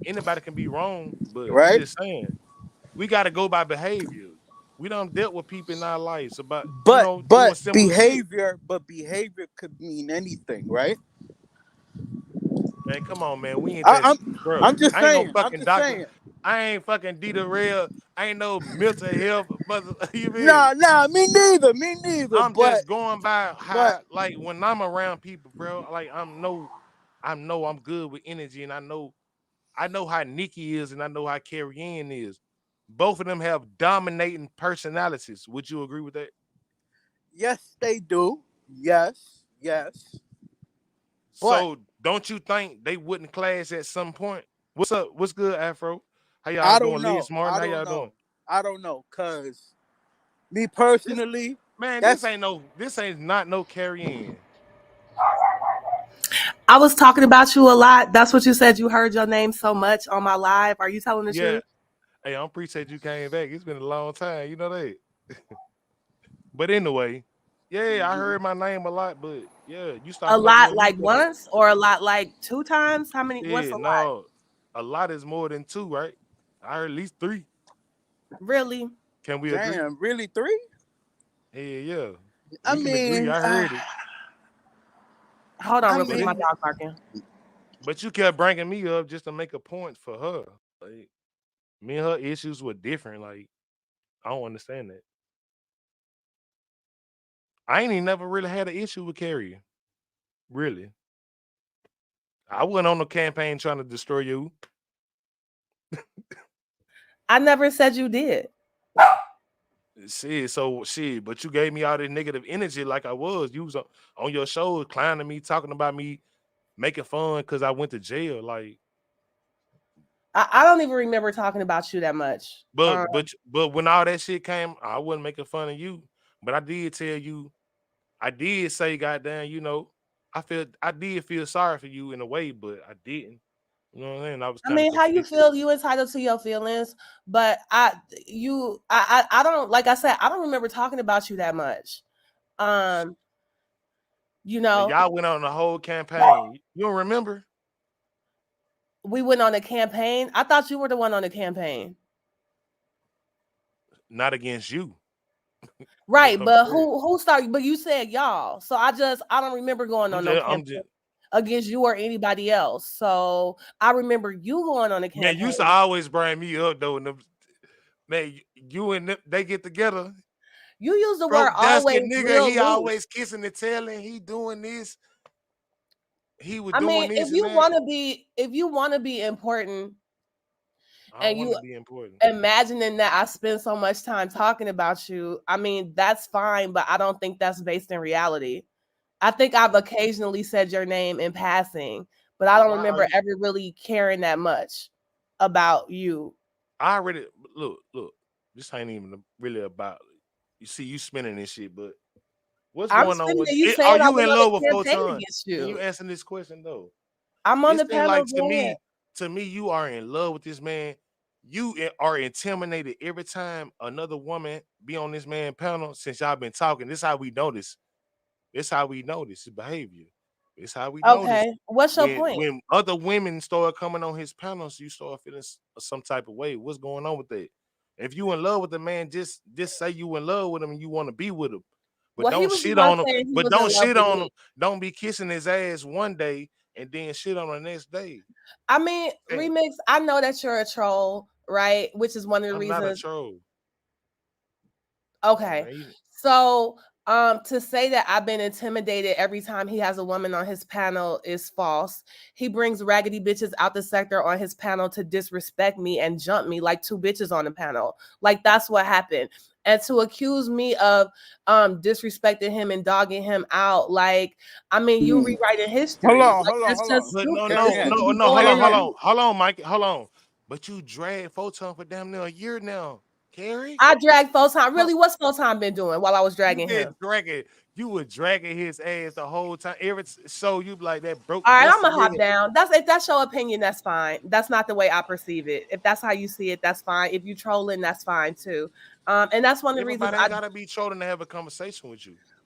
Anybody can be wrong, but I'm right? just saying we got to go by behavior. We done dealt with people in our lives about But doing similar shit. behavior could mean anything, right? Man, come on, man. We ain't I, that, I'm bro. I'm just I ain't no saying. I'm fucking just doctor. saying. I ain't fucking Dita Real. I ain't no mental health, mother. You feel me? Nah, me neither, me neither. I'm just going by But how, like, when I'm around people, bro. Like, I know I'm good with energy, and I know how Nikki is, and I know how Carrie Ann is. Both of them have dominating personalities. Would you agree with that? yes, they do. Yes, yes. But So don't you think they wouldn't clash at some point? What's up? What's good, Afro? How y'all I don't doing? Liz know. Martin, I how don't y'all doing? know. I don't know, cause me This personally, man, that's this ain't not no carrying. I was talking about you a lot. That's what you said. You heard your name so much on my live. Are you telling the Yeah. truth? Hey, I appreciate you came back. It's been a long time, you know that. But anyway, yeah, I heard my name a lot, but yeah, you A stopped fucking lot with me like for once or a lot like two times? How many? What's yeah, a lot? no. A lot is more than two, right? I heard at least three. Really? Can we agree? damn, really three? Yeah, yeah. I We can agree. mean, I heard it. Hold on, I real But quick. mean, My it, dog barking. but you kept bringing me up just to make a point for her. Like, me and her issues were different. Like, I don't understand that. I ain't even never really had an issue with Carrie. Really. I wasn't on the campaign trying to destroy you. I never said you did. Shit, but you gave me all this negative energy like I was. You was on your show clowning me, talking about me, making fun because I went to jail. Like, I don't even remember talking about you that much. but when all that shit came, I wasn't making fun of you. But I did tell you, I did say, goddamn, I did feel sorry for you in a way, but I didn't. You know what I'm saying? I was I kind of mean, how you conflicted. feel? You entitled to your feelings, but I don't like I said. I don't remember talking about you that much. Um, you Man, know, y'all went on the whole campaign. You don't remember? we went on a campaign. I thought you were the one on the campaign, Not against you. That's right? what I'm But saying. who started? But you said y'all, so I don't remember going on no I'm campaign just against you or anybody else. So I remember you going on a man, you used to campaign. always bring me up though. Man, you and them, they get together. You use the word Broke dusty always nigga, real he loose. always kissing and telling. He doing this. He was I doing mean, this and that. if you want to be important, I don't and want you to be important. imagining that I spend so much time talking about you, I mean, that's fine, but I don't think that's based in reality. I think I've occasionally said your name in passing, but I don't Why are remember you? ever really caring that much about you. I already look. This ain't even really about. You see, you spinning this shit, but what's I'm going on spending with? it. You Are saying I you went in on love with a campaign Photon? against Can you you. answer this question though? I'm on It the seems panel. like Go ahead. to me, you are in love with this man. Are intimidated every time another woman be on this man panel since y'all been talking. This how we notice. This how we notice his behavior. It's how we notice Okay. What's your when point? other women start coming on his panels, you start feeling some type of way. What's going on with that? If you in love with the man, just say you in love with him and you want to be with him, but Well, he don't was the shit one on him. saying he But was in don't love shit with on him. me. Don't be kissing his ass one day and then shit on the next day. I mean, Hey, remix. I know that you're a troll, right? Which is one of the I'm not a reasons. troll. Okay. Man. So, to say that I've been intimidated every time he has a woman on his panel is false. He brings raggedy bitches out the sector on his panel to disrespect me and jump me like two bitches on the panel. Like that's what happened. And to accuse me of disrespecting him and dogging him out, like I mean, you rewriting history. Like that's Hold just on. But no, stupid to no, Carry on. even no, be no. going in Carry that on. loop. Hold on, Mike, hold on. But you dragged Photon for damn near a year now, Carrie. I dragged Photon. Really, what's Photon been doing while I was You dragging been him? dragging. You were dragging his ass the whole time. Every show you be like that broke All right, I'm dusty gonna hop nigga. down. That's if that's your opinion, that's fine. That's not the way I perceive it. If that's how you see it, that's fine. If you trolling, that's fine too. And that's one of the reasons Everybody I ain't gotta be trolling to have a conversation with you.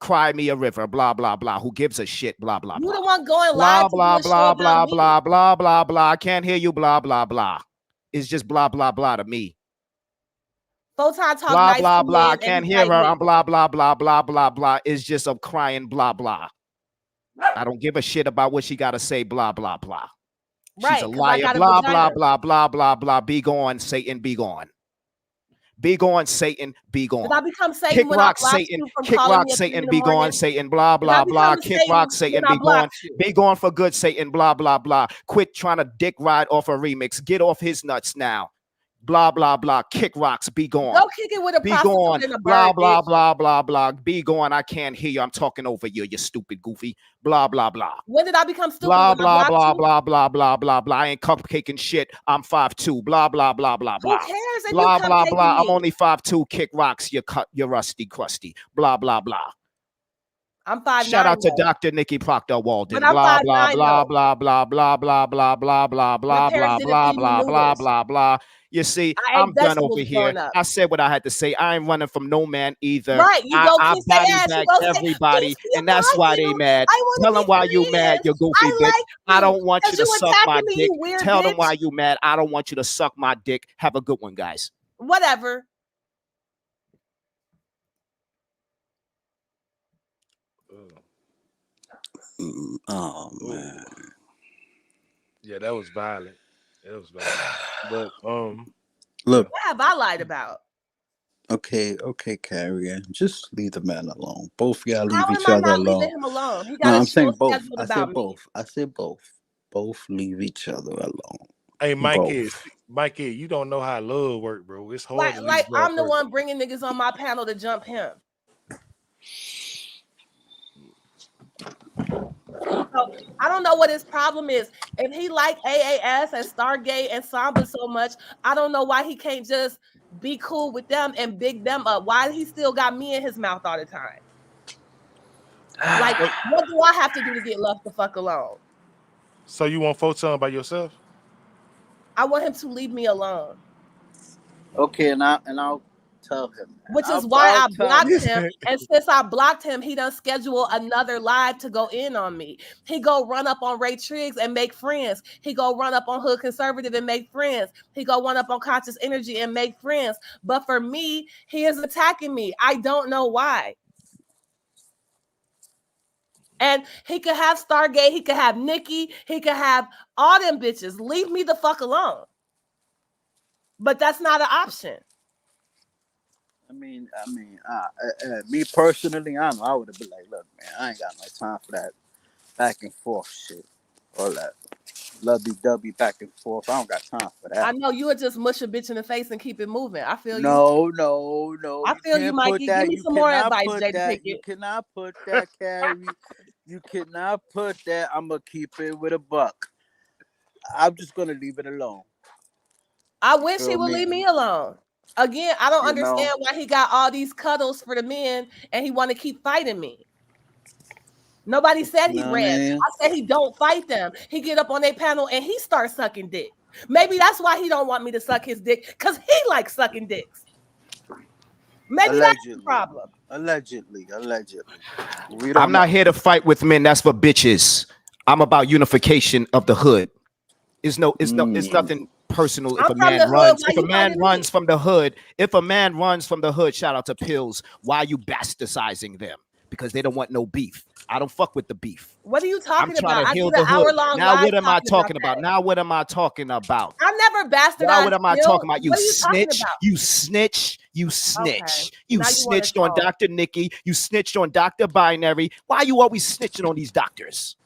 Cry me a river, blah, blah, blah. Who gives a shit, blah, blah, You blah. the one going Blah, live to do blah, a show blah, about blah, me. blah, blah, blah, blah, blah. I can't hear you, blah, blah, blah. It's just blah, blah, blah to me. Photon talk Blah, nice blah, to blah. I men and can't he hear fight her. me. I'm blah, blah, blah, blah, blah, blah. It's just a crying, blah, blah. I don't give a shit about what she got to say, blah, blah, blah. Right, She's a 'cause I liar, got a blah, vagina. blah, blah, blah, blah, blah. Be gone, Satan, be gone. Be gone, Satan, be Did I gone. become Satan Kick when I rock, blocked Satan. you from Kick calling rock, me at 3 in Satan, the be gone, morning? Satan, blah, Did I blah, blah. become Kick rock, Satan Satan, when I be gone. blocked you? Be gone for good, Satan, blah, blah, blah. Quit trying to dick ride off a remix. Get off his nuts now. Blah, blah, blah. Kick rocks, be gone. Go kick it with a Be prostitute gone. and a Blah, bird, blah, bitch. blah, blah, blah. Be gone. I can't hear you. I'm talking over you, you stupid goofy. Blah, blah, blah. When did I become stupid? Blah, When I blah, blocked blah, you? blah, blah, blah, blah, blah. I ain't cupcaking shit. I'm 5'2". Blah, blah, blah, blah, Who blah. cares if Blah, you blah, cupcaking blah. I'm me? only 5'2". Kick rocks. You're rusty, crusty. Blah, blah, blah. I'm 5'9". Shout out to though. Dr. Nikki Proctor Walden. But I'm Blah, 5'9", blah, though. blah, blah, blah, blah, blah, blah, blah, blah, My blah, parents blah, didn't blah, feed me blah, blah, noodles. blah, blah. You see, I ate I'm done over vegetables here. growing up. I said what I had to say. I ain't running from no man either. Right, you go I kiss their body ass. You bag go say, everybody, "Teach me and that's about why they you. mad. I want Tell to them be why you mad, friends. you goofy I bitch. like I you. don't want you 'Cause to you suck my attacking me, dick. you weird Tell them bitch. why you mad. I don't want you to suck my dick. Have a good one, guys. Whatever. Oh man. Yeah, that was violent. That was violent. But Look, What have I lied about? okay, Carrie, just leave the man alone. Both y'all leave How am each I other not alone. leaving him alone? He No, got a I'm show saying both. scheduled I about said me. both. I said both. Both leave each other alone. hey, Both. Mikey, you don't know how love work, bro. It's hard to Like leave love I'm the first. one bringing niggas on my panel to jump him. So I don't know what his problem is. If he like AAS and Stargate and Samba so much, I don't know why he can't just be cool with them and big them up. Why he still got me in his mouth all the time? Like, what do I have to do to get left the fuck alone? So you want Photon by yourself? I want him to leave me alone. Okay, and I'll tell him. Which is why I blocked him. And since I blocked him, he done schedule another live to go in on me. He go run up on Ray Triggs and make friends. He go run up on Hood Conservative and make friends. He go run up on Conscious Energy and make friends. But for me, he is attacking me. I don't know why. And he could have Stargate. He could have Nikki. He could have all them bitches. Leave me the fuck alone. But that's not an option. I mean, me personally, I know I would have been like, look, man, I ain't got no time for that back and forth shit, all that lovey-dovey back and forth. I don't got time for that. I know you would just mush a bitch in the face and keep it moving. I feel you. No. I feel you, Mikey. Give me some more advice, Jada Pickett. You cannot put that, Carrie. You cannot put that. I'm gonna keep it with a buck. I'm just gonna leave it alone. I wish he would leave me alone. Again, I don't understand why he got all these cuddles for the men and he want to keep fighting me. Nobody said he ran. I said he don't fight them. He get up on their panel and he starts sucking dick. Maybe that's why he don't want me to suck his dick, because he likes sucking dicks. Maybe that's the problem. Allegedly. I'm not here to fight with men. That's for bitches. I'm about unification of the hood. It's nothing personal. If a man runs from the hood, shout out to Pills. Why are you bastardizing them? Because they don't want no beef. I don't fuck with the beef. What are you talking about? I'm trying to heal the hood. Now what am I talking about? I never bastardized. Now what am I talking about? You snitch. Okay. You snitched on Dr. Nikki. You snitched on Dr. Binary. Why are you always snitching on these doctors?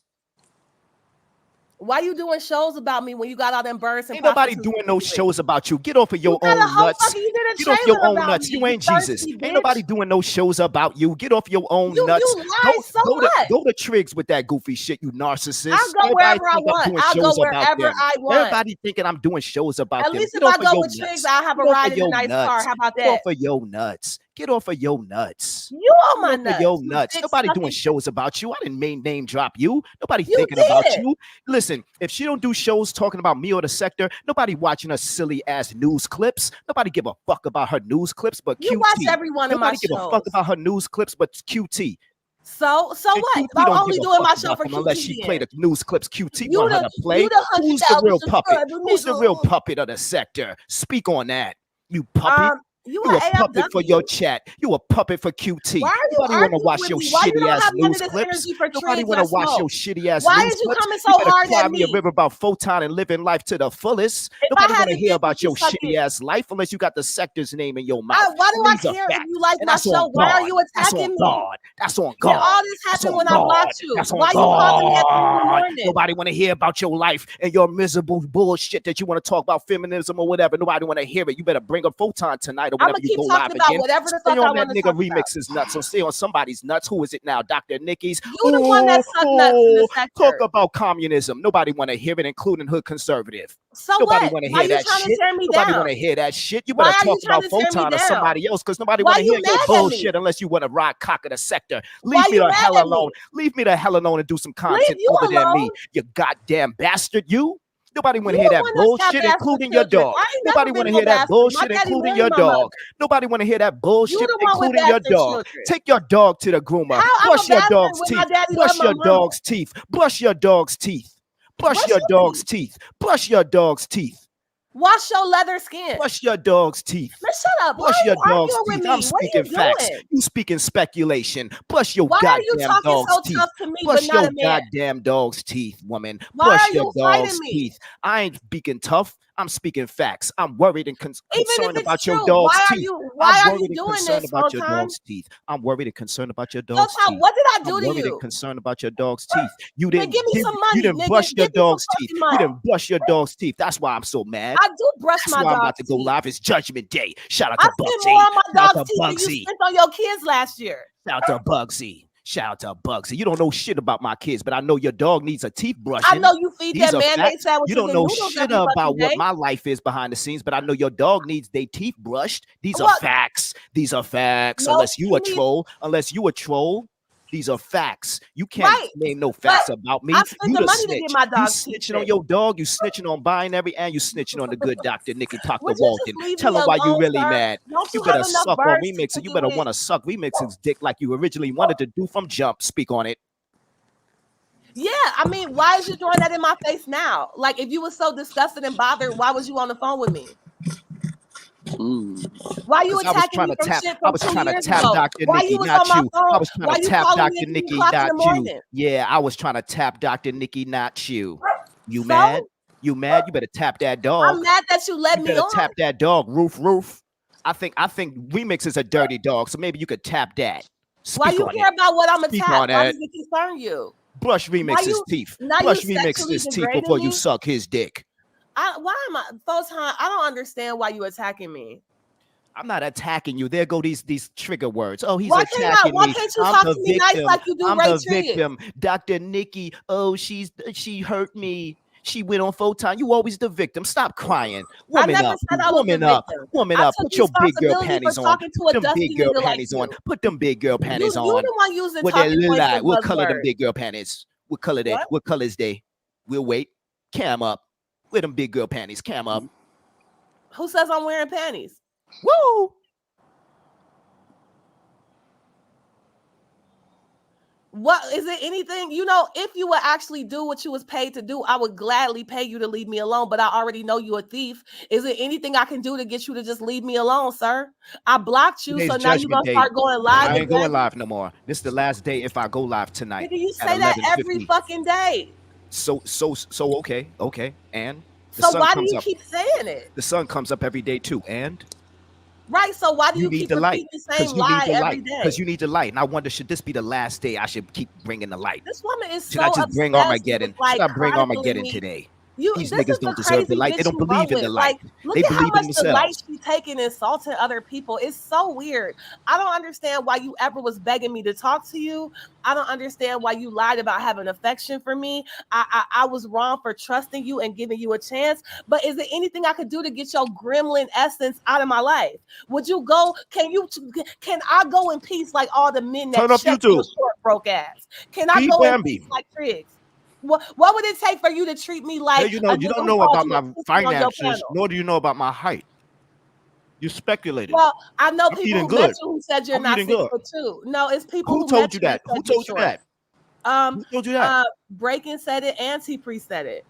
Why you doing shows about me when you got all them birds? And ain't nobody doing no shows about you. Get off of your own nuts. Get off your own nuts. You ain't Jesus. Ain't nobody doing no shows about you. Get off your own nuts. You lie so much. Go to Triggs with that goofy shit, you narcissist. I'll go wherever I want. I'll go wherever I want. Everybody thinking I'm doing shows about them. At least if I go with Triggs, I'll have a ride in a nice car. How about that? Get off of your nuts. Get off of your nuts. You on my nuts. Your nuts. Nobody doing shows about you. I didn't name drop you. Nobody thinking about you. Listen, if she don't do shows talking about me or the sector, nobody watching her silly ass news clips. Nobody give a fuck about her news clips, but QT. You watch every one of my shows. Nobody give a fuck about her news clips, but QT. So And what? QT I'm don't give only a doing fuck my show about for them unless QT she play then. the news clips QT You want her the to play. the Who's the 100,000 real puppet? subscriber Who's the real nigga. puppet of the sector? Speak on that. You puppet. You You a an puppet for your AFW. chat. You a puppet for QT. Why are you Nobody want to arguing watch with your me? Why you shitty don't ass have none of news this clips. energy for Nobody Triggs want or to watch your Smoke? shitty ass Why news is you clips. coming You so better hard cry at me a me? river about Photon and living life to the fullest. If I Nobody want had to a hear dick, would about you your suck shitty it? ass life unless you got the sector's name in your mouth. Why do And I these are care if you facts. like And my that's on show? Why are God. you That's on attacking me? God. That's on Did God. all this That's happen on when I God. blocked you? That's on Why you calling me at 3 in the God. morning? Nobody want to hear about your life and your miserable bullshit that you want to talk about feminism or whatever. Nobody want to hear it. You better bring up Photon tonight or I'm whenever gonna you keep go live talking about again. whatever the Stay fuck I on that want to nigga talk about. remix's nuts. So stay on somebody's nuts. Who is it now? Dr. Nikki's. You the one that sucked nuts in the Talk sector. about communism. Nobody want to hear it, including hood conservative. So Nobody what? want to Why hear you that trying to shit. tear me Nobody down? want to hear that shit. You Why better are you talk trying about to tear me Photon or down? somebody else because nobody Why want to you hear your mad at me? bullshit unless you want to ride cock of the sector. Why Leave me you the mad hell at me? alone. Leave me the hell alone and do some Leave content you other than alone. me. You goddamn bastard, you. Nobody want You to hear the that one that got bullshit, bastard including your children. dog. I ain't Nobody never want been to no hear that bastard. My bullshit, daddy including married your my mother. dog. Nobody want to hear that You bullshit, the one with including your bastard dog. children. Take your dog to the groomer. How I'm Brush a your bastard dog's when my teeth. daddy Brush loved my your mama? dog's teeth. Brush your dog's teeth. Brush Brush your your dog's teeth. teeth. Brush your dog's teeth. Wash your leather skin. Brush your dog's teeth. Man, shut up. Why Brush are your you dog's arguing with teeth. me? I'm What are speaking you facts. doing? You speaking speculation. Brush your Why are you goddamn talking dog's so teeth. tough to me but Brush not your a man? goddamn dog's teeth, woman. Why Brush are your you fighting dog's me? teeth. I ain't speaking tough. I'm speaking facts. I'm worried and Even if concerned it's about your true, dog's why are teeth. you I'm worried and doing concerned this, about your Photon? dog's teeth. I'm worried and concerned about your dog's Photon, teeth. what did I I'm do to worried and you? concerned about your dog's teeth. You Man, give me some money, didn't nigga. brush your Give me some dog's teeth. fucking You money. didn't brush your dog's teeth. That's why I'm so mad. I do brush That's my why I'm about dog's to go teeth. live. It's Judgment Day. Shout out I to spent Bugsy. more on my Shout out dog's to teeth than you Bugsy. spent on your kids last year. Shout out to Bugsy. Shout out to Bugsy. You don't know shit about my kids, but I know your dog needs a teeth I brushing. know you feed These them are mayonnaise facts. sandwiches You don't and know noodles shit every fucking about what day. my life is behind the scenes, but I know your dog needs their teeth brushed. These are Well, facts. These are facts. no, Unless you he a needs troll. Unless you a troll. These are facts. You can't right. name no But facts about me. I spent You the the money to get snitch. my You dog's teeth snitching on fixed. your dog. You snitching on binary, and you snitching on the good Dr. Nikki Dr. Would you Walton. just leave Tell me him why you alone, really sir? mad. Don't You you better have enough suck on birds to Remixer. You do better with? want to suck Remixer's dick like you originally wanted to do from jump. Speak on it. Yeah, I mean, why is you throwing that in my face now? Like, if you were so disgusted and bothered, why was you on the phone with me? Why you Because I was attacking trying me to from tap, shit I from was 2 trying to years tap ago? Dr. Why Nikki, you was on not my you. I phone? was trying Why to you tap calling Dr. me at 3 Nikki, o'clock in the not you. morning? Yeah, I was trying to tap Dr. Nikki, not you. You So mad? You mad? You better tap that I'm dog. mad that you let You me better on. tap that dog, roof. I think Remix is a dirty dog, so maybe you could tap that. Why Speak you on care it. about what I'm Speak attacked? on Why it. does it concern you? Brush Why Remix's you teeth. now you Brush sexually Remix's teeth degrading before you me? suck his dick. Why am I Photon? I don't understand why you attacking me. I'm not attacking you. There go these trigger words. Oh, he's Why attacking me. can't you I'm talk the to me nice victim. like you do I'm Ray the Triggs? victim. Dr. Nikki. Oh, she hurt me. She went on Photon. You always the victim. Stop crying. I Woman never up. said I was the Woman up. victim. Woman I up. took Put your big girl responsibility for panties on. talking to Put a them big dusty girl nigga like panties you. on. Put them big girl panties You on. the one using What they talking look points like? and What color them buzzwords. big girl panties? What color they? What? What colors they? We'll wait. Cam up. Where them big girl panties? Cam up. Who says I'm wearing panties? Woo! What is it? Anything? You know, if you would actually do what you was paid to do, I would gladly pay you to leave me alone. But I already know you a thief. Is there anything I can do to get you to just leave me alone, sir? I blocked you, Today's so now you Judgment gonna Day. start going live I ain't going again? live no more. This is the last day if I go live tonight Nigga, you at say that every 11:50. fucking day. So okay. And the So sun why do comes you up. keep saying it? The sun comes up every day too. And Right. So why do you you need keep the light repeating the same because you need lie the every light day? because you need the light. And I wonder, should this be the last day I should keep bringing the light? This woman is Should so I just bring obsessed with Armageddon? Should like I bring chronicling Armageddon me. today? This These niggas is the don't deserve the crazy light. They bitch don't you run believe in with. the light. Like, look They at how believe much in the light themselves. she taking insulting other people. It's so weird. I don't understand why you ever was begging me to talk to you. I don't understand why you lied about having affection for me. I was wrong for trusting you and giving you a chance. But is there anything I could do to get your gremlin essence out of my life? Would you go? Can I go in peace like all the men that Turn off check your YouTube. short broke ass? Can I Be go in Bambi. peace like Triggs? What would it take for you to treat me like Hey, you a know, you nigga don't who know called about you a my pussy on your finances, panel? nor do you know about my height. You speculated. Well, I know I'm people eating who met good. you who said you're I'm not eating good. 6'2". No, it's people Who who met told you you and that? said Who you're told you short. that? Who told you that? Breaking said it and T-Pre said it.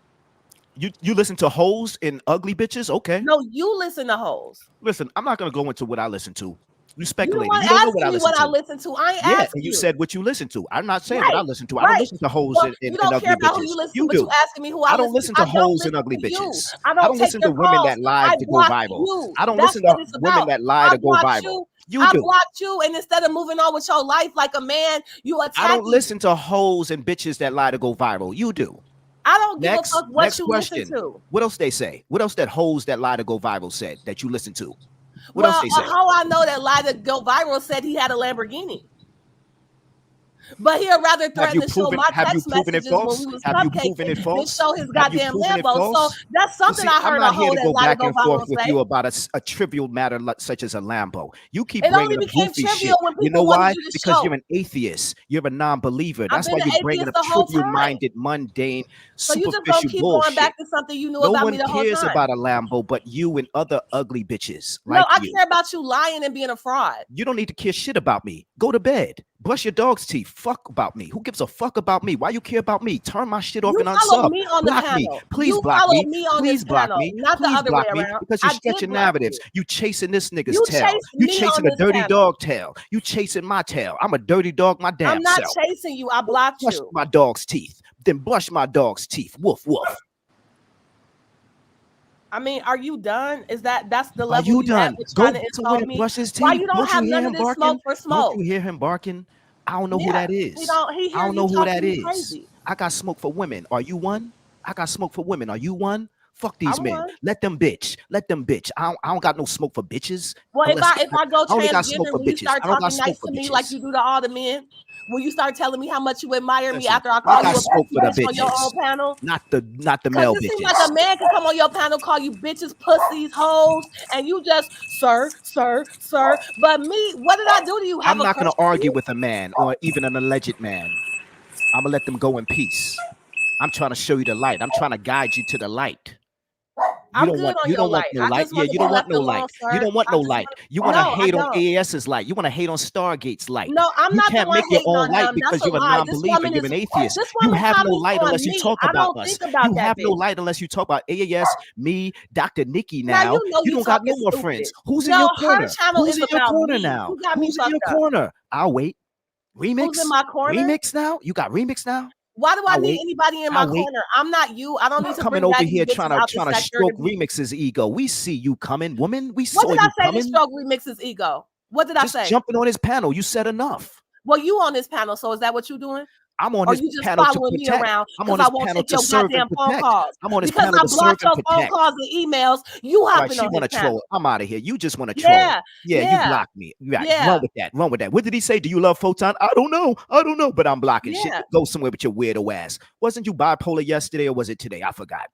You listen to hoes and ugly bitches? Okay. No, you listen to hoes. Listen, I'm not gonna go into what I listen to. You You the speculated. one You don't know what I asking me listen what I to. listen to. I ain't Yeah, asking and you you. said what you listen to. I'm not saying what I Right, listen to. I don't right. listen to hoes Well, and, you and, don't and care ugly about who bitches. you listen to, You but you do. asking me who I I don't listen to. listen I to don't hoes and listen ugly to you. bitches. I I don't don't take listen to your women calls. that lie I to go block viral. you. I don't That's listen what to it's women about. that lie I to go blocked viral. you. You I do. blocked you, and instead of moving on with your life like a man, you I don't attacking me. listen to hoes and bitches that lie to go viral. You do. I don't give a fuck what Next you listen question. to. What else they say? What else that hoes that lie to go viral said that you listen to? What else Well, they say? how I know that lie to go viral said he had a Lamborghini. But he'll rather threaten to show my Have you text proven it messages when false? we was Have you proven cupcaking it than false? show his Have you goddamn proven it Lambo. So false? that's You something see, I I'm heard a not here hoe to that go lie to back go and forth viral with say. you about a trivial matter such as a Lambo. You keep It only bringing the became goofy shit. trivial when You know people wanted why? you to Because you're show. an atheist. You're a non-believer. I've That's been why an you're bringing atheist up the whole time. trivial-minded, mundane, So you just gonna superficial keep going bullshit. back to something you knew No about me one the whole cares time. about a Lambo but you and other ugly bitches No, like I you. care about you lying and being a fraud. You don't need to care shit about me. Go to bed. Brush your dog's teeth. Fuck about me. Who gives a fuck about me? Why you care about me? Turn my shit off You and follow unsub. me on the Block me. panel. Please You block follow me. me on this Please block panel, me. not the Please other way block me around. because you're I did stretching block narratives. you. You chasing this nigga's You tail. chased You me on chasing a this dirty panel. dog tail. You chasing my tail. I'm a dirty dog my damn I'm not self. chasing you. I blocked Brush you. my dog's teeth. Then brush my dog's teeth. Woof woof. I mean, are you done? That's the Are level you you at done? with trying Go to somewhere insult and me? brush his Why teeth. you don't Don't you have hear none of him this smoke barking? for Don't smoke? you hear him barking? I don't know who Yeah, that is. he I hear don't you know who that talking is. crazy. I got smoke for women. Are you one? I got smoke for women. Are you one? Fuck these I'm men. one. Let them bitch. Let them bitch. I don't got no smoke for bitches. Well, if Unless I go I only got smoke transgender, for will you bitches. start I don't got talking smoke nice for to me like bitches. you do to all the men? Will you start telling me how much you admire me Listen, after I I call got you a smoke petty for the bitch on your bitches. own panel? Not the Cause male it seems bitches. like a man can come on your panel, call you bitches, pussies, hoes, and you just sir, sir, sir. But me, what did I do to you? Have I'm a not crush gonna on argue you? with a man or even an alleged man. I'm gonna let them go in peace. I'm trying to show you the light. I'm trying to guide you to the light. You I'm don't good want on you your don't want light. no I light. just Yeah, want to you be don't want left no alone, light. You sir. don't want I no just light. want. You want to No, I hate on don't. AAS's light. You want to hate on Stargate's light. No, I'm You not the can't one make your hating own on light them. That's because a you're a lie. non-believer. You're an atheist. This You woman have no comments light on unless you me. talk I about don't us. think about You that have no bitch. light unless you talk about AAS, me, Dr. Nikki Now now. you know You you don't got talking no more stupid. friends. Who's in No, your her corner? channel Who's is in your about corner me. now? You got me Who's in your fucked up. corner? I'll wait. Who's in Remix? my corner? Remix now? You got remix now? Why do I I'll need wait. anybody in my I'll wait. corner? I'm not you. I don't You need to coming bring over raggedy here bitches trying to out the trying to sector to stroke be. Remix's ego. We see you coming, woman. We What saw did I you say to coming. stroke remix's ego? What did I Just say? jumping on his panel. You said enough. Well, you on this panel, so is that what you doing? I'm on Or his you just panel to following me protect. around I'm because on I his won't panel take to your serve and goddamn phone protect. calls? I'm on his Because panel I to serve blocked and your phone protect. calls and emails, you Right, hopping she on want his to panel. troll. I'm out of here. You just want to troll. Yeah, Yeah, you yeah, blocked me. Right, yeah, run with that. Run with that. What did he say? Do you love Photon? I don't know. I don't know. But I'm blocking shit. yeah. Go somewhere with your weirdo ass. Wasn't you bipolar yesterday or was it today? I forgot.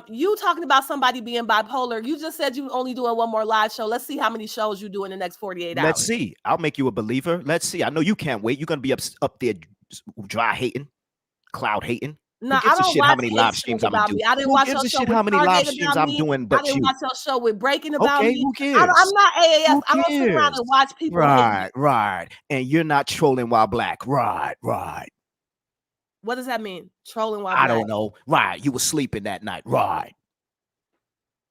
You talking about somebody being bipolar. You just said you only doing one more live show. Let's see how many shows you do in the next 48 hours. Let's see. I'll make you a believer. Let's see. I know you can't wait. You're gonna be up there dry hating, cloud hating. No, Who I gives a don't shit how watch many hate live shows streams I'm gonna about do? me. I didn't Who watch gives your a show shit with how many live Stargate streams about I'm me. doing I but didn't you? watch your show with Breaking about Okay, me. who I'm cares? not AAS. Who I don't sit around cares? and watch people hate me. Right, right. And you're not trolling while black. Right, right. What does that mean? Trolling while I black. don't know. Right. You were sleeping that night. Right.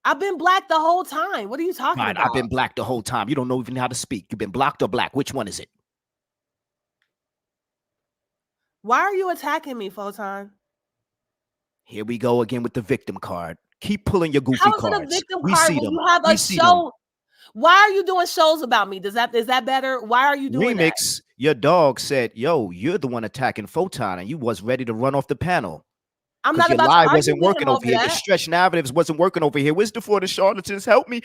I've been black the whole time. What are you talking Right. about? I've been black the whole time. You don't know even how to speak. You've been blocked or black. Which one is it? Why are you attacking me, Photon? Here we go again with the victim card. Keep pulling your goofy How is it a cards. victim We card see when them. you have We a see them. show? Why are you doing shows about me? Is that better? Why are you doing that? Remix, your dog said, yo, you're the one attacking Photon and you was ready to run off the panel. I'm Because not your about to lie argue wasn't with working him over over here. Your that. stretch narratives wasn't working over here. Where's the for the charlatans? Help me,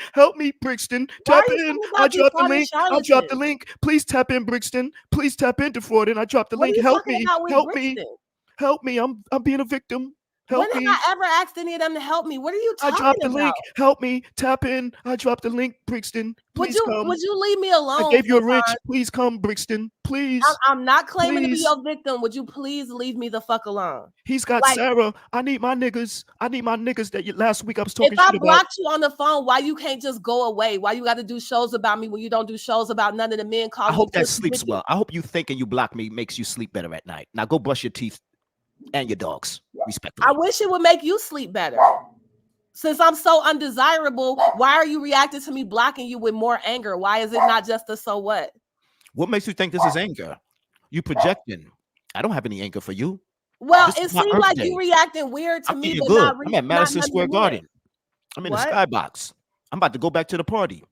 Brixton. Why Tap are you in. talking I about dropped the defrauding link. I dropped the charlatans? link. Please tap in, Brixton. Please tap in, Defrauding. I dropped the What are link. you Help talking me. about with Help me. Brixton? Help me. I'm being a victim. When Help have me. I ever asked any of them to help me? What are you I talking dropped the about? link. Help me. Tap in. I dropped the link, Brixton. Please come. Would you leave me I alone gave you a full rich. time? Please come, Brixton. Please. I'm not claiming to be Please. your victim. Would you please leave me the fuck alone? He's got Like, Sarah. I need my niggas. I need my niggas that last week I was if talking I shit about. blocked you on the phone, why you can't just go away? Why you got to do shows about me when you don't do shows about none of the men I calling you hope that pussy sleeps bitches? well. I hope you thinking you block me makes you sleep better at night. Now go brush your teeth and your dogs, I respectfully. wish it would make you sleep better. Since I'm so undesirable, why are you reacting to me blocking you with more anger? Why is it not just a so what? What makes you think this is anger? You projecting. I don't have any anger for you. Well, This is it my seemed Earth like you Day. reacting weird to I'm me, eating but good. not I'm at not Madison none of the Square men. Garden. I'm in the What? skybox. I'm about to go back to the party.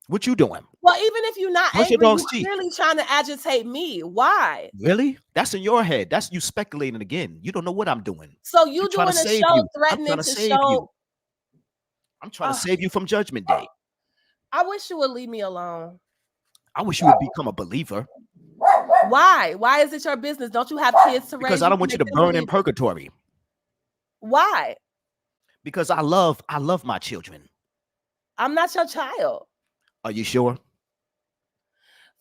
What you doing? Well, even if you're not Brush your angry, dog's you teeth. clearly trying to agitate me. Why? Really? That's in your head. That's you speculating again. You don't know what I'm doing. So I'm you trying to doing a save show you. I'm trying threatening to to save you. show. I'm trying to Uh, save you from Judgment Day. I wish you would leave me alone. I wish you would become a believer Why? Why is it your business? Don't you have kids to because raise? I You don't can want you make to them burn in believe it. purgatory. Why? Because I love my children. I'm not your child. Are you sure?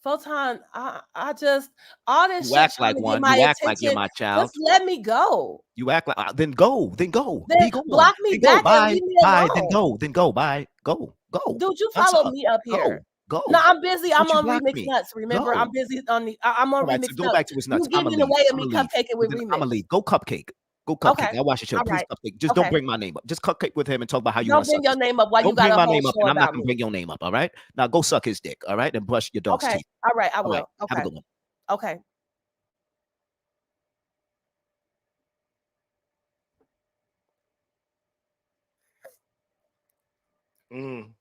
Photon, I just all this You shit act trying like to get one. my You act like you're attention. my child. Just let me go. You act like then go. Then go. Then Be gone. block me Then go. back and Bye. leave me Bye. Then alone. go. Then go. Bye. Go. Go. Dude, you That's follow up. me up Go. here. No, Go. I'm busy. I'm Don't you on block Remix me. Nuts. Remember, Go. I'm busy on the. I'm on All right, so Remix go Nuts. back to his You nuts. I'm getting gonna in the leave. way of I'm me gonna leave. cupcaking with I'm Remix. gonna leave. Go cupcake. Go Okay, cupcake. I watch the show. all Please right. cupcake. Just don't Okay, bring my name up. Just cupcake with him and talk about how you don't want to bring suck your his dick. name up. Why you Don't got bring a my whole name up, show and I'm not about gonna me? bring your name up. All right. Now go suck his dick. All right, and brush your dog's Okay, teeth. all right. I All right. will. Have a Okay, good one. okay. Mm.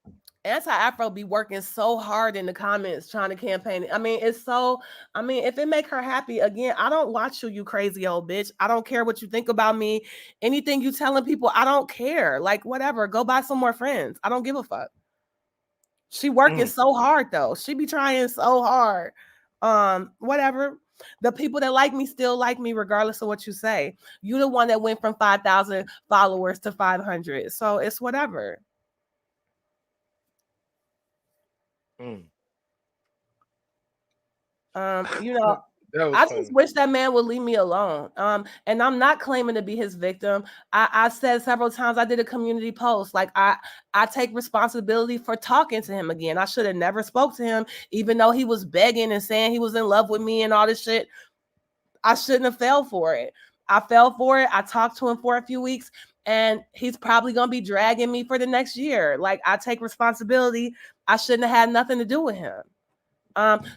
Anti-Afro be working so hard in the comments trying to campaign it. I mean, it's so. I mean, if it make her happy, again, I don't watch you crazy old bitch. I don't care what you think about me. Anything you telling people, I don't care. Like whatever. Go buy some more friends. I don't give a fuck. She working so hard though. She be trying so hard. Whatever. The people that like me still like me regardless of what you say. You the one that went from 5,000 followers to 500. So it's whatever. Mm. You know, That was I just funny. wish that man would leave me alone. And I'm not claiming to be his victim. I said several times I did a community post. Like I take responsibility for talking to him again. I should have never spoke to him, even though he was begging and saying he was in love with me and all this shit. I shouldn't have fell for it. I fell for it. I talked to him for a few weeks, and he's probably gonna be dragging me for the next year. Like I take responsibility. I shouldn't have had nothing to do with him.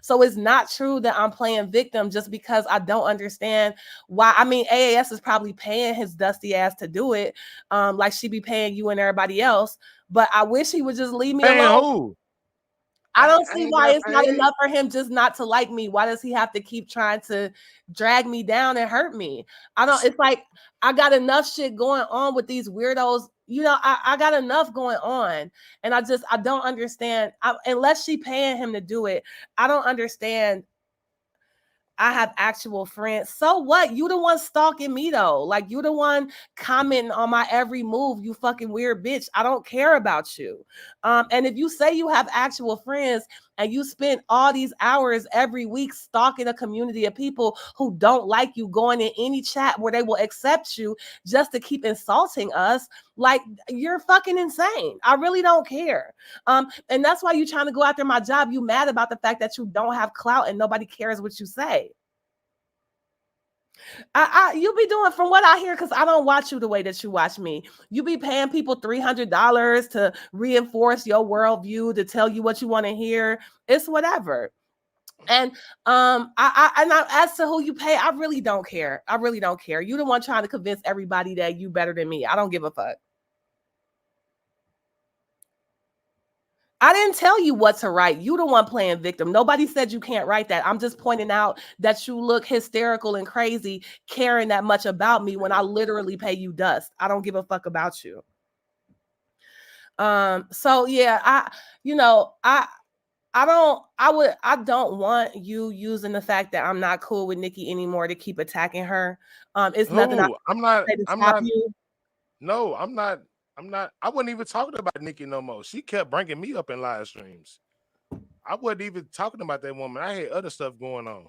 So it's not true that I'm playing victim just because I don't understand why. I mean, AAS is probably paying his dusty ass to do it, like she be paying you and everybody else. But I wish he would just leave me Paying alone. who? I don't I see ain't why got it's not paid. enough for him just not to like me. Why does he have to keep trying to drag me down and hurt me? I don't, it's like I got enough shit going on with these weirdos. You know, I got enough going on. And I don't understand. Unless she paying him to do it, I don't understand. I have actual friends. So what? You the one stalking me though. Like you the one commenting on my every move. You fucking weird bitch. I don't care about you. And if you say you have actual friends and you spend all these hours every week stalking a community of people who don't like you, going in any chat where they will accept you just to keep insulting us, like you're fucking insane. I really don't care. And that's why you trying to go after my job. You mad about the fact that you don't have clout and nobody cares what you say. You be doing from what I hear, because I don't watch you the way that you watch me. You be paying people $300 to reinforce your worldview, to tell you what you want to hear. It's whatever. And as to who you pay, I really don't care. I really don't care. You the one trying to convince everybody that you better than me. I don't give a fuck. I didn't tell you what to write. You the one playing victim. Nobody said you can't write that. I'm just pointing out that you look hysterical and crazy caring that much about me when I literally pay you dust. I don't give a fuck about you. So yeah, I don't want you using the fact that I'm not cool with Nikki anymore to keep attacking her. It's nothing I Who? I'm not. say to I'm stop not. you. No, I'm not. I'm not. I wasn't even talking about Nikki no more. She kept bringing me up in live streams. I wasn't even talking about that woman. I had other stuff going on,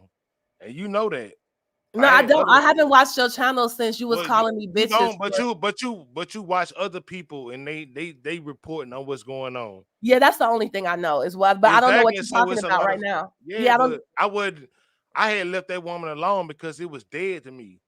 and you know that. No, I I had don't. other. I haven't watched your channel since you was Well, you calling me you bitches don't, but for. you watch other people, and they reporting on what's going on. Yeah, that's the only thing I know is what, but I don't know what Exactly. you're So talking it's a about lot right of now. yeah, Yeah, I don't. but I would. I had left that woman alone because it was dead to me.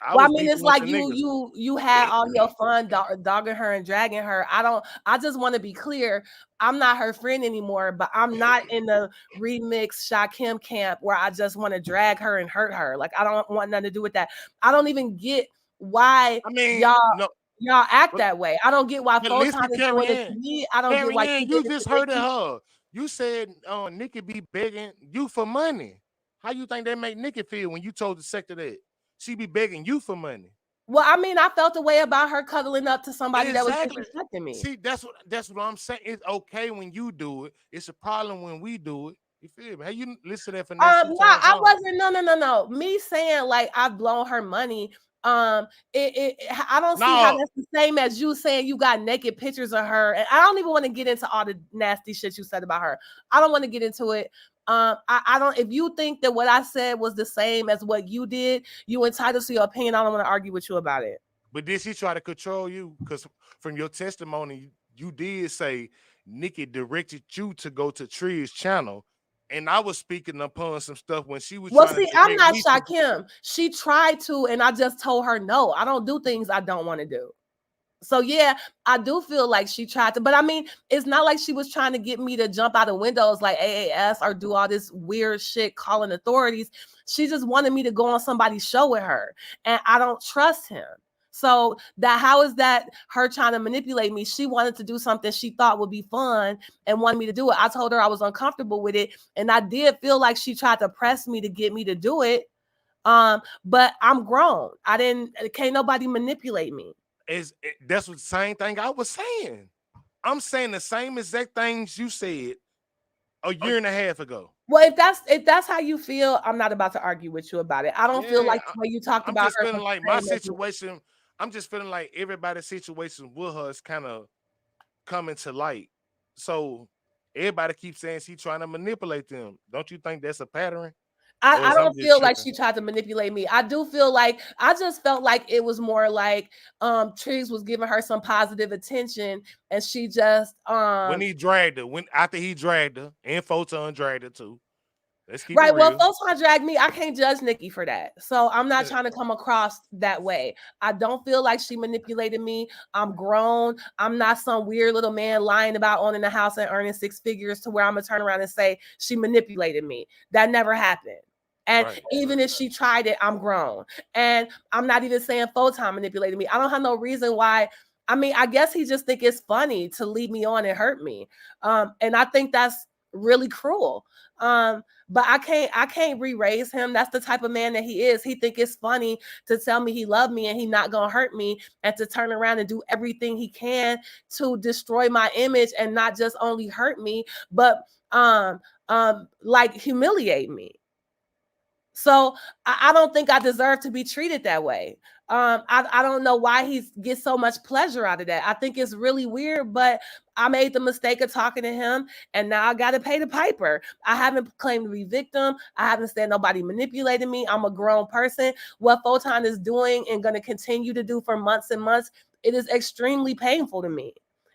I Well, I was mean, it's beefing with like some you niggas. you you had all your fun dogging her and dragging her. I don't. I just want to be clear. I'm not her friend anymore, but I'm not in the remix Shakim camp where I just want to drag her and hurt her. Like I don't want nothing to do with that. I don't even get why I mean, y'all no, y'all act but, that way. I don't get why but Photon listen, is doing it to me. I don't get why Carrie she Ann, did you it just to hurted Nikki. her. You said Nikki be begging you for money. How you think that make Nikki feel when you told the sector that she be begging you for money? Well, I mean, I felt the way about her cuddling up to somebody that was Exactly. disrespecting me. See, that's what I'm saying. It's okay when you do it. It's a problem when we do it. You feel me? Hey, you listen to that finesse two No, times I on. wasn't. No. Me saying like I've blown her money. I don't see how No, that's the same as you saying you got naked pictures of her, and I don't even want to get into all the nasty shit you said about her. I don't want to get into it. I don't. If you think that what I said was the same as what you did, you entitled to your opinion. I don't want to argue with you about it. but did she try to control you? Because from your testimony, you did say Nikki directed you to go to Tree's channel, and I was speaking upon some stuff when she was Well, trying to see, I'm direct not me to. Shakim. She tried to, and I just told her no. I don't do things I don't want to do. So yeah, I do feel like she tried to, but I mean, it's not like she was trying to get me to jump out of windows like AAS or do all this weird shit calling authorities. She just wanted me to go on somebody's show with her, and I don't trust him. So that how is that her trying to manipulate me? She wanted to do something she thought would be fun and wanted me to do it. I told her I was uncomfortable with it, and I did feel like she tried to press me to get me to do it. But I'm grown. I didn't. Can't nobody manipulate me. That's what the same thing I was saying. I'm saying the same exact things you said a year and a half ago. Well, if that's how you feel, I'm not about to argue with you about it. I don't feel Yeah, like the way you talked I'm about just her feeling was like the my same as you. situation. I'm just feeling like everybody's situation with her is kind of coming to light. So everybody keeps saying she trying to manipulate them. Don't you think that's a pattern, or I is I'm don't just feel like tripping? she tried to manipulate me. I do feel like I just felt like it was more like Triggs was giving her some positive attention and she just When he dragged her, when after he dragged her, and Photon dragged her too. Let's keep it right. Well, real. Photon dragged me. I can't judge Nikki for that. So I'm not trying to come across that way. I don't feel like she manipulated me. I'm grown. I'm not some weird little man lying about owning a house and earning six figures to where I'm gonna turn around and say she manipulated me. That never happened. And Right, even if she tried it, I'm grown. And I'm not even saying Photon manipulated me. I don't have no reason why. I mean, I guess he just think it's funny to lead me on and hurt me. And I think that's really cruel. But I can't re-raise him. That's the type of man that he is. He think it's funny to tell me he loved me and he not gonna hurt me and to turn around and do everything he can to destroy my image and not just only hurt me, but like humiliate me. So I don't think I deserve to be treated that way. I don't know why he gets so much pleasure out of that. I think it's really weird, but I made the mistake of talking to him, and now I got to pay the piper. I haven't claimed to be victim. I haven't said nobody manipulated me. I'm a grown person. What Photon is doing and going to continue to do for months and months, it is extremely painful to me.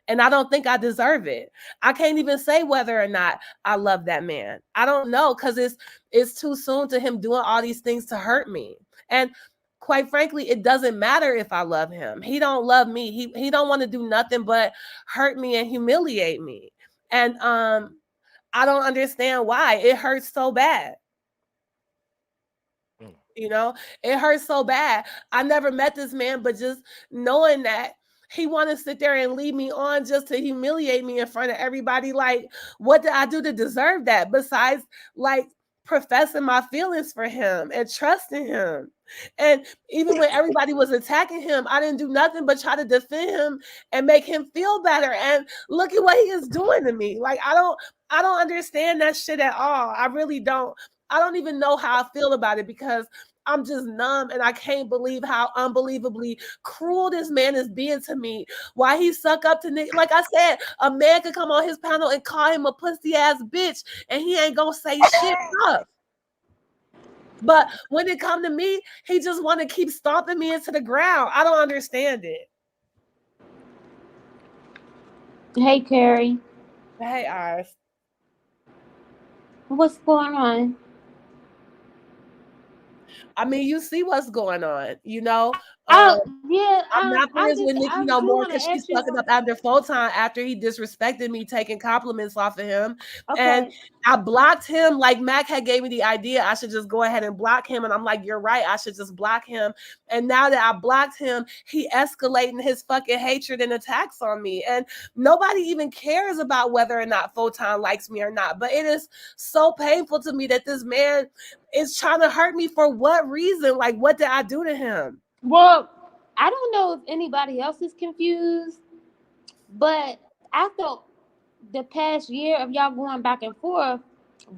And I don't think I deserve it. I can't even say whether or not I love that man. I don't know because it's too soon to him doing all these things to hurt me. And quite frankly, it doesn't matter if I love him. He don't love me. He don't want to do nothing but hurt me and humiliate me. And I don't understand why. It hurts so bad. mm, You know, it hurts so bad. I never met this man, but just knowing that he want to sit there and lead me on just to humiliate me in front of everybody. Like, what did I do to deserve that? Besides, like, professing my feelings for him and trusting him. And even when everybody was attacking him, I didn't do nothing but try to defend him and make him feel better. And look at what he is doing to me. Like, I don't understand that shit at all. I really don't. I don't even know how I feel about it because I'm just numb, and I can't believe how unbelievably cruel this man is being to me. Why he suck up to Nick? Like I said, a man could come on his panel and call him a pussy ass bitch, and he ain't gonna say shit tough. But when it come to me, he just want to keep stomping me into the ground. I don't understand it. Hey, Carrie, Hey, Iris. what's going on? I mean, you see what's going on, you know. Oh, yeah, I'm not friends with Nikki I no do more want to because she's ask you fucking one. up after Photon after he disrespected me, taking compliments off of him. And Okay, I blocked him. Like Mac had gave me the idea I should just go ahead and block him. And I'm like, you're right, I should just block him. And now that I blocked him, he escalating his fucking hatred and attacks on me. And nobody even cares about whether or not Photon likes me or not. But it is so painful to me that this man is trying to hurt me for what reason? Like, what did I do to him? well, I don't know if anybody else is confused, but after the past year of y'all going back and forth,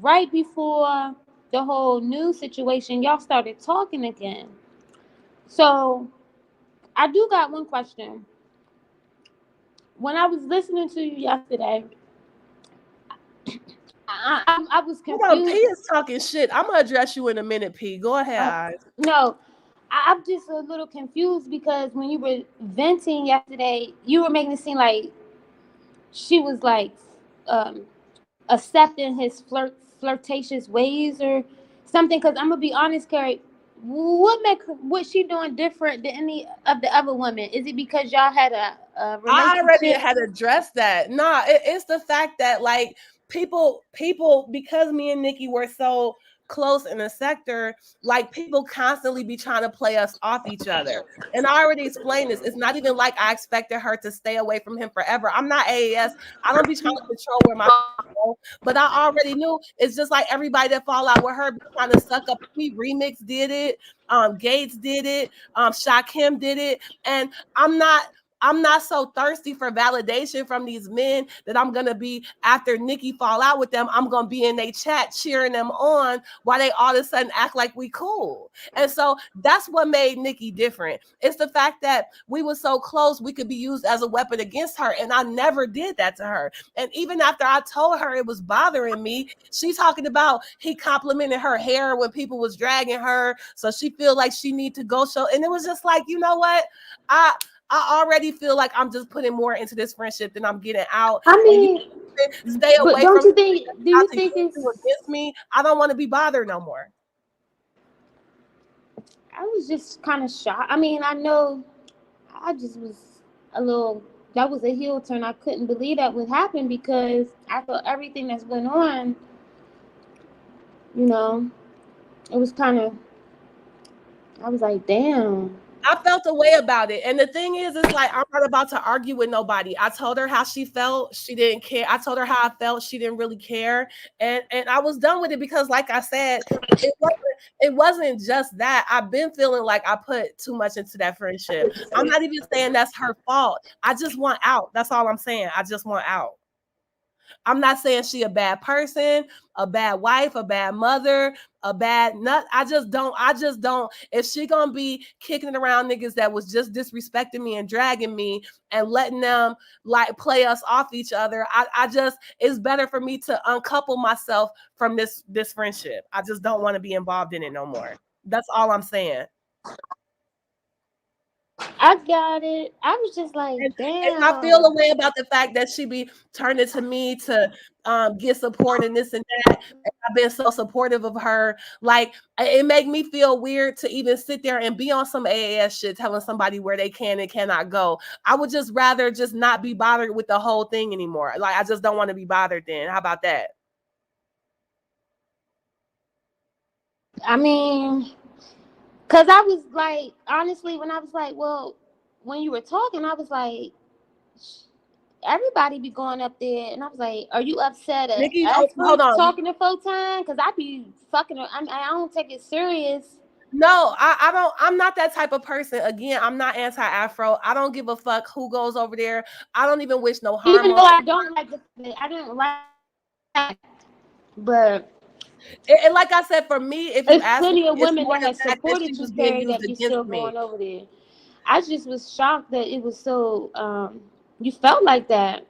right before the whole news situation, y'all started talking again. So I do got one question. When I was listening to you yesterday, I was Hold on, P confused. is talking shit. I'm gonna address you in a minute, P. Go ahead, Uh, Eyes. no, I'm just a little confused because when you were venting yesterday, you were making it seem like she was like um, accepting his flirtatious ways or something. Because I'm gonna be honest, Carrie, what she doing different than any of the other women? Is it because y'all had a I already relationship? had addressed that. Nah, it's the fact that like people, because me and Nikki were so close in the sector, like people constantly be trying to play us off each other. And I already explained this. It's not even like I expected her to stay away from him forever. I'm not AAS. I don't be trying to control where my go, but I already knew it's just like everybody that fall out with her be trying to suck up me. Remix did it, Gates did it, Shakim did it, and I'm not so thirsty for validation from these men that I'm gonna be after Nikki fall out with them. I'm gonna be in their chat cheering them on while they all of a sudden act like we cool. And so that's what made Nikki different. It's the fact that we were so close, we could be used as a weapon against her, and I never did that to her. And even after I told her it was bothering me, she talking about he complimented her hair when people was dragging her, so she feel like she need to go show. And it was just like, you know what? I I already feel like I'm just putting more into this friendship than I'm getting out. I And you mean, stay but away don't from you think? Do out you to use think you it's? against me. I don't want to be bothered no more. I was just kind of shocked. I mean, I know I just was a little. That was a heel turn. I couldn't believe that would happen because after everything that's went on, you know, it was kind of. I was like, damn. I felt a way about it. And the thing is, it's like I'm not about to argue with nobody. I told her how she felt. She didn't care. I told her how I felt. She didn't really care. And I was done with it because, like I said, it wasn't it wasn't just that. I've been feeling like I put too much into that friendship. I'm not even saying that's her fault. I just want out. That's all I'm saying. I just want out. I'm not saying she a bad person, a bad wife, a bad mother, a bad nut. I just don't. If she gonna be kicking it around niggas that was just disrespecting me and dragging me and letting them like play us off each other, I just it's better for me to uncouple myself from this friendship. I just don't want to be involved in it no more. That's all I'm saying. I got it. I was just like, And I feel a damn. way about the fact that she be turning to me to get support and this and that. And I've been so supportive of her. Like it make me feel weird to even sit there and be on some AAS shit telling somebody where they can and cannot go. I would just rather just not be bothered with the whole thing anymore. Like I just don't want to be bothered then. How about that? I mean, cause I was like, honestly, when I was like, well, when you were talking, I was like, everybody be going up there, and I was like, are you upset at Nikki, us for hold on. talking to Photon? Cause I be fucking. I don't take it serious. No, I don't. I'm not that type of person. Again, I'm not anti-Afro. I don't give a fuck who goes over there. I don't even wish no harm Even on. though I don't like the, I didn't like that, but And like I said, for me, if you There's ask me, plenty of it's women more that the have fact that supported she you, was being Carrie, used that you against still me. going over there. I just was shocked that it was so you felt like that.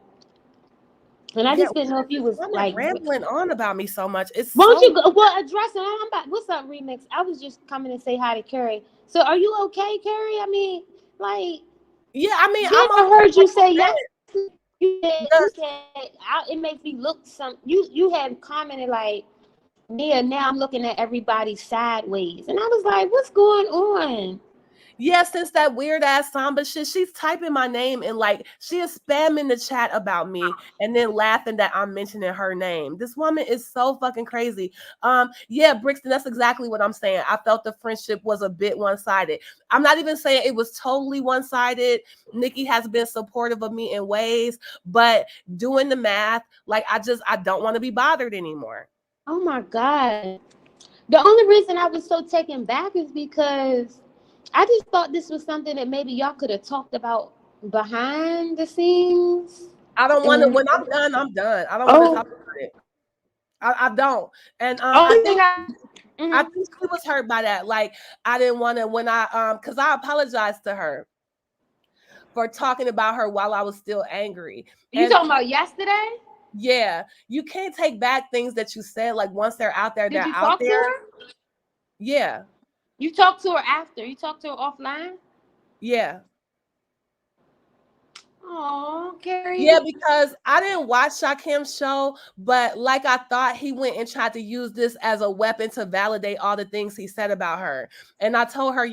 And I Yeah, just didn't know if you this was woman like, rambling on about me so much. It's won't so you go? Well, address it. I'm back. What's up, Remix? I was just coming to say hi to Carrie. So, are you okay, Carrie? I mean, like, yeah. I mean, then I'm I okay. heard you Like I say said, yesterday. It makes me look some. You had commented like, yeah. Now I'm looking at everybody sideways, and I was like, what's going on? yeah, since that weird ass Samba shit, she's typing my name and like she is spamming the chat about me and then laughing that I'm mentioning her name. This woman is so fucking crazy. Yeah, Brixton, that's exactly what I'm saying. I felt the friendship was a bit one-sided. I'm not even saying it was totally one-sided. Nikki has been supportive of me in ways, but doing the math, like I don't want to be bothered anymore. Oh my god. The only reason I was so taken back is because I just thought this was something that maybe y'all could have talked about behind the scenes. I don't want to. And When I'm done, I'm done. I don't want to talk oh, about it. I don't. And I only thing think I mhm. think she was hurt by that. Like I didn't want to when I because I apologized to her for talking about her while I was still angry. You And talking about yesterday? yeah, you can't take back things that you said. Like once they're out there, Did they're you out talk to there. her? Yeah, You talked to her after. You talked to her offline? yeah. Oh, Yeah, Carrie. because I didn't watch Shakim's show, but like I thought, he went and tried to use this as a weapon to validate all the things he said about her. And I told her,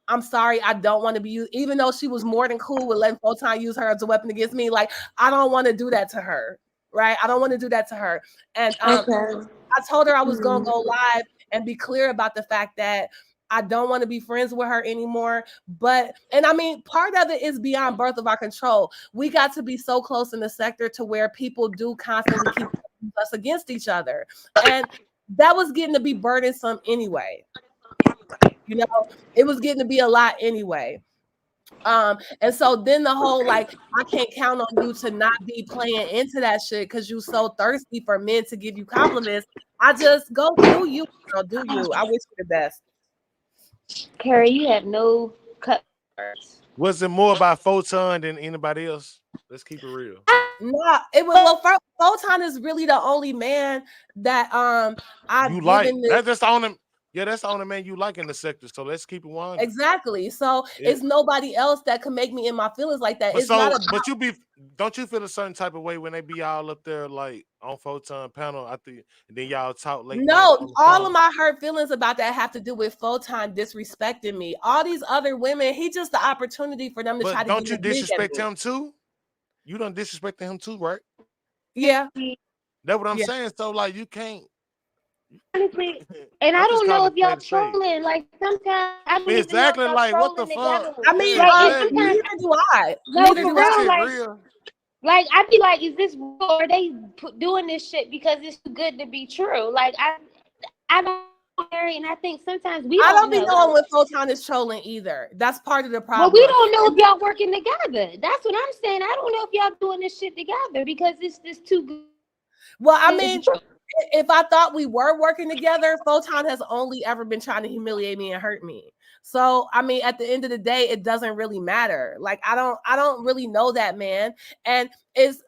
I'm sorry, I don't want to be used, even though she was more than cool with letting Photon use her as a weapon against me. Like, I don't want to do that to her, right? I don't want to do that to her. And Okay. I told her I was gonna Mhm. go live and be clear about the fact that I don't want to be friends with her anymore. But and I mean, part of it is beyond birth of our control. We got to be so close in the sector to where people do constantly keep us against each other. And that was getting to be burdensome anyway. You know, it was getting to be a lot anyway. And so then the whole like, I can't count on you to not be playing into that shit because you so thirsty for men to give you compliments. I just go do you, girl, do you. I wish you the best. Carrie, you have no cut. Was it more about Photon than anybody else? Let's keep it real. No, it was well. Photon is really the only man that You I've like given this. that's just on him. Yeah, that's the only man you like in the sector. So let's keep it 100. Exactly. So Yeah. it's nobody else that can make me in my feelings like that. But It's not so, about but don't you feel a certain type of way when they be all up there like on Photon panel? I think, and then y'all talk late night no, on the all of phone. my hurt feelings about that have to do with Photon disrespecting me. All these other women, he just the opportunity for them to try But to get don't a you dig at disrespect me. him too? You don't disrespect him too, right? Yeah, That's what I'm yeah. saying. So like, you can't. Honestly, and I'm I just don't know calling if a y'all spade a spade. trolling. Like sometimes I don't even know if Exactly. y'all Like, what the trolling fuck? together. I Yeah, mean, Like, and exactly. sometimes neither do I. no, Neither for do This I. real. shit Like, real. I be like, is this real? Or are they doing this shit because it's too good to be true? Like, I don't know, Mary, and I think sometimes we I don't don't be know. knowing when Photon is trolling either. That's part of the Well, we problem. don't know if y'all working together. That's what I'm saying. I don't know if y'all doing this shit together because it's just too good Well, I to be mean, true. if I thought we were working together, Photon has only ever been trying to humiliate me and hurt me. So, I mean, at the end of the day, it doesn't really matter. Like, I don't really know that man. And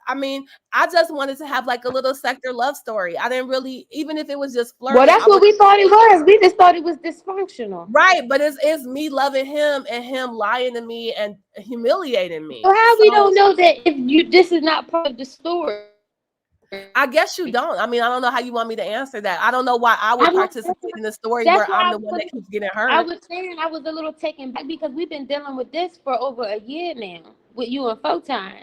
I mean, I just wanted to have like a little sector love story. I didn't really, even if it was just Well, flirting, that's I what would. we thought it was. We just thought it was dysfunctional. Right, but it's me loving him and him lying to me and humiliating So me. how we So don't know that if you this is not part of the story? I guess you don't. I mean, I don't know how you want me to answer that. I don't know why I would I'm not, participate in a story that's where why I'm the one that keeps getting I hurt. was saying I was a little taken back because we've been dealing with this for over a year now with you and Photon.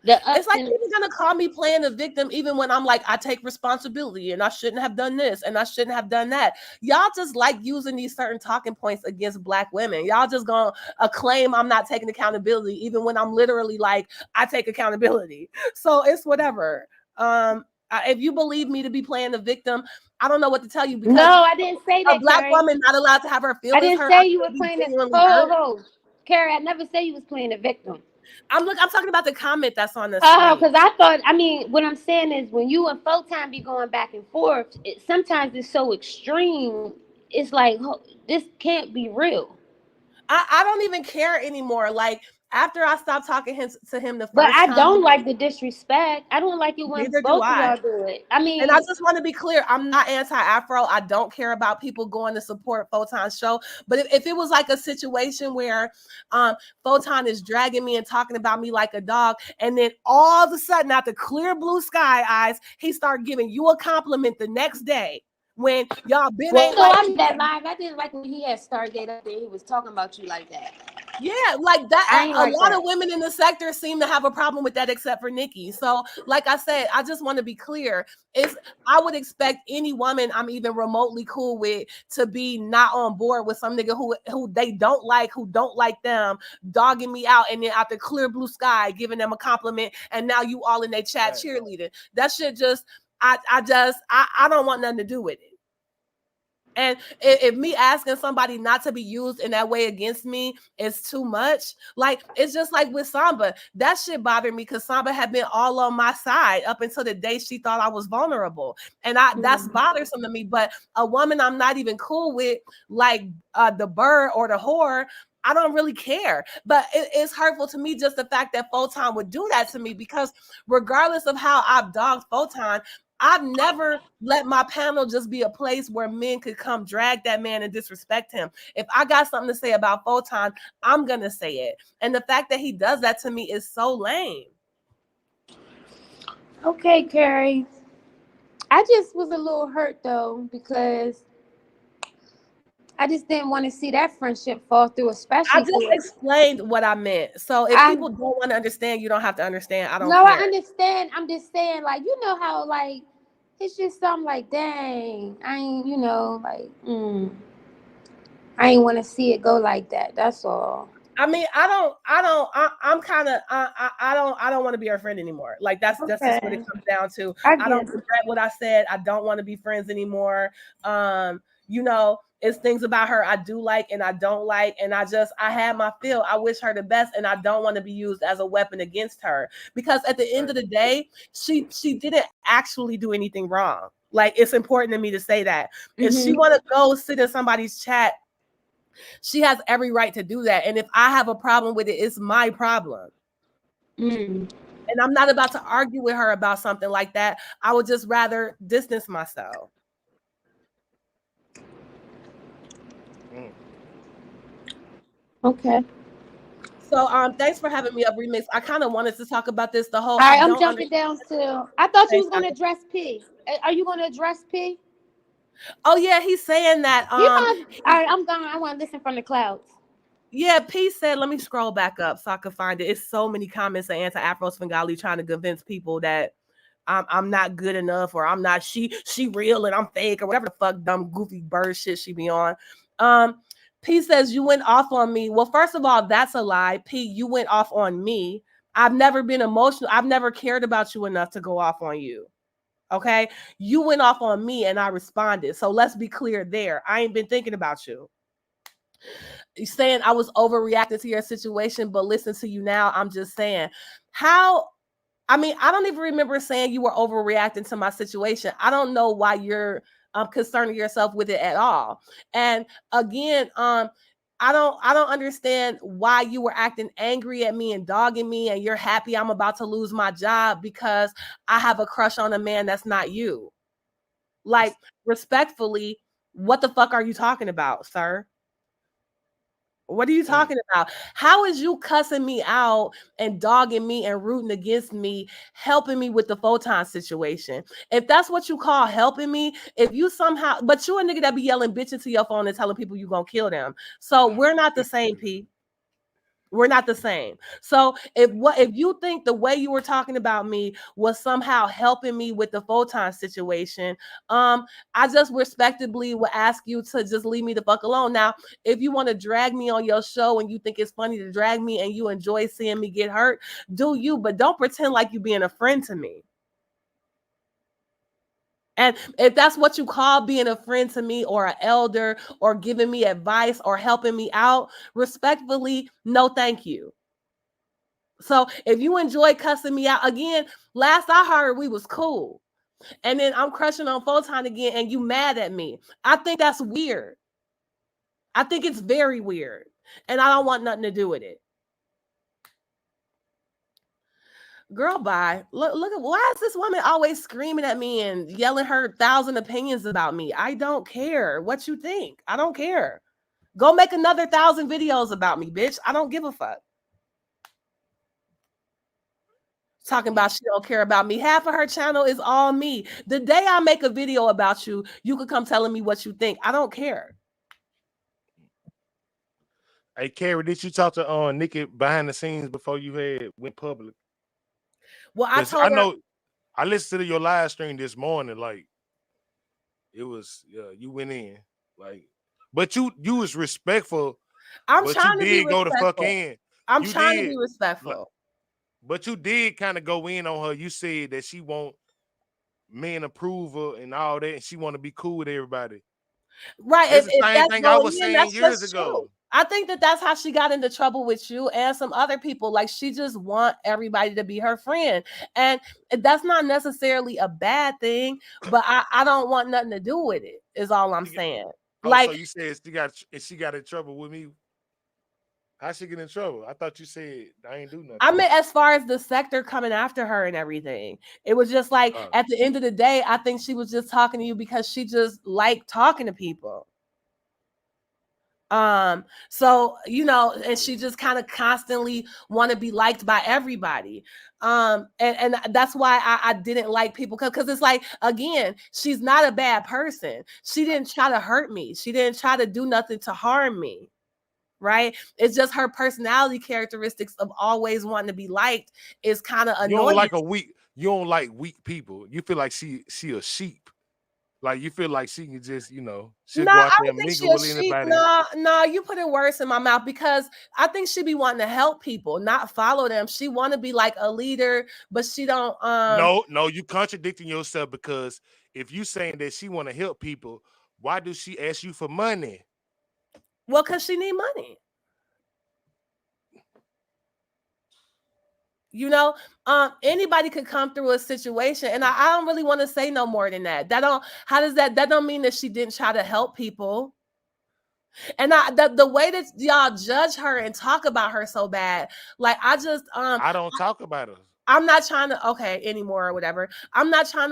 The It's ups like and people gonna call me playing the victim, even when I'm like, I take responsibility and I shouldn't have done this and I shouldn't have done that. Y'all just like using these certain talking points against Black women. Y'all just gonna claim I'm not taking accountability, even when I'm literally like, I take accountability. So it's whatever. If you believe me to be playing the victim, I don't know what to tell you no, because I didn't say a that, Black Carrie. woman not allowed to have her I feelings didn't hurt. I say you were could be playing it. genuinely Ho, hurt. ho, ho. Carrie, I never say you was playing a victim. I'm talking about the comment that's on the Oh, screen. because I thought, I mean, what I'm saying is when you and Photon be going back and forth, sometimes it's so extreme. It's like, this can't be real. I don't even care anymore. Like after I stopped talking to him the But first I time, don't like the disrespect. I don't like it when neither do both of I. y'all do it. I And I mean, just want to be clear, I'm not anti-Afro. I don't care about people going to support Photon's show. But if it was like a situation where Photon is dragging me and talking about me like a dog, and then all of a sudden, out the clear blue sky eyes, he start giving you a compliment the next day when y'all been well, ain't like I that live. I didn't like when he had Stargate up there. He was talking about you like that. yeah, like that. I ain't A like lot that. of women in the sector seem to have a problem with that, except for Nikki. So, like I said, I just want to be clear. It's I would expect any woman I'm even remotely cool with to be not on board with some nigga who they who don't like them, dogging me out, and then out the clear blue sky giving them a compliment, and now you all in their chat cheerleading. That shit just I don't want nothing to do with it. And if me asking somebody not to be used in that way against me is too much, like it's just like with Samba, that shit bothered me because Samba had been all on my side up until the day she thought I was vulnerable, and that's bothersome to me. But a woman I'm not even cool with, like the bird or the whore, I don't really care. But it's hurtful to me just the fact that Photon would do that to me because regardless of how I've dogged Photon, I've never let my panel just be a place where men could come drag that man and disrespect him. If I got something to say about Photon, I'm going to say it. And the fact that he does that to me is so lame. Okay, Carrie. I just was a little hurt though because I just didn't want to see that friendship fall through, I especially just for. explained what I meant. So if I people don't want to understand, you don't have to understand. I don't no, I care. understand. I'm just saying, like, you know how like it's just something like, dang, I ain't, like, I ain't want to see it go like that. That's all. I mean, I'm kind of, I don't want to be her friend anymore. Like that's just what it Okay, comes down to. I I don't get it. regret what I said. I don't want to be friends anymore. It's things about her I do like and I don't like, and I had my feel. I wish her the best, and I don't want to be used as a weapon against her because at the end of the day, she didn't actually do anything wrong. Like it's important to me to say that if she want to go sit in somebody's chat, she has every right to do that. And if I have a problem with it, it's my problem. And I'm not about to argue with her about something like that. I would just rather distance myself. Okay. So thanks for having me up, Remix. I kind of wanted to talk about this the whole All I right, I'm don't jumping understand. down still. I thought you Thanks, was guys. gonna address P. Are you gonna address P? Oh yeah, he's saying that He might. All right, I'm gone. I want to listen from the clouds. yeah, P said, let me scroll back up so I can find it. It's so many comments of anti-Afro Svengali trying to convince people that I'm not good enough, or I'm not she real and I'm fake, or whatever the fuck dumb goofy bird shit she be on. P says you went off on me. Well, first of all, that's a lie. P, you went off on me. I've never been emotional. I've never cared about you enough to go off on you. Okay, you went off on me and I responded. So let's be clear there. I ain't been thinking about you. Saying I was overreacting to your situation, but listen to you now. I'm just saying how. I mean, I don't even remember saying you were overreacting to my situation. I don't know why you're concerning yourself with it at all. And again, I don't understand why you were acting angry at me and dogging me, and you're happy I'm about to lose my job because I have a crush on a man that's not you. Like, respectfully, what the fuck are you talking about, sir? What are you talking about? How is you cussing me out and dogging me and rooting against me, helping me with the Photon situation? If that's what you call helping me, if you somehow, but you a nigga that be yelling bitch into your phone and telling people you gonna kill them. So we're not the same, P. We're not the same. So if you think the way you were talking about me was somehow helping me with the Photon situation, I just respectably would ask you to just leave me the fuck alone. Now, if you want to drag me on your show and you think it's funny to drag me and you enjoy seeing me get hurt, do you, but don't pretend like you being a friend to me. And if that's what you call being a friend to me or an elder or giving me advice or helping me out, respectfully, no, thank you. So if you enjoy cussing me out again, last I heard we was cool. And then I'm crushing on Photon again and you mad at me. I think that's weird. I think it's very weird. And I don't want nothing to do with it. Girl, bye. Look at why is this woman always screaming at me and yelling her 1,000 opinions about me? I don't care what you think. I don't care. Go make another 1,000 videos about me, bitch. I don't give a fuck. Talking about she don't care about me. Half of her channel is all me. The day I make a video about you, you could come telling me what you think. I don't care. Hey, Carrie, did you talk to Nikki behind the scenes before you had went public? Well, I Because I told her know I listened to your live stream this morning. Like it was, you went in, like, but you was respectful. I'm But you trying to be did go the fuck respectful. in. I'm You trying to be did, respectful. but you did kind of go in on her. You said that she want men approval and all that, and she want to be cool with everybody. Right. That's the If same that's thing I going was in, saying that's years just true. ago. I think that that's how she got into trouble with you and some other people. Like she just want everybody to be her friend, and that's not necessarily a bad thing. But I don't want nothing to do with it. Is all I'm saying. Oh, so Like you said she got in trouble with me? How she get in trouble? I thought you said I ain't do nothing. I mean, as far as the sector coming after her and everything, it was just like at the end of the day, I think she was just talking to you because she just liked talking to people. So and she just kind of constantly want to be liked by everybody. And that's why I didn't like people because it's like, again, she's not a bad person. She didn't try to hurt me. She didn't try to do nothing to harm me. Right? It's just her personality characteristics of always wanting to be liked is kind of You don't annoying. like you don't like weak people. You feel like she a sheep. Like you feel like she can just, she'll No, go I out there don't and think she mingle a with sheep. anybody. No, you putting words in my mouth because I think she be wanting to help people, not follow them. She want to be like a leader, but she don't. No, you contradicting yourself because if you saying that she want to help people, why do she ask you for money? Well, because she need money. Anybody could come through a situation, and I don't really want to say no more than that. That don't mean that she didn't try to help people. And the way that y'all judge her and talk about her so bad, like I don't talk about her. I'm not trying to anymore or whatever. I'm not trying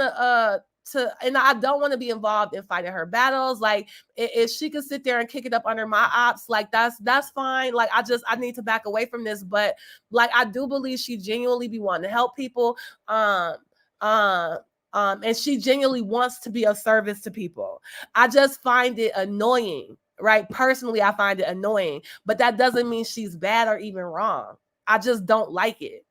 and I don't want to be involved in fighting her battles. Like if she could sit there and kick it up under my ops, like that's fine. Like I need to back away from this. But like I do believe she genuinely be wanting to help people. Um, um, and she genuinely wants to be of service to people. I just find it annoying, right? Personally, I find it annoying, but that doesn't mean she's bad or even wrong. I just don't like it.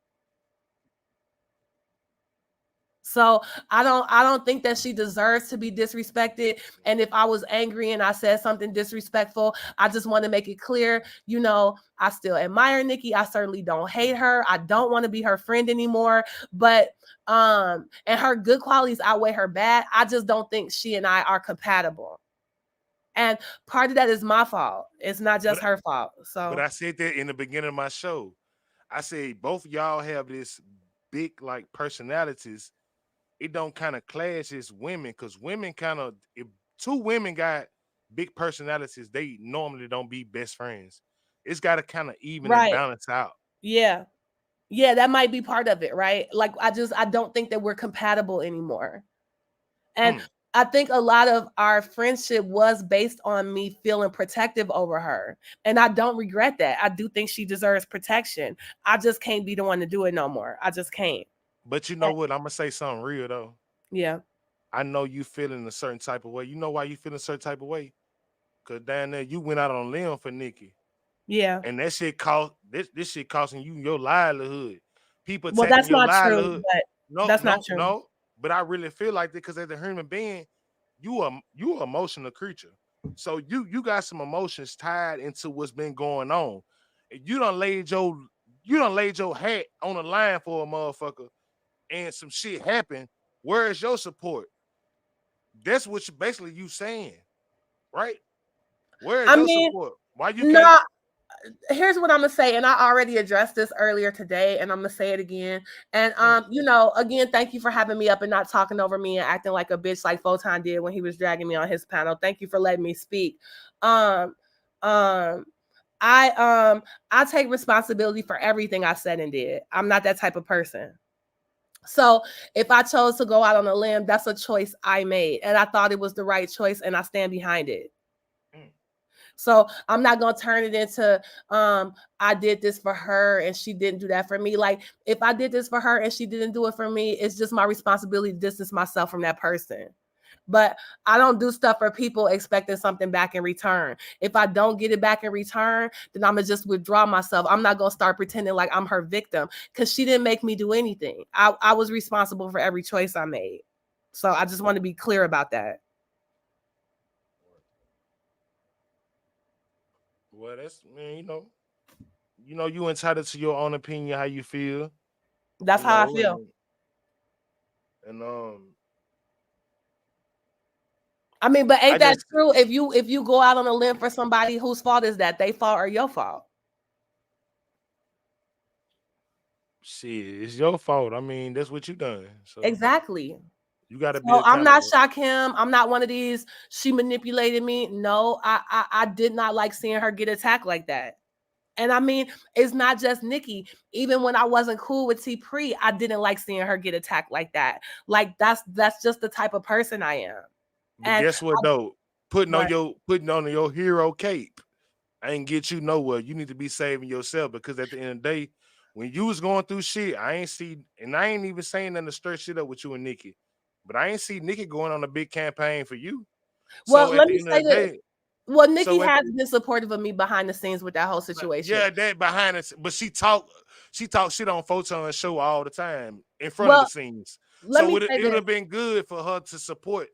So I don't think that she deserves to be disrespected. And if I was angry and I said something disrespectful, I just want to make it clear, I still admire Nikki. I certainly don't hate her. I don't want to be her friend anymore. But and her good qualities outweigh her bad. I just don't think she and I are compatible. And part of that is my fault. It's not just her fault. But I said that in the beginning of my show. I said both of y'all have this big like personalities. It don't kind of clash as women because women kind of, if two women got big personalities, they normally don't be best friends. It's got to kind of even and right. balance out. Yeah, that might be part of it, right? Like I don't think that we're compatible anymore. And I think a lot of our friendship was based on me feeling protective over her. And I don't regret that. I do think she deserves protection. I just can't be the one to do it no more. I just can't. But you know what? I'm gonna say something real though. Yeah. I know you feeling a certain type of way. You know why you feeling a certain type of way? Cause down there you went out on a limb for Nikki. Yeah. And that shit cost this shit costing you your livelihood. People Well, taking that's your not true, livelihood. but that's not true. No. But I really feel like that because as a human being, you an emotional creature. So you got some emotions tied into what's been going on. And you done laid your hat on the line for a motherfucker and some shit happened. Where is your support? That's what basically you saying, right? Where is your support? Why you can't? here's what I'm gonna say, and I already addressed this earlier today, and I'm gonna say it again. And Mm. again, thank you for having me up and not talking over me and acting like a bitch like Photon did when he was dragging me on his panel. Thank you for letting me speak. Um, um, I I take responsibility for everything I said and did. I'm not that type of person. So if I chose to go out on a limb, that's a choice I made, and I thought it was the right choice, and I stand behind it. Mm. So I'm not gonna turn it into I did this for her and she didn't do that for me. Like if I did this for her and she didn't do it for me, it's just my responsibility to distance myself from that person. But I don't do stuff for people expecting something back in return. If I don't get it back in return, then I'm gonna just withdraw myself. I'm not gonna start pretending like I'm her victim because she didn't make me do anything. I was responsible for every choice I made. So I just want to be clear about that. Well, that's man, you entitled to your own opinion, how you feel, That's how I feel. and I mean, but I ain't that just true? If you go out on a limb for somebody, whose fault is that? They fault or your fault? shit, it's your fault. I mean, that's what you done. So Exactly. you got to be So I'm not accountable. Shakim. I'm not one of these. She manipulated me. No, I did not like seeing her get attacked like that. And I mean, it's not just Nikki. Even when I wasn't cool with T Pre, I didn't like seeing her get attacked like that. Like that's just the type of person I am. But And guess what though? what? Putting on your hero cape ain't get you nowhere. You need to be saving yourself because at the end of the day, when you was going through shit, I ain't even saying nothing to stir shit up with you and Nikki. But I ain't see Nikki going on a big campaign for you. Well, So at let the me end say of the this. day, Well, Nikki so at has been supportive of me behind the scenes with that whole situation. yeah, that behind us, but she talk shit on Photon's show all the time in front of the Well, scenes. let So me it say it would this. have been good for her to support.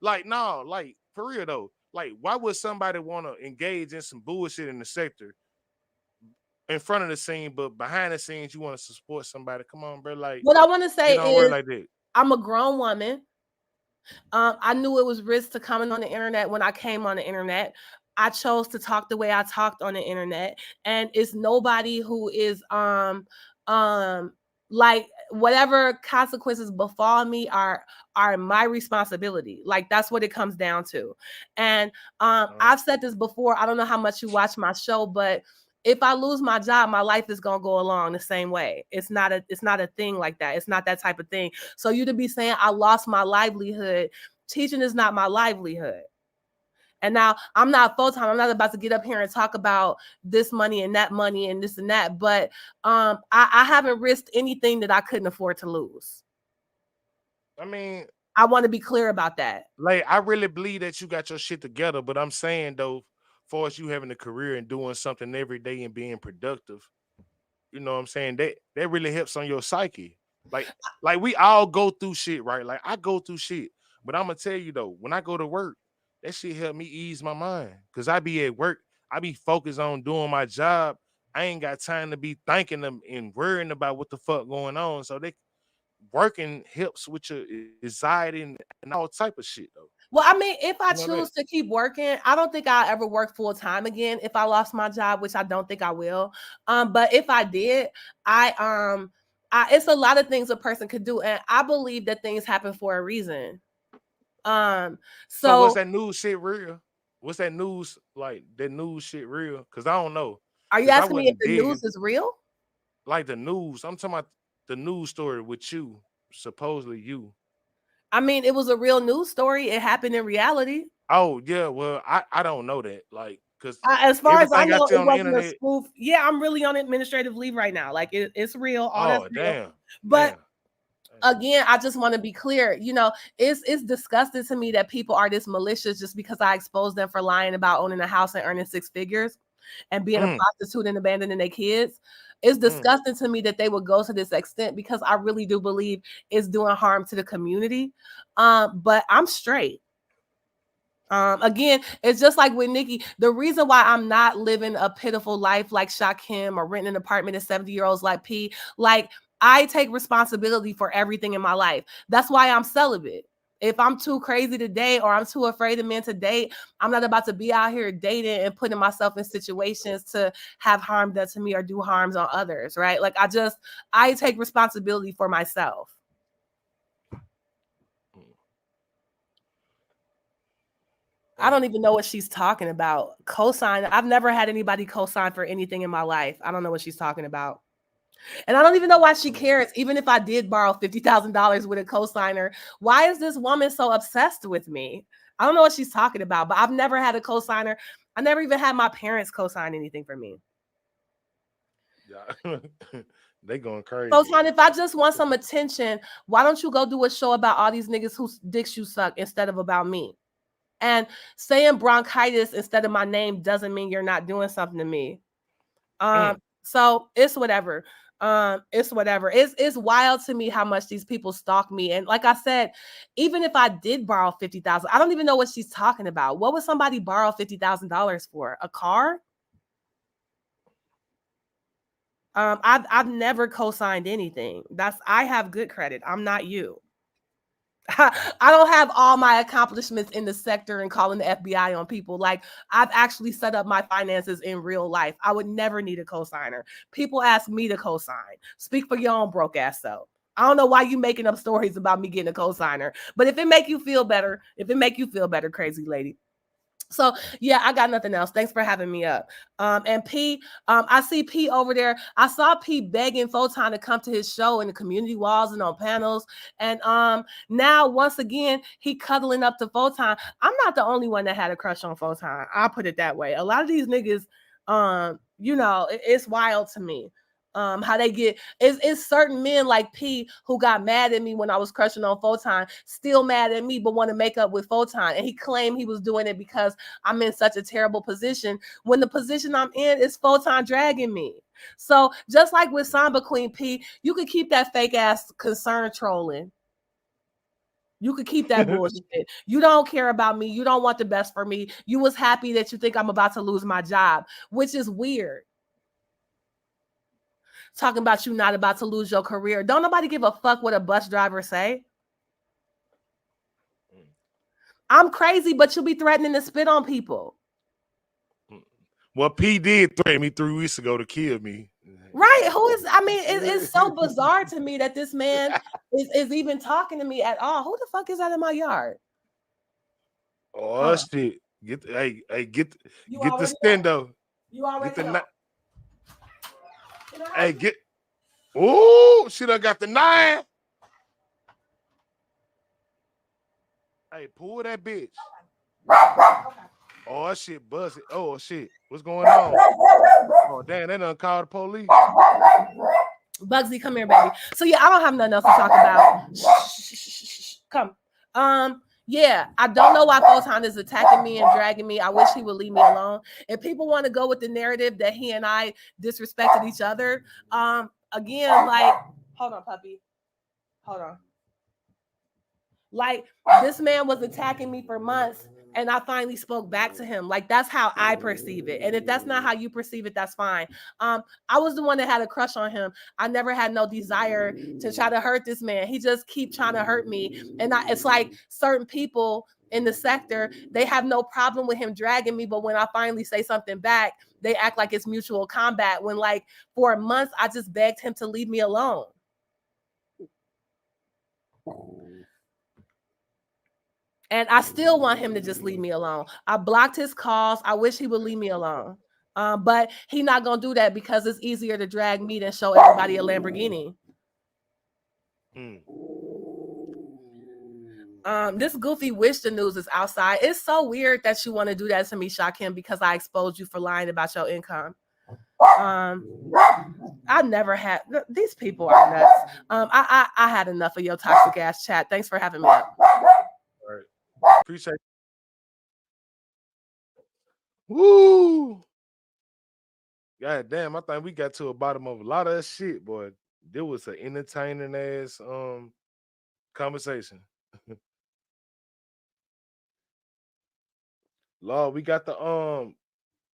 Like, no, like for real though. Like, why would somebody want to engage in some bullshit in the sector in front of the scene, but behind the scenes you want to support somebody? Come on, bro. Like, What I want to it say don't work is like that. I'm a grown woman. I knew it was risk to coming on the internet when I came on the internet. I chose to talk the way I talked on the internet, and it's nobody who is um like whatever consequences befall me are my responsibility. Like that's what it comes down to. And Uh, I've said this before. I don't know how much you watch my show, but if I lose my job, my life is gonna go along the same way. It's not a thing like that. It's not that type of thing. So you to be saying I lost my livelihood, teaching is not my livelihood. And now I'm not full time. I'm not about to get up here and talk about this money and this and that. But I haven't risked anything that I couldn't afford to lose. I mean, I want to be clear about that. like, I really believe that you got your shit together, but I'm saying though, far as you having a career and doing something every day and being productive, you know what I'm saying? That really helps on your psyche. Like like we all go through shit, right? Like I go through shit. But I'm gonna tell you though, when I go to work, that shit help me ease my mind. Cause I be at work, I be focused on doing my job. I ain't got time to be thinking them and worrying about what the fuck going on. So they working helps with your anxiety and all type of shit though. Well, I mean, if I You know that? choose to keep working, I don't think I'll ever work full time again if I lost my job, which I don't think I will. But if I did, I it's a lot of things a person could do, and I believe that things happen for a reason. Um, So what's so that news shit real? What's that news like? That news shit real? Cause I don't know. are you Cause I asking me if wasn't the news digging is real? like the news. I'm talking about the news story with you, supposedly you. I mean, it was a real news story. It happened in reality. Oh yeah, well I don't know that like because As far as I everything I know, see it on the wasn't a internet. spoof. Yeah, I'm really on administrative leave right now. Like it's real. All that's Oh real. damn, But damn. again, I just want to be clear. It's disgusting to me that people are this malicious just because I exposed them for lying about owning a house and earning six figures and being a Mm, prostitute and abandoning their kids. It's mm. disgusting to me that they would go to this extent because I really do believe it's doing harm to the community. But I'm straight. Again, it's just like with Nikki. The reason why I'm not living a pitiful life like Shakim or renting an apartment at 70-year-olds like P, like I take responsibility for everything in my life. That's why I'm celibate. If I'm too crazy to date or I'm too afraid of men to date, I'm not about to be out here dating and putting myself in situations to have harm done to me or do harms on others, right? Like I take responsibility for myself. I don't even know what she's talking about. Cosign. I've never had anybody cosign for anything in my life. I don't know what she's talking about. And I don't even know why she cares. Even if I did borrow $50,000 with a cosigner, why is this woman so obsessed with me? I don't know what she's talking about, but I've never had a cosigner. I never even had my parents cosign anything for me. Yeah. They going crazy. Cosign, if I just want some attention, why don't you go do a show about all these niggas whose dicks you suck instead of about me? And saying bronchitis instead of my name doesn't mean you're not doing something to me. So it's whatever. It's whatever. It's wild to me how much these people stalk me. And like I said, even if I did borrow $50,000, I don't even know what she's talking about. What would somebody borrow $50,000 for? A car? I've never co-signed anything. I have good credit. I'm not you. I don't have all my accomplishments in the sector and calling the FBI on people. Like, I've actually set up my finances in real life. I would never need a cosigner. People ask me to cosign. Speak for your own broke ass self. I don't know why you making up stories about me getting a cosigner, but if it make you feel better, crazy lady. So yeah, I got nothing else. Thanks for having me up. And P, I see P over there. I saw P begging Photon to come to his show in the community walls and on panels. And now once again, he cuddling up to Photon. I'm not the only one that had a crush on Photon. I'll put it that way. A lot of these niggas, it's wild to me. How they get it's certain men like P who got mad at me when I was crushing on Photon, still mad at me, but want to make up with Photon. And he claimed he was doing it because I'm in such a terrible position when the position I'm in is Photon dragging me. So just like with Samba Queen P, you could keep that fake ass concern trolling. You could keep that bullshit. You don't care about me. You don't want the best for me. You was happy that you think I'm about to lose my job, which is weird. Talking about you not about to lose your career. Don't nobody give a fuck what a bus driver say. I'm crazy, but you'll be threatening to spit on people. Well, P did threaten me 3 weeks ago to kill me. Right? It's so bizarre to me that this man is even talking to me at all. Who the fuck is that in my yard? Oh shit! Get the stendo. You already know. Hey, get. Oh, she done got the 9. Hey, pull that bitch. Okay. Oh shit, buzz it. Oh shit, what's going on? Oh damn, they done called the police. Bugsy, come here, baby. So yeah, I don't have nothing else to talk about. Come. Yeah, I don't know why Photon is attacking me and dragging me. I wish he would leave me alone. If people want to go with the narrative that he and I disrespected each other, again, like, hold on, puppy. Hold on. Like, this man was attacking me for months and I finally spoke back to him. Like, that's how I perceive it. And if that's not how you perceive it, that's fine. I was the one that had a crush on him. I never had no desire to try to hurt this man. He just keep trying to hurt me. And it's like certain people in the sector, they have no problem with him dragging me. But when I finally say something back, they act like it's mutual combat. When, like, for months, I just begged him to leave me alone. And I still want him to just leave me alone. I blocked his calls. I wish he would leave me alone. But he's not going to do that because it's easier to drag me than show everybody a Lamborghini. This goofy wish the news is outside. It's so weird that you want to do that to me, Shakim, because I exposed you for lying about your income. I never had, these people are nuts. I had enough of your toxic ass chat. Thanks for having me up. All right. Appreciate it. Woo! God damn, I think we got to the bottom of a lot of that shit, boy. There was an entertaining ass conversation. Lord, we got the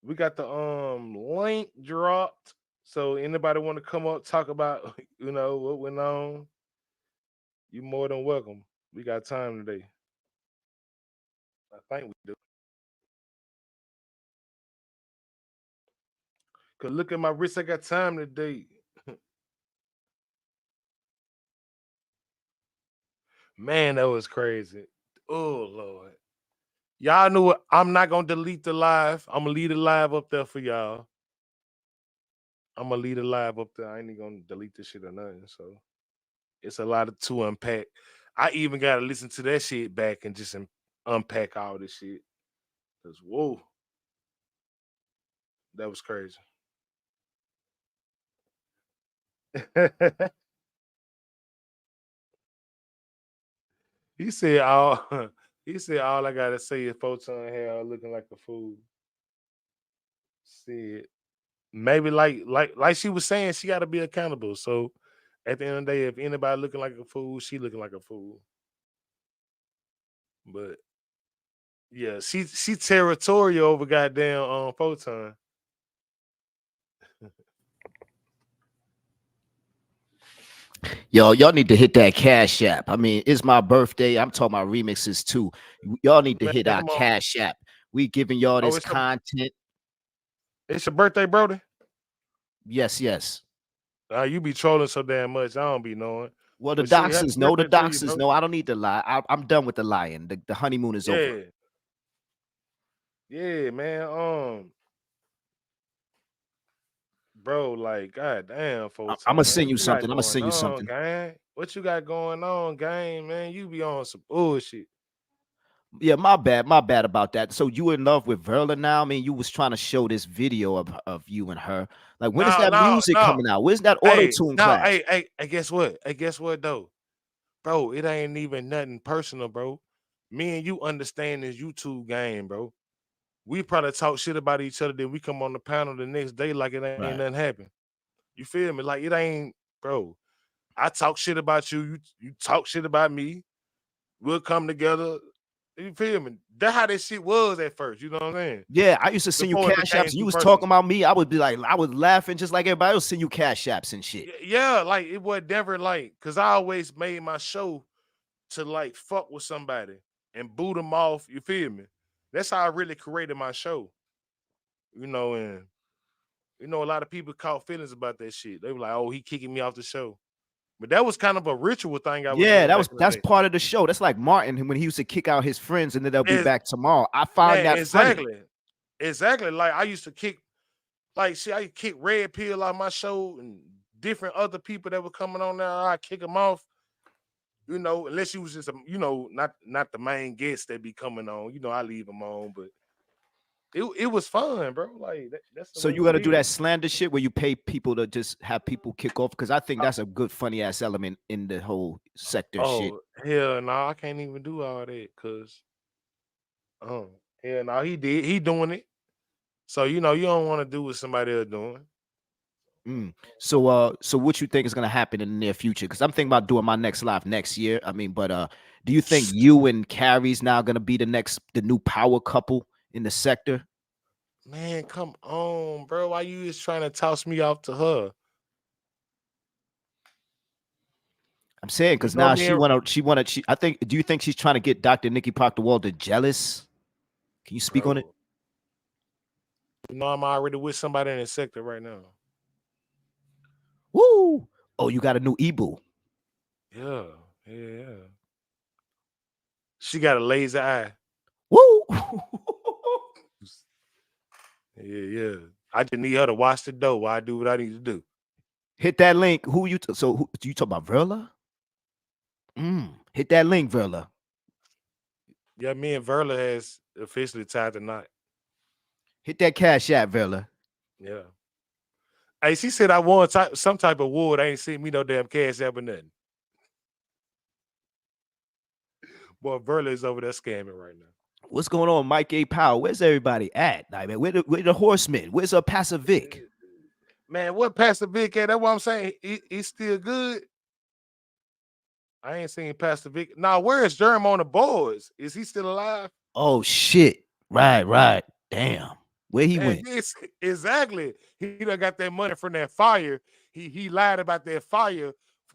link dropped. So anybody want to come up, talk about what went on, you more than welcome. We got time today. think we do. Cause look at my wrist. I got time today. Man, that was crazy. Oh Lord. Y'all knew it. I'm not gonna delete the live. I'm gonna leave the live up there for y'all. I'm gonna leave the live up there. I ain't even gonna delete this shit or nothing. So it's a lot of to unpack. I even gotta listen to that shit back and just unpack all this shit. Cause whoa, that was crazy. he said all he said all I gotta say is photon hair looking like a fool. Said maybe like she was saying, she gotta be accountable. So at the end of the day, if anybody looking like a fool, she looking like a fool. But yeah, she territorial over goddamn photon. Yo, y'all need to hit that Cash App. I mean, it's my birthday. I'm talking about remixes too. Y'all need to Man, hit our come on. Cash App. We giving y'all Oh, this content. it's your birthday, Brody. Yes, yes. You be trolling so damn much. I don't be knowing. Well, the But shit, happy doxers know. The birthday to you, doxers bro. know. I don't need to lie. I'm done with the lying. The honeymoon is over. Yeah. Yeah, man. Bro, like, god damn, I'm gonna Photon, man. send What you you got something. I'm gonna going send you on, something. gang? What you got going on, gang, man? You be on some bullshit. Yeah, my bad. My bad about that. So you in love with Verla now? I mean, you was trying to show this video of you and her. Like, when is No, that no, music no. coming out? Where's that auto Hey, tune no, class? hey, guess what? Hey, guess what though? Bro, it ain't even nothing personal, bro. Me and you understand this YouTube game, bro. We probably talk shit about each other, then we come on the panel the next day like it ain't Right. nothing happen. You feel me? Like it ain't, bro. I talk shit about you, you talk shit about me. We'll come together. You feel me? That's how that shit was at first. You know what I'm saying? Yeah, I used to send you Before it cash apps, became and you too was talking personal. about me. I would be like, I was laughing just like everybody else. Send you cash apps and shit. Yeah, like it was never like, cause I always made my show to like fuck with somebody and boot them off. You feel me? That's how I really created my show. And a lot of people caught feelings about that shit. They were like, "Oh, he kicking me off the show," but that was kind of a ritual thing I was Yeah, doing back in the that's day. part of the show. That's like Martin when he used to kick out his friends and then they'll be Is back tomorrow. I find man, that funny. exactly. Like I used to kick, like see, I used to kick Red Pill out my show and different other people that were coming on there. I kick them off. Unless you was just not the main guest that be coming on. I leave them on, but it was fun, bro. Like that's the So way you we got to do did that it. slander shit where you pay people to just have people kick off because I think Uh, that's a good funny ass element in the whole sector shit. oh hell no, I can't even do all that because hell no, he doing it. So you don't want to do what somebody else doing. Mm. So what you think is gonna happen in the near future? Because I'm thinking about doing my next live next year. I mean, but do you think you and Carrie's now gonna be the new power couple in the sector? Man, come on, bro. Why you just trying to toss me off to her? I'm saying You because know now me and I think, do you think she's trying to get Dr. Nikki Proctor Walter jealous? Can you speak on it? bro. I'm already with somebody in the sector right now. Woo! Oh, you got a new Ebu. Yeah, yeah. She got a laser eye. Woo! Yeah. I just need her to watch the door while I do what I need to do. Hit that link. Do you talk about Verla? Hit that link, Verla. Yeah, me and Verla has officially tied the knot. Hit that cash app, Verla. Yeah. Hey, she said I won some type of award. I ain't seen me no damn cash app or nothing. Boy, Verla is over there scamming right now. What's going on, Mike A. Powell? Where's everybody at? I mean, where the horsemen? Where's Passive Vic? Man, what Pastor Vic at? That's what I'm saying. He's still good. I ain't seen Pastor Vic. Now, where is Jerem on the boards? Is he still alive? Oh shit! Right. Damn, where he And went? yes, exactly. He done got that money from that fire. He lied about that fire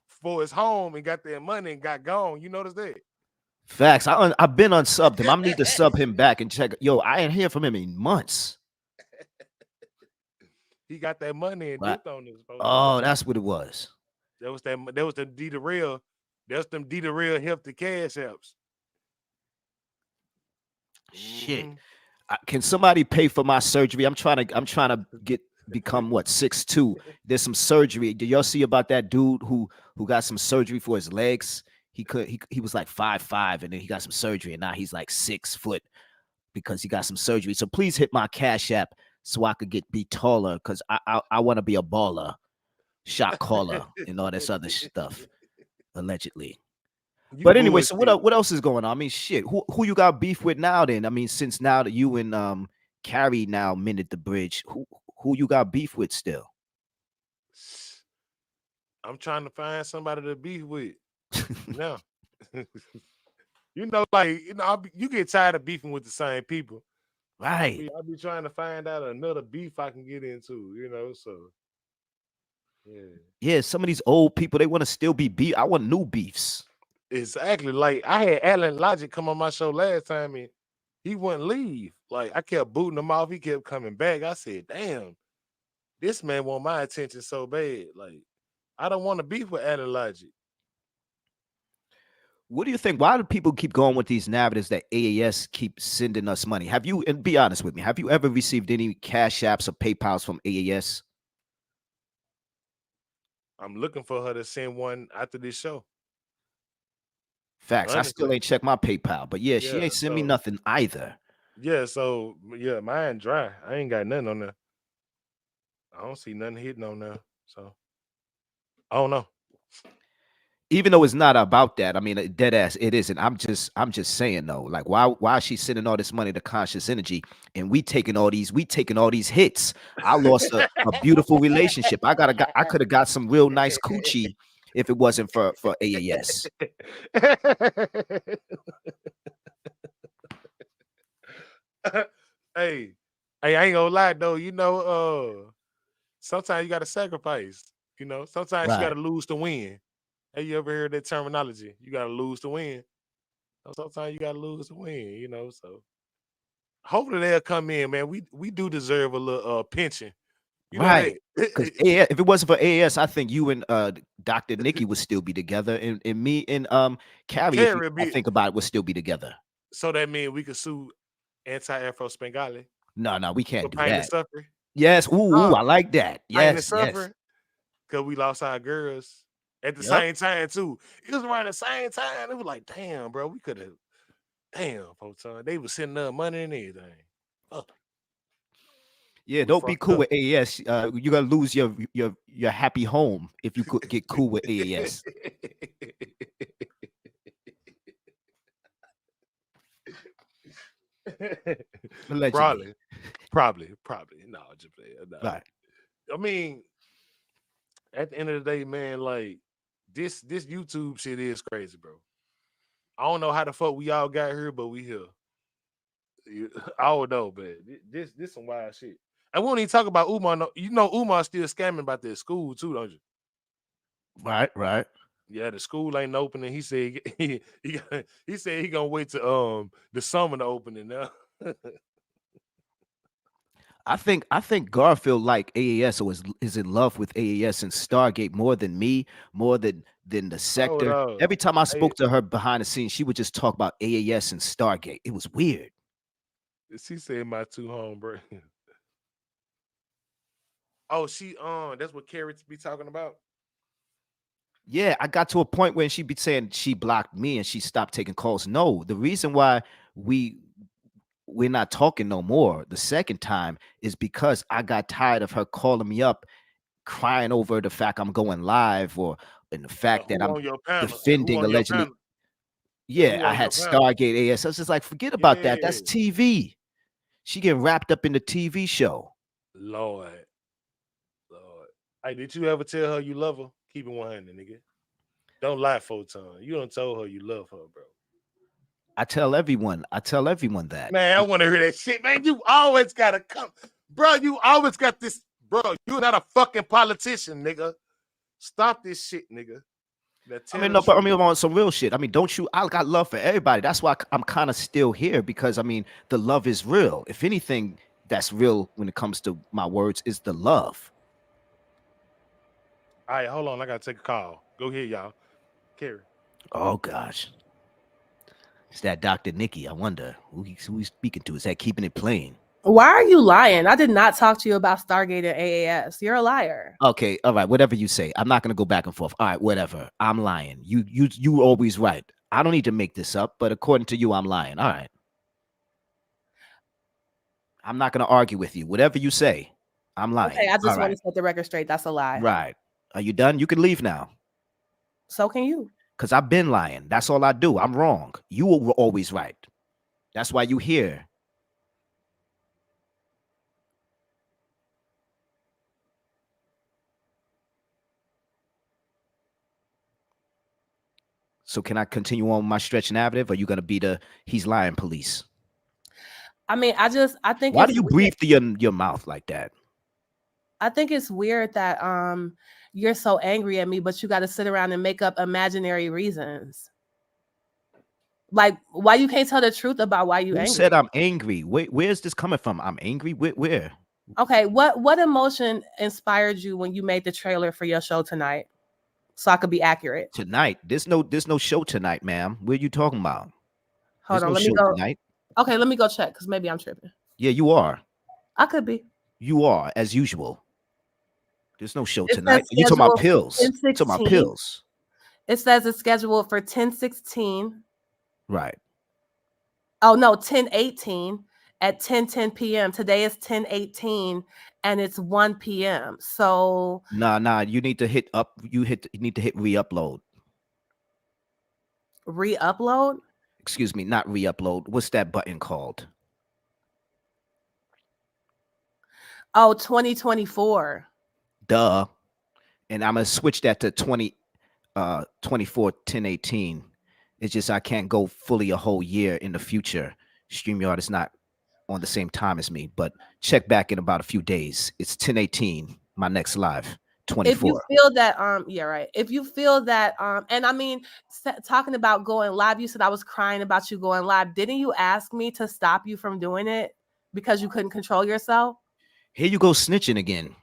for his home and got that money and got gone. You notice that? Facts. I've been unsubbed him. I need to sub him back and check. Yo, I ain't hear from him in months. He got that money and Right. dipped on this. Oh, that's what it was. That was the D the real. That's them D the real hefty cash apps. Shit. Mhm. Can somebody pay for my surgery? I'm trying to become what 6'2". There's some surgery. Did y'all see about that dude who got some surgery for his legs? He was like 5'5", and then he got some surgery, and now he's like 6 foot because he got some surgery. So please hit my Cash App so I could be taller, because I want to be a baller, shot caller, and all this other stuff, allegedly. You But anyway, so bullshit. what else is going on? I mean, shit, who you got beef with now then? I mean, since now that you and Carrie now mended the bridge, who you got beef with still? I'm trying to find somebody to beef with. No. You know, like, you know, you get tired of beefing with the same people. Right. I'll be trying to find out another beef I can get into, you know. So yeah. Yeah, some of these old people, they want to still be beef. I want new beefs. Exactly. Like I had Alan Logic come on my show last time and he wouldn't leave. Like I kept booting him off. He kept coming back. I said, damn, this man want my attention so bad. Like, I don't want to beef with Alan Logic. What do you think? Why do people keep going with these narratives that AAS keep sending us money? Have you, and be honest with me, have you ever received any Cash Apps or PayPals from AAS? I'm looking for her to send one after this show. Facts. I still Honestly. ain't checked my PayPal, but yeah, she Yeah. ain't sent me So nothing either. yeah, so yeah, mine dry. I ain't got nothing on there. I don't see nothing hitting on there. So I don't know. Even though it's not about that, I mean, dead ass, it isn't. I'm just saying though, like, why is she sending all this money to Conscious Energy, and we taking all these hits? I lost a beautiful relationship. I could have got some real nice coochie if it wasn't for AAS. Hey, I ain't gonna lie though. You know, sometimes you gotta sacrifice. You know, sometimes you Right. gotta lose to win. Have you ever heard that terminology? You gotta lose to win. Sometimes you gotta lose to win. You know, so hopefully they'll come in, man. We do deserve a little pension. You know Right. that. Because if it wasn't for AAS, I think you and Dr. Nikki would still be together, and me and Carrie, Carrie I be think about it, would still be together. so that means we could sue anti-Afro Spangali No, we for can't do pain and that. suffering. Yes. Ooh, Uh, I like that. pain and Yes. suffering because we lost our girls at the Yep. same time too. It was around the same time. It was like, damn, bro, we could have. Damn, Photon. They was sending up money and everything. Fuck, Yeah, we don't be fucked cool up. with AAS. You're gonna lose your happy home if you could get cool with AAS. Allegedly. probably. No, just play. No. Right. I mean, at the end of the day, man, like this YouTube shit is crazy, bro. I don't know how the fuck we all got here, but we here. I don't know, but this some wild shit. I won't even talk about Umar. No, you know Umar still scamming about that school too, don't you? Right. Yeah, the school ain't opening. He said he said he gonna wait to the summer to open it now. I think Garfield like AAS, or is in love with AAS and Stargate more than me, more than the Hold sector. on. Every time I Hey, spoke to her behind the scenes, she would just talk about AAS and Stargate. It was weird. she said my two homebrew. Oh, that's what Carrots be talking about. Yeah, I got to a point where she'd be saying she blocked me and she stopped taking calls. No, the reason why we're not talking no more the second time is because I got tired of her calling me up crying over the fact I'm going live, or in the fact that Who I'm on your panel and who defending on your allegedly. panel and Yeah, who I on had your panel. Stargate AS. I was just like, forget about that. Yeah, That's TV. She getting wrapped up in the TV show. Lord. Hey, did you ever tell her you love her? Keep it 100, nigga. Don't lie, Photon. You don't told her you love her, bro. I tell everyone that. Man, I want to hear that shit, man. You always gotta come, bro. You always got this, bro. You're not a fucking politician, nigga. Stop this shit, nigga. That I tell mean, the no, but I truth. mean, on some real shit. I mean, don't you? I got love for everybody. That's why I'm kind of still here because I mean, the love is real. If anything, that's real when it comes to my words is the love. All right, hold on. I gotta take a call. Go ahead, y'all. Carry. Oh gosh, it's that Dr. Nikki. I wonder who he's speaking to. Is that keeping it plain? Why are you lying? I did not talk to you about Stargate and AAS. You're a liar. Okay, all right, whatever you say. I'm not gonna go back and forth. All right, whatever. I'm lying. You always right. I don't need to make this up, but according to you, I'm lying. All right. I'm not gonna argue with you. Whatever you say, I'm lying. Okay, I All just want right. to set the record straight. That's a lie. Right. Are you done? You can leave now. So can you. Because I've been lying. That's all I do. I'm wrong. You were always right. That's why you here. So can I continue on my stretch narrative? Or are you gonna be the he's lying police? I mean, I think Why do it's you weird. breathe through your mouth like that? I think it's weird that you're so angry at me, but you got to sit around and make up imaginary reasons. Like, why you can't tell the truth about why you Who angry? said I'm angry? Where's this coming from? I'm angry. Where? Okay, what emotion inspired you when you made the trailer for your show tonight? So I could be accurate. Tonight. There's no show tonight, ma'am. What are you talking about? Hold There's on, no let me show go. tonight. Okay, let me go check because maybe I'm tripping. Yeah, you are. I could be. You are, as usual. There's no show It says tonight. You talking about scheduled for pills? You talking about 10:16. pills? It says it's scheduled for 10:16. Right. Oh no, 10:18 at 10:10 p.m. Today is 10:18 and it's 1 p.m. So Nah. You need to hit up. You need to hit re-upload. re-upload. Excuse me, not re-upload. What's that button called? Oh, 2024. Duh. And I'm gonna switch that to 24 10 18. It's just I can't go fully a whole year in the future. StreamYard is not on the same time as me, but check back in about a few days. It's 10:18. My next live. If you 24. feel that yeah, right. If you feel that and I mean talking about going live, you said I was crying about you going live. Didn't you ask me to stop you from doing it because you couldn't control yourself? Here you go snitching again.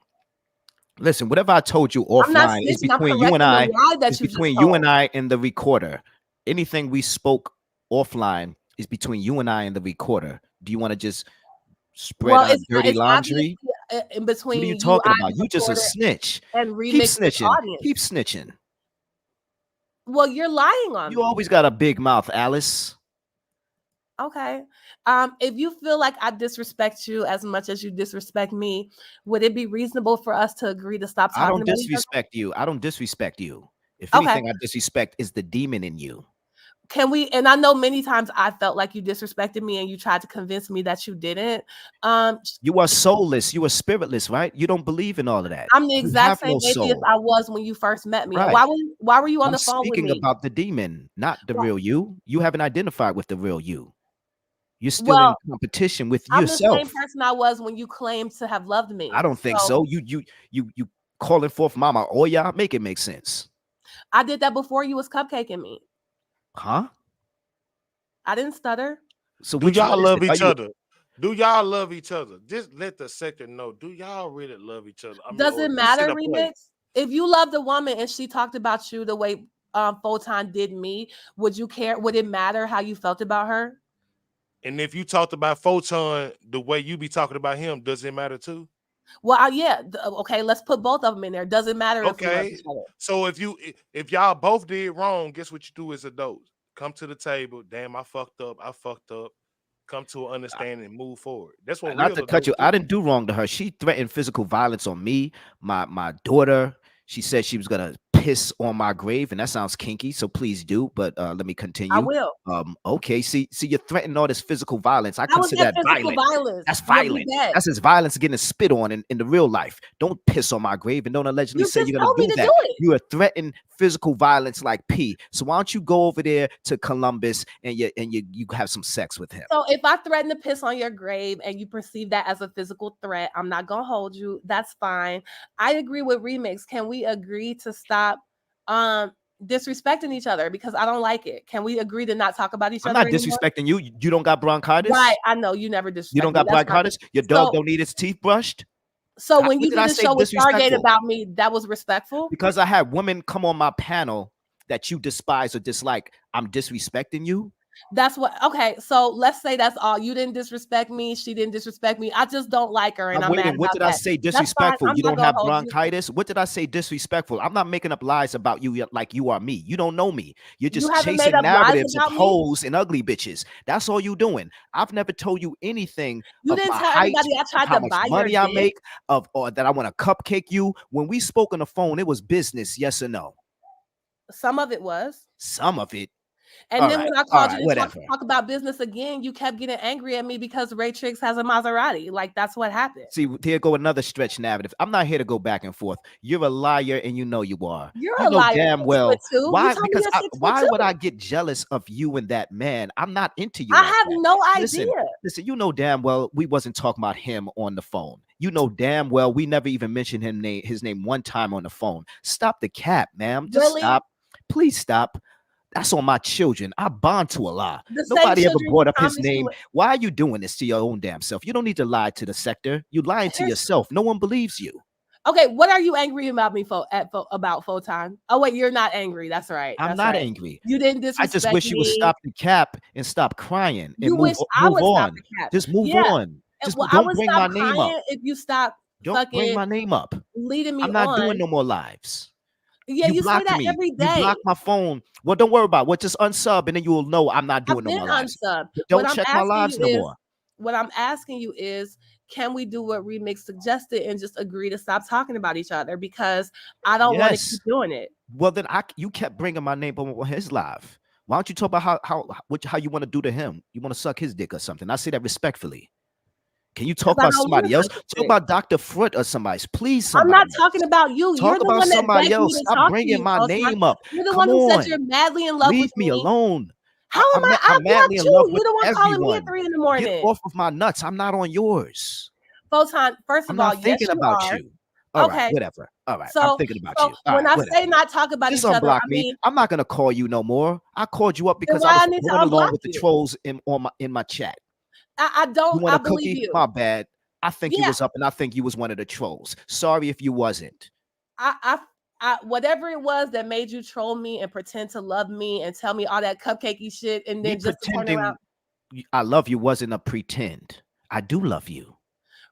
Listen, whatever I told you I'm not offline is snitching. I'm between you and correcting the I. lie Is that you just between you and told. I and the recorder. Anything we spoke offline is between you and I and the recorder. Do you want to just spread Well, our dirty it's laundry? obviously in What are you between you, talking I, about? the You just a reporter, snitch. and Keep Remix's snitching. audience. Keep snitching. Well, you're lying on You me. always got a big mouth, Alice. Okay. If you feel like I disrespect you as much as you disrespect me, would it be reasonable for us to agree to stop I talking don't about each disrespect you. I don't disrespect you. If other? Okay. anything, I disrespect is the demon in you. Can we? And I know many times I felt like you disrespected me, and you tried to convince me that you didn't. You are soulless. You are spiritless, right? You don't believe in all of that. I'm the You exact have same no atheist soul. I was when you first met me. And Right. why were you on I'm the phone with speaking me? about the demon, not the Why- real you. You haven't identified with the real you. You're still in Well, competition with I'm the same yourself. person I was when you claimed to have loved I me. don't think So so. You calling forth Mama Oya, make it make sense. I did that before you was cupcaking me. Huh? I didn't stutter. So Do which y'all one is love it? Are each you other? Do y'all love each other? Just let the sector know. Do y'all really love each other? I mean, Does or it this shit matter, a play. Remix? If you loved a woman and she talked about you the way Photon did me, would you care? Would it matter how you felt about her? And if you talked about Photon the way you be talking about him, does it matter too? Well, yeah. Okay, let's put both of them in there. Does it matter if we love Okay. each other? So if y'all both did wrong, guess what you do as adults? Come to the table. Damn, I fucked up. I fucked up. Come to an understanding and move forward. That's what not real to cut adults you? I do. didn't do wrong to her. She threatened physical violence on me, my daughter. She said she was gonna piss on my grave, and that sounds kinky. So please do. But let me I continue. will. Okay. See, you're threatening all this physical violence. I How was consider that that physical violent. violence? That's You'll be violent. dead. That's as violence getting spit on in the real life. Don't piss on my grave and don't allegedly You say just you're gonna told me do to that. do it. You are threatening physical violence like P. So why don't you go over there to Columbus and you have some sex with him? So if I threaten to piss on your grave and you perceive that as a physical threat, I'm not gonna hold you. That's fine. I agree with Remix. Can we agree to stop disrespecting each other because I don't like it. Can we agree to not talk about each I'm other not anymore? disrespecting you. You don't got bronchitis. Right. I know you never You don't disrespect me. got That's fine. bronchitis. Your dog So, don't need its teeth brushed. so How- when what you did I did a say show with Stargate disrespectful? about me, that was respectful? Because I had women come on my panel that you despise or dislike. I'm disrespecting you. That's what. Okay, so let's say that's all. You didn't disrespect me. She didn't disrespect me. I just don't like her, and I'm I'm mad waiting. What about did I that. say That's fine. disrespectful? I'm You not don't gonna have hold you. bronchitis? What did I say disrespectful? I'm not making up lies about you like you are me. You don't know me. You're You just haven't made chasing up lies narratives of about me. hoes and ugly bitches. That's all you doing. I've never told you anything You of didn't my tell height, everybody I of tried how to much buy your money I dick. make, or that I want to cupcake you. When we spoke on the phone, it was business, yes or no? Some of it was. Some of it. And All then right, when I all called right, you to talk, whatever. talk about business again, you kept getting angry at me because Ray Trix has a Maserati. Like, that's what happened. See, here go another stretch narrative. I'm not here to go back and forth. You're a liar, and you know you are. You're You a know liar. damn 6'2". well You why. told me Because you're 6'2". why would I get jealous of you and that man? I'm not into you I like have that. no Listen, idea. listen. You know damn well we wasn't talking about him on the phone. You know damn well we never even mentioned his name one time on the phone. Stop the cap, ma'am. Just Really? stop. Please stop. That's on my children. I bond to Allah. The same Nobody ever children you brought up his promised you. name. Why are you doing this to your own damn self? You don't need to lie to the sector. You lying to Here's- yourself. No one believes you. Okay, what are you angry about me about Photon? Oh wait, you're not angry. That's right. I'm That's not right. angry. You didn't I just disrespect wish you would me. stop the cap and stop crying and You move wish I would stop on. the cap. Just move Yeah. on. Just Well, I don't would bring stop my name up. crying if you stop Don't bring fucking my name up. leading me I'm not doing on. no more lives. Yeah, You you say blocked that me. every You day. blocked my phone. Well, don't worry about it. Well, just unsub and then you will know I'm not doing I've no been more lives. unsubbed. But What don't I'm check my asking lives you no is, more. what I'm asking you is, can we do what Remix suggested and just agree to stop talking about each other? Because I don't want to Yes. keep doing it. Well, then you kept bringing my name on his live. Why don't you talk about how you want to do to him? You want to suck his dick or something? I say that respectfully. Can you talk Because I about don't want somebody to else? suck your Talk dick. about Dr. Fruit or somebody. Please, I'm somebody not else. talking about you. Talk You're the about one that somebody begged me else. to Stop talk to bringing you, my Photon. name up. You're the Come one who said on. you're madly in love Leave with me me. alone. How am I? I'm I want madly in you. love You're with the one calling me at everyone. 3 in the Get morning. off of my nuts. I'm not on yours. Photon, first I'm of all, not yes, thinking you about are. you. All right, Okay. whatever. All right, I'm So, thinking about so you. All when right, I whatever. say not talk about Just each other, unblock I me. mean, I'm not gonna call you no more. I called you up then because I why was I need to going along unblock with the you? trolls in my chat. I You don't. want I a believe cookie? you. My bad. I think you Yeah. was up, and I think you was one of the trolls. Sorry if you wasn't. Whatever it was that made you troll me and pretend to love me and tell me all that cupcakey shit, and Me then just to turn around. pretending I love you wasn't a pretend. I do love you.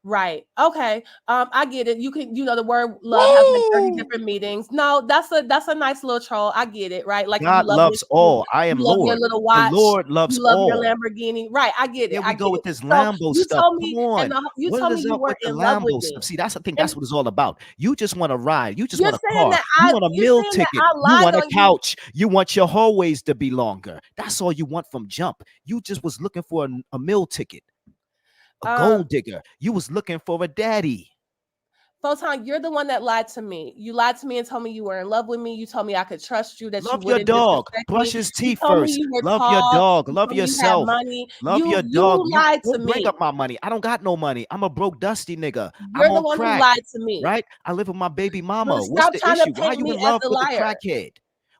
Right. Okay. I get it. You can, the word love has like 30 Woo! different meanings. No, that's a nice little troll. I get it, right? Like you God love your loves shoes, all. I am you love your Lord. little The watch, Lord loves you love your all. Lamborghini. Right. I get Here it. we I go get with it. this So Lambo you stuff. told Come me, on. you What told me is you up with weren't the in love with Lambo stuff? me. See, I think And that's what it's all about. You just want a ride. You just you're want a saying car. that You want a you're meal saying that ticket. I You lied want a on you. couch. You want your hallways to be longer. That's all you want from jump. You just was looking for a meal ticket, a gold digger. You was looking for a daddy. Photon, you're the one that lied to me. You lied to me and told me you were in love with me. You told me I could trust you, that you Love your wouldn't dog. disrespect Brush me. his You teeth told me first. you were Love your tall. dog. You Love told me you had yourself. money. Love your You dog. You lied to don't bring me. up my money. I don't got no money. I'm a broke, dusty nigga. You're I'm the on one who crack, lied to me. right? I live with my baby mama. What's Stop the trying to issue? Why paint you in me as love the with the liar. crackhead?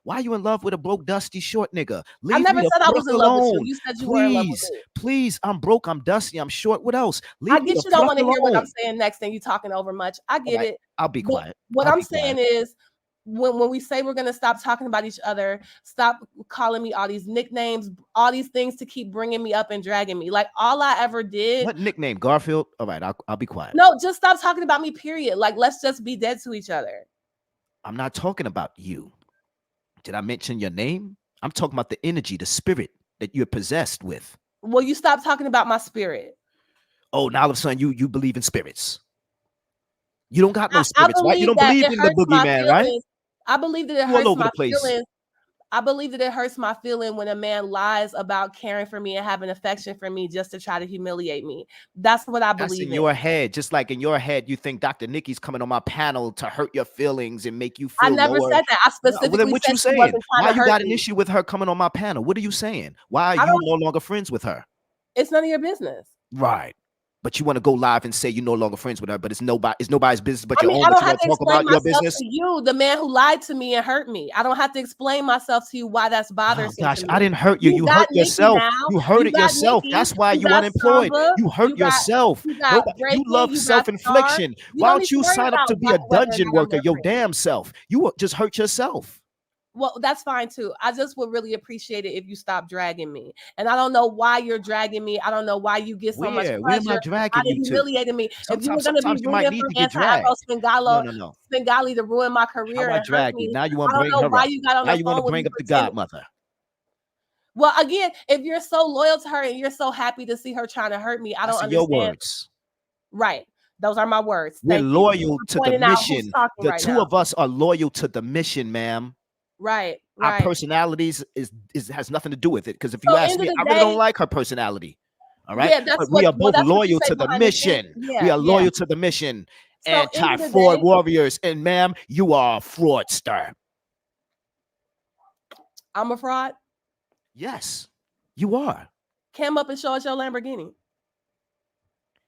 Why you in love with a broke, dusty, short nigga? I Leave never me the said I fuck was in love with you. alone. You said you were in love with Please, me. please. I'm broke. I'm dusty. I'm short. What else? I Leave me get the you don't fuck want to hear what I'm alone. saying next and you talking over much. I All get right, it. I'll be But quiet. what I'll I'm be quiet. saying is when we say we're going to stop talking about each other, stop calling me all these nicknames, all these things to keep bringing me up and dragging me. Like all I ever did. What nickname? Garfield? All right, I'll be quiet. No, just stop talking about me, period. Like let's just be dead to each other. I'm not talking about you. Did I mention your name? I'm talking about the energy, the spirit that you're possessed with. Well, you stop talking about my spirit. Oh, now all of a sudden you believe in spirits. You don't got no I spirits, right? You believe don't that believe it in the hurts my boogeyman, right? feelings. I believe that it You all hurts over my the place. feelings. I believe that it hurts my feeling when a man lies about caring for me and having affection for me just to try to humiliate me. That's what I That's believe in in. your head. Just like in your head, you think Dr. Nikki's coming on my panel to hurt your feelings and make you I feel never lower. said that. I Well, then specifically what said you she saying? wasn't trying Why to you hurt got an me. issue with her coming on my panel? What are you saying? Why are I you don't. no longer friends with her? It's none of your business. Right. But you want to go live and say you're no longer friends with her, but it's nobody's business but I your mean, own. I But don't you have want to to talk explain about your myself business. to you, the man who lied to me and hurt me. I don't have to explain myself to you why that's Oh bothersome gosh, to I me. didn't hurt you. You You got hurt Nikki yourself. now. You hurt You it got yourself. Nikki. That's why You you got unemployed. Samba. You hurt yourself. You got Nobody, you Breaking. love You got Star. self-infliction. You Why don't don't need to you worry sign up about to be a whether or dungeon not I'm worker, your your friend. damn self? You just hurt yourself. Well, that's fine too. I just would really appreciate it if you stop dragging me. And I don't know why you're dragging me. I don't know why you get so much Where am I pleasure dragging out of you to? humiliating me. If you were going to be Sometimes you might rooting need for to get anti-Afro dragged. No. Svengali to ruin my How career I and hurt drag you? me, Now you want I to don't bring know her why up. you got on Now the you want to phone with me bring up the pretending. godmother. Well, again, if you're so loyal to her and you're so happy to see her trying to hurt me, I don't That's your understand. words. Right. Those are my words. We're Thank you loyal for to the pointing out who's mission. talking The right two now. of us are loyal to the mission, ma'am. Right. Our Right. personalities has nothing to do with it. Because if you So ask end me, of I the really don't day, like her personality. All right. yeah, that's But what we are both that's what you loyal say to the behind the scenes. mission. We Yeah, are yeah. loyal to the mission. So end of the Anti-fraud day, warriors. And ma'am, you are a fraudster. I'm a fraud. Yes, you are. Come up and show us your Lamborghini.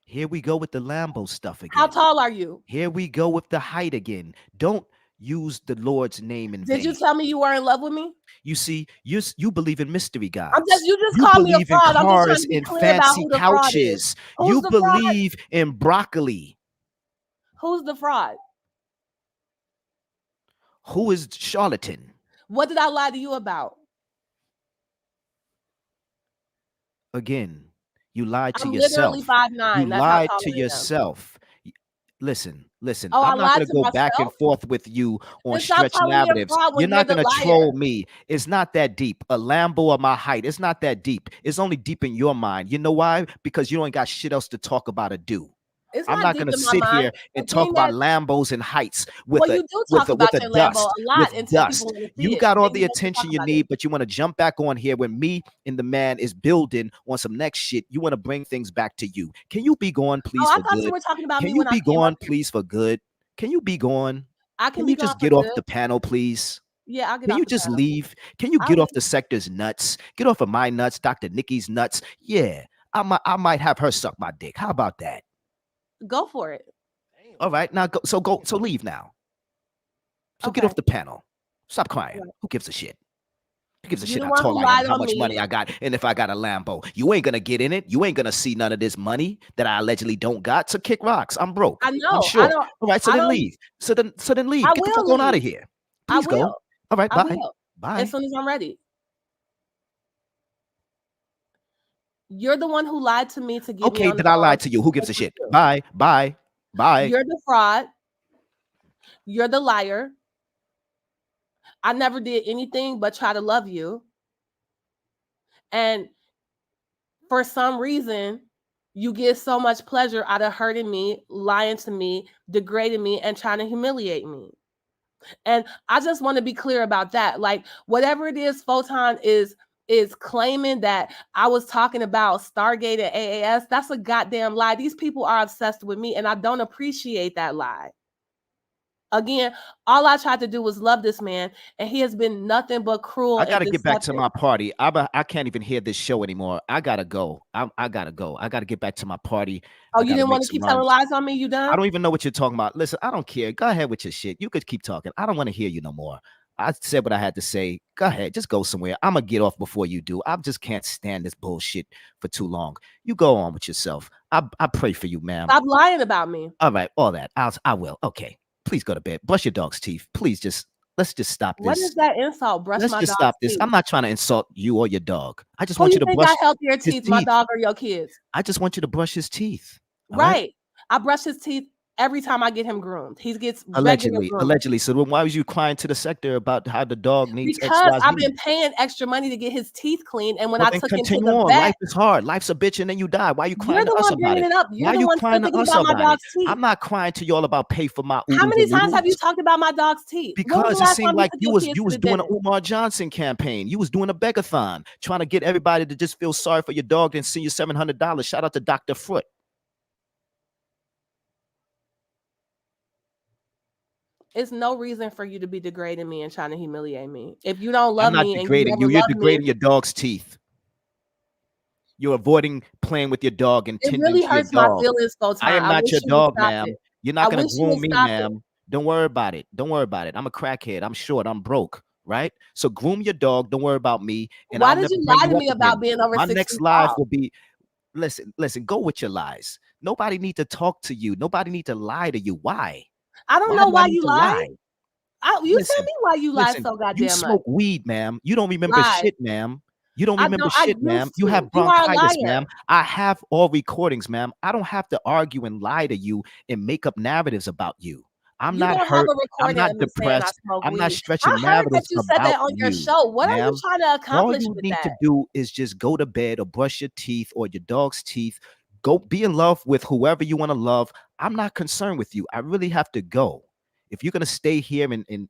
Here we go with the Lambo stuff How again. tall are you? Here we go with the height again. Don't use the Lord's name in Did you vain. tell me you were in love with me? You see, you believe in mystery gods. You just You called me a believe in fraud. I'm just trying cars to be and clear about fancy who the fraud is. couches. Who's You the fraud? believe in broccoli. Who's the fraud? Who is charlatan? What did I lie to you about? Again, you lied to I'm yourself. literally 5'9". You That's how lied tall to I am. yourself. Listen. Oh, I I'm not lied going to to go back and myself? forth with you on Then stop stretch calling me a narratives. fraud when You're you're not the going to liar. troll me. It's not that deep. A Lambo of my height. It's not that deep. It's only deep in your mind. You know why? Because you don't got shit else to talk about or do. It's I'm not not deep going to in my sit mind. here The and talk thing about that Lambos and heights with well, a you do with talk a about with a your Lambo dust a lot with until dust. people want to see You it. got all Then the you want to talk attention you about it. need, but you want to jump back on here when me and the man is building on some next shit. You want to bring things back to you. Can you be gone, please, Oh, I for thought you good? were talking about Can me you when I be came up gone, here. please, for good? Can you be gone? I can Can be you gone just for get off good. the panel, please? Yeah, I'll get Can off you the just panel. leave? Can you I'll get off leave. the sector's nuts? Get off of my nuts, Dr. Nikki's nuts. Yeah, I might have her suck my dick. How about that? Go for it. All right, now so leave now. So get Okay. off the panel. Stop crying. Right. Who gives a shit? Who gives a You're shit the how one tall who I am, lied how on much me. money I got, and if I got a Lambo? You ain't gonna get in it. You ain't gonna see none of this money that I allegedly don't got. So kick rocks. I'm broke. I I'm know. short. All right, so I then don't. leave. So then leave. I Get the will fuck on out of leave. here. I Please go. will. All right, I bye. will. Bye. As soon as I'm ready. You're the one who lied to me to get me Okay, on the then I phone. lied to you. Who gives a That's what shit? you do. Bye. Bye. Bye. You're the fraud. You're the liar. I never did anything but try to love you. And for some reason, you get so much pleasure out of hurting me, lying to me, degrading me, and trying to humiliate me. And I just want to be clear about that. Like, whatever it is, Photon is claiming that I was talking about Stargate and AAS. That's a goddamn lie. These people are obsessed with me, and I don't appreciate that lie. Again, all I tried to do was love this man, and he has been nothing but cruel I and gotta get back to deceptive. my party. I can't even hear this show anymore. I gotta go. I gotta go. I gotta get back to my party. Oh, I you gotta didn't make want to some keep telling runs. lies on me? You done? I don't even know what you're talking about. Listen, I don't care. Go ahead with your shit. You could keep talking. I don't want to hear you no more. I said what I had to say. Go ahead. Just go somewhere. I'm gonna get off before you do. I just can't stand this bullshit for too long. You go on with yourself. I pray for you, ma'am. Stop lying about me. All right, all that. I will. Okay. Please go to bed. Brush your dog's teeth. Please let's just stop this. What is that insult? Brush Let's my just dog's stop this. teeth. I'm not trying to insult you or your dog. I just Who want you you to think brush got healthier his teeth, my teeth. dog or your kids? I just want you to brush his teeth. All right? Right. I brush his teeth every time I get him groomed. He gets regular Allegedly. grooming. Allegedly. So then why was you crying to the sector about how the dog needs Because XYZ? I've been paying extra money to get his teeth cleaned, and when Well, I then took him to continue the on. vet, Life is hard. Life's a bitch, and then you die. Why are you crying you're to the us one about bringing it? it up. Why You're are the you one crying still to thinking us about my about it? dog's teeth. I'm not crying to y'all about pay for my How oodles many and times have you noodles. talked about my dog's teeth? When was Because the it last seemed time like took you your was kids you to was the doing an dentist? Umar Johnson campaign. You was doing a begathon, trying to get everybody to just feel sorry for your dog and send you $700. Shout out to Dr. Foot. It's no reason for you to be degrading me and trying to humiliate me. If you don't I'm love not me and you degrading never you. You're loved me, degrading your dog's teeth. You're avoiding playing with your dog and It tending really to your hurts my dog. feelings, I Sultan. am I not wish your you would dog, stop it. ma'am. You're I not gonna wish you would groom me, stop it. ma'am. Don't worry about it. Don't worry about it. I'm a crackhead. I'm short. I'm broke. Right? So groom your dog. Don't worry about me, and Why I'll did never you bring lie you to up me about again. being over My 6 next feet live tall? will be listen, go with your lies. Nobody need to talk to you. Nobody need to lie to you. Why? I don't Why know do I why need you to lie. lie? You tell Listen, me why you lie listen, so you goddamn much. smoke weed, ma'am. You don't remember Lies. shit, ma'am. You don't I remember don't. I shit, ma'am. used You to. have You are a bronchitis, liar. ma'am. I have all recordings, ma'am. I don't have to argue and lie to you and make up narratives about you. I'm You not don't have hurt. a I'm recording not of me saying I depressed. smoke I'm not weed. I stretching heard that narratives you said about that on your you, show. What are you ma'am. trying to All accomplish you with need to that? do is just go to bed or brush your teeth or your dog's teeth. Go be in love with whoever you want to love. I'm not concerned with you. I really have to go. If you're gonna stay here and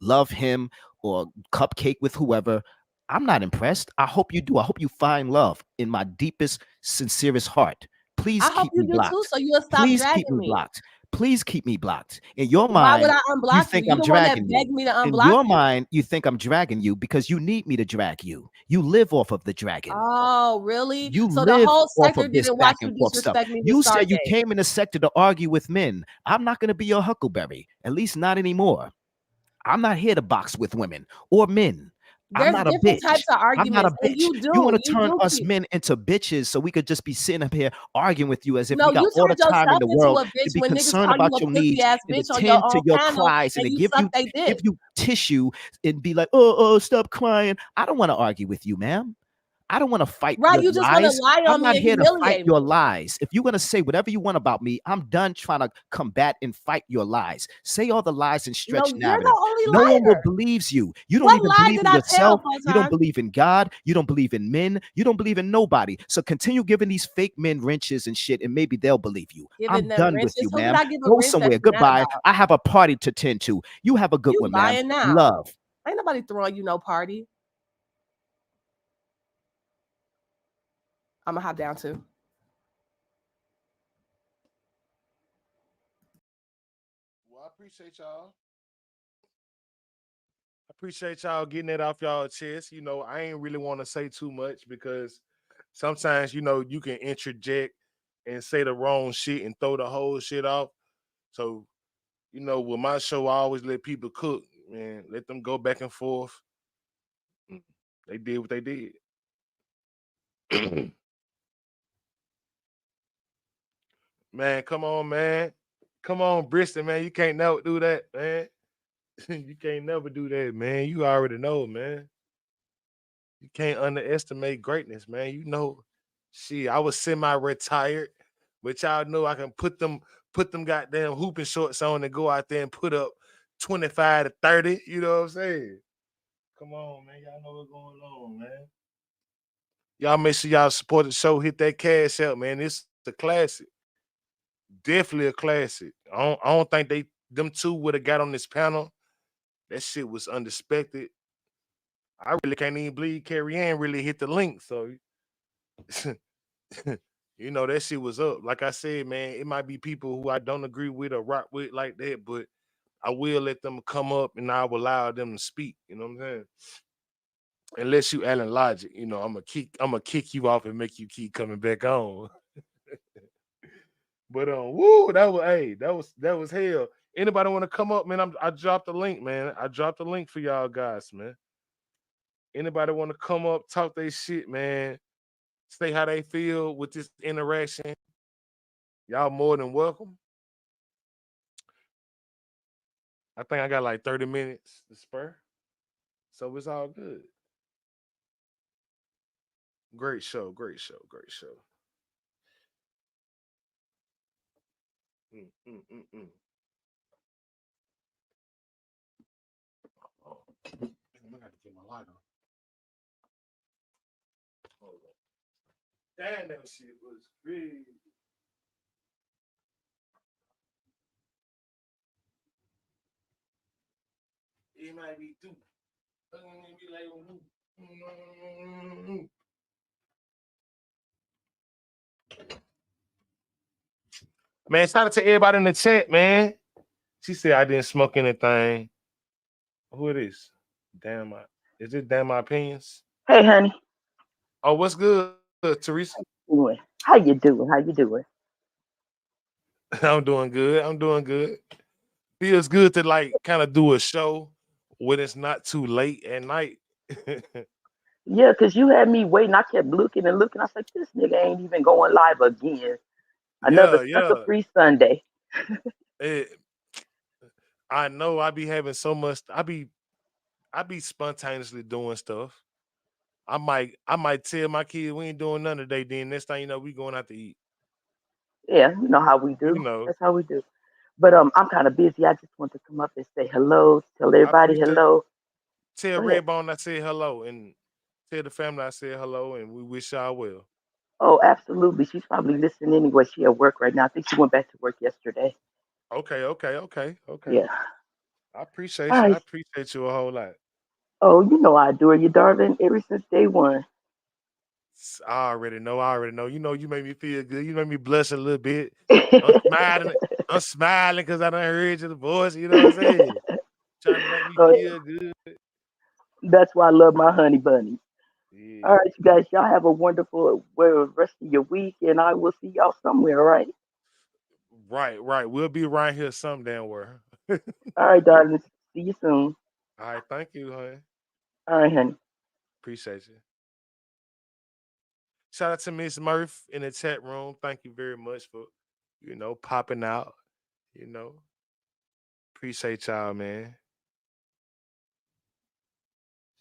love him or cupcake with whoever, I'm not impressed. I hope you do. I hope you find love in my deepest, sincerest heart. Please I hope keep you me do too, blocked. so you'll stop Please keep dragging me me. blocked. Please keep me blocked. In your Why would mind, I you unblock you? think You I'm the one that dragging you. begged me to In unblock your you. mind, you think I'm dragging you because you need me to drag you. You live off of the dragon. Oh, really? You So the live whole off sector of this didn't watch back you and forth stuff. disrespect me with You said you Stargate. came in the sector to argue with men. I'm not going to be your huckleberry, at least not anymore. I'm not here to box with women or men. I'm There's not a different bitch. types of I'm not a arguments, and bitch. you You want do. to You turn do us keep. men into bitches so we could just be sitting up here arguing with you as if No, we got you all the turned time in yourself the into world a to bitch be when niggas concerned call you about a your pussy needs ass and to bitch on your tend to own your panel, cries and and to you give suck you they dick. tissue and be like, oh, stop crying. I don't want to argue with you, ma'am. I don't want to fight Right? your You just want to lies. lie I'm on me not and here to fight humiliate your me. lies. If you're going to say whatever you want about me, I'm done trying to combat and fight your lies. Say all the lies and No, stretch you're narratives. the only No one will liar. believes you. You don't What even lie believe did in I tell, yourself. You don't Photon? believe in God. You don't believe in men. You don't believe in nobody. So continue giving these fake men wrenches and shit, and maybe they'll believe you. Giving I'm them done with wrenches. you, Who did ma'am. I give a Go wrench that somewhere. you mad Goodbye. about? I have a party to tend to. You have a good You one, ma'am. lying now. Love. Ain't nobody throwing you no party. I'm gonna hop down too. Well, I appreciate y'all. I appreciate y'all getting that off y'all chest. You know, I ain't really want to say too much because sometimes, you know, you can interject and say the wrong shit and throw the whole shit off. So, you know, with my show, I always let people cook, man. Let them go back and forth. They did what they did. Man, come on, man. Come on, Bristol, man. You can't never do that, man. You can't never do that, man. You already know, man. You can't underestimate greatness, man. You know, shit, I was semi-retired, but y'all know I can put them goddamn hooping shorts on and go out there and put up 25 to 30. You know what I'm saying? Come on, man. Y'all know what's going on, man. Y'all make sure y'all support the show. Hit that cash out, man. It's a classic. Definitely a classic. I don't think them two would have got on this panel. That shit was unexpected. I really can't even believe Carrie Ann really hit the link. So you know that shit was up. Like I said, man, it might be people who I don't agree with or rock with like that, but I will let them come up and I will allow them to speak. You know what I'm saying? Unless you Alan Logic, you know, I'm gonna kick you off and make you keep coming back on. But woo, that was hell. Anybody want to come up, man? I dropped the link, man. I dropped the link for y'all guys, man. Anybody want to come up, talk their shit, man? Say how they feel with this interaction. Y'all more than welcome. I think I got like 30 minutes to spur. So it's all good. Great show, great show, great show. Mm, mm, mm, mm. Oh, damn, I got to get my light on. Hold on. Damn, that shit was big. It might be too. Be like, man, shout out to everybody in the chat, man. She said I didn't smoke anything. Who it is? Damn my is it damn my opinions? Hey, honey. Oh, what's good? Teresa. Doing? How you doing? How you doing? I'm doing good. I'm doing good. Feels good to like kind of do a show when it's not too late at night. Yeah, 'cause you had me waiting. I kept looking and looking. I was like, this nigga ain't even going live again. Another Yeah, sucker yeah. free Sunday. It, I know I be having so much. I be spontaneously doing stuff. I might tell my kids we ain't doing none today. Then next thing you know, we going out to eat. Yeah, you know how we You do. know, That's how we do. But I'm kind of busy. I just want to come up and say hello, tell I everybody appreciate. hello. Tell Go ahead. Redbone I said hello, and tell the family I said hello, and we wish y'all well. Oh, absolutely. She's probably listening anyway. She at work right now. I think she went back to work yesterday. Okay, okay, okay, okay. Yeah. I All appreciate you. I right. appreciate you a whole lot. Oh, you know I adore you, darling, ever since day one. I already know. I already know. You know, you make me feel good. You make me blush a little bit. I'm smiling. I'm smiling because I done heard your voice. You know what I'm saying? Trying to make me So feel good. that's why I love my honey bunny. All Yeah. right, you guys, y'all have a wonderful rest of your week, and I will see y'all somewhere, all right? Right, right. We'll be right here some damn where. All right, darling. See you soon. All right. Thank you, honey. All right, honey. Appreciate you. Shout out to Miss Murph in the chat room. Thank you very much for, popping out. You know, appreciate y'all, man.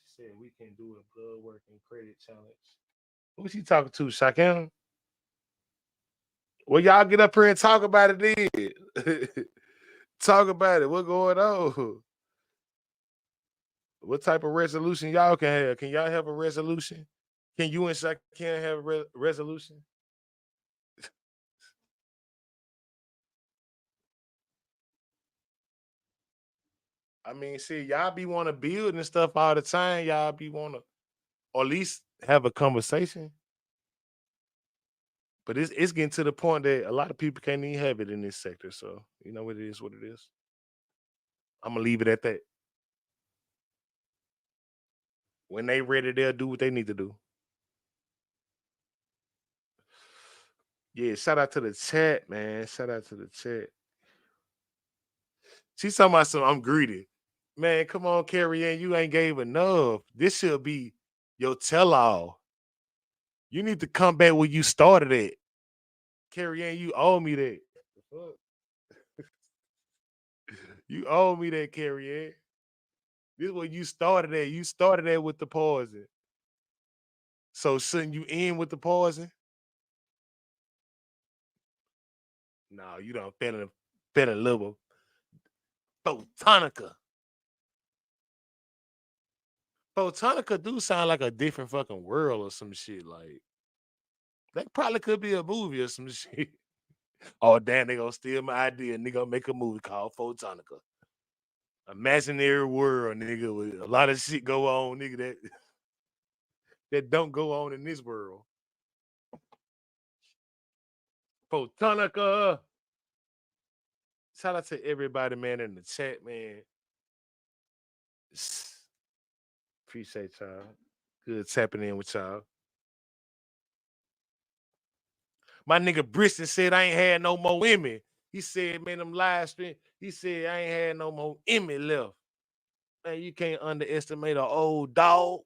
She said we can do a blood work and credit challenge. Who's she talking to, Shaquem? Well, y'all get up here and talk about it then. Talk about it. What going on? What type of resolution y'all can have? Can y'all have a resolution? Can you and Shaquem have a resolution? I mean, see, y'all be want to build and stuff all the time. Y'all be want to, or at least have a conversation. But it's getting to the point that a lot of people can't even have it in this sector. So you know it is what it is. I'm gonna leave it at that. When they ready, they'll do what they need to do. Yeah, shout out to the chat, man. Shout out to the chat. She's talking about some I'm greedy. Man, come on, Carrie Ann. You ain't gave enough. This should be your tell-all. You need to come back where you started at. Carrie Ann, you owe me that. The fuck? You owe me that, Carrie Ann. This is where you started at. You started at with the poison. So shouldn't you end with the poison? No, you don't fell in love with Photonica. Photonica do sound like a different fucking world or some shit. Like that probably could be a movie or some shit. Oh damn, they gonna steal my idea and they gonna make a movie called Photonica. Imaginary world, nigga, with a lot of shit go on, nigga, that don't go on in this world. Photonica. Shout out to everybody, man, in the chat, man. Appreciate y'all. Good tapping in with y'all. My nigga Briston said I ain't had no more women. He said, man, them live stream. He said I ain't had no more Emmy left. Man, you can't underestimate an old dog.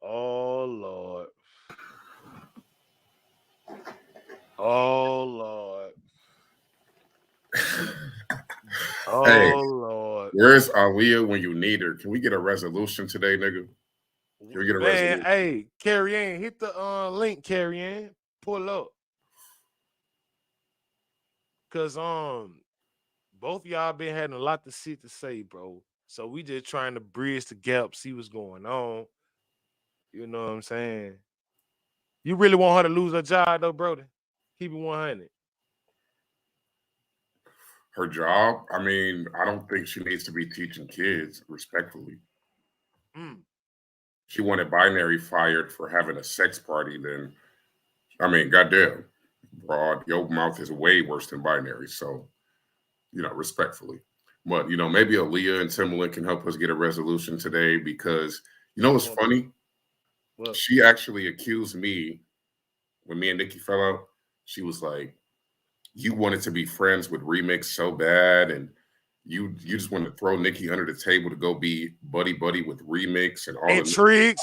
Oh Lord. Oh Lord. Hey, Oh Lord. where's Aaliyah when you need her? Can we get a resolution today, nigga? Can we get a Man, resolution? hey, Carrie Ann, hit the link, Carrie Ann. Pull up. Cause both y'all been having a lot to shit to say, bro. So we just trying to bridge the gap, see what's going on. You know what I'm saying? You really want her to lose her job though, Brody? Keep it 100. Her job? I mean, I don't think she needs to be teaching kids, respectfully. Mm. She wanted binary fired for having a sex party, then, I mean, goddamn. Broad, your mouth is way worse than binary. So, respectfully. But maybe Aaliyah and Timbaland can help us get a resolution today because what's funny? What? She actually accused me when me and Nikki fell out. She was like, "You wanted to be friends with Remix so bad, and you just wanted to throw Nikki under the table to go be buddy with Remix and all of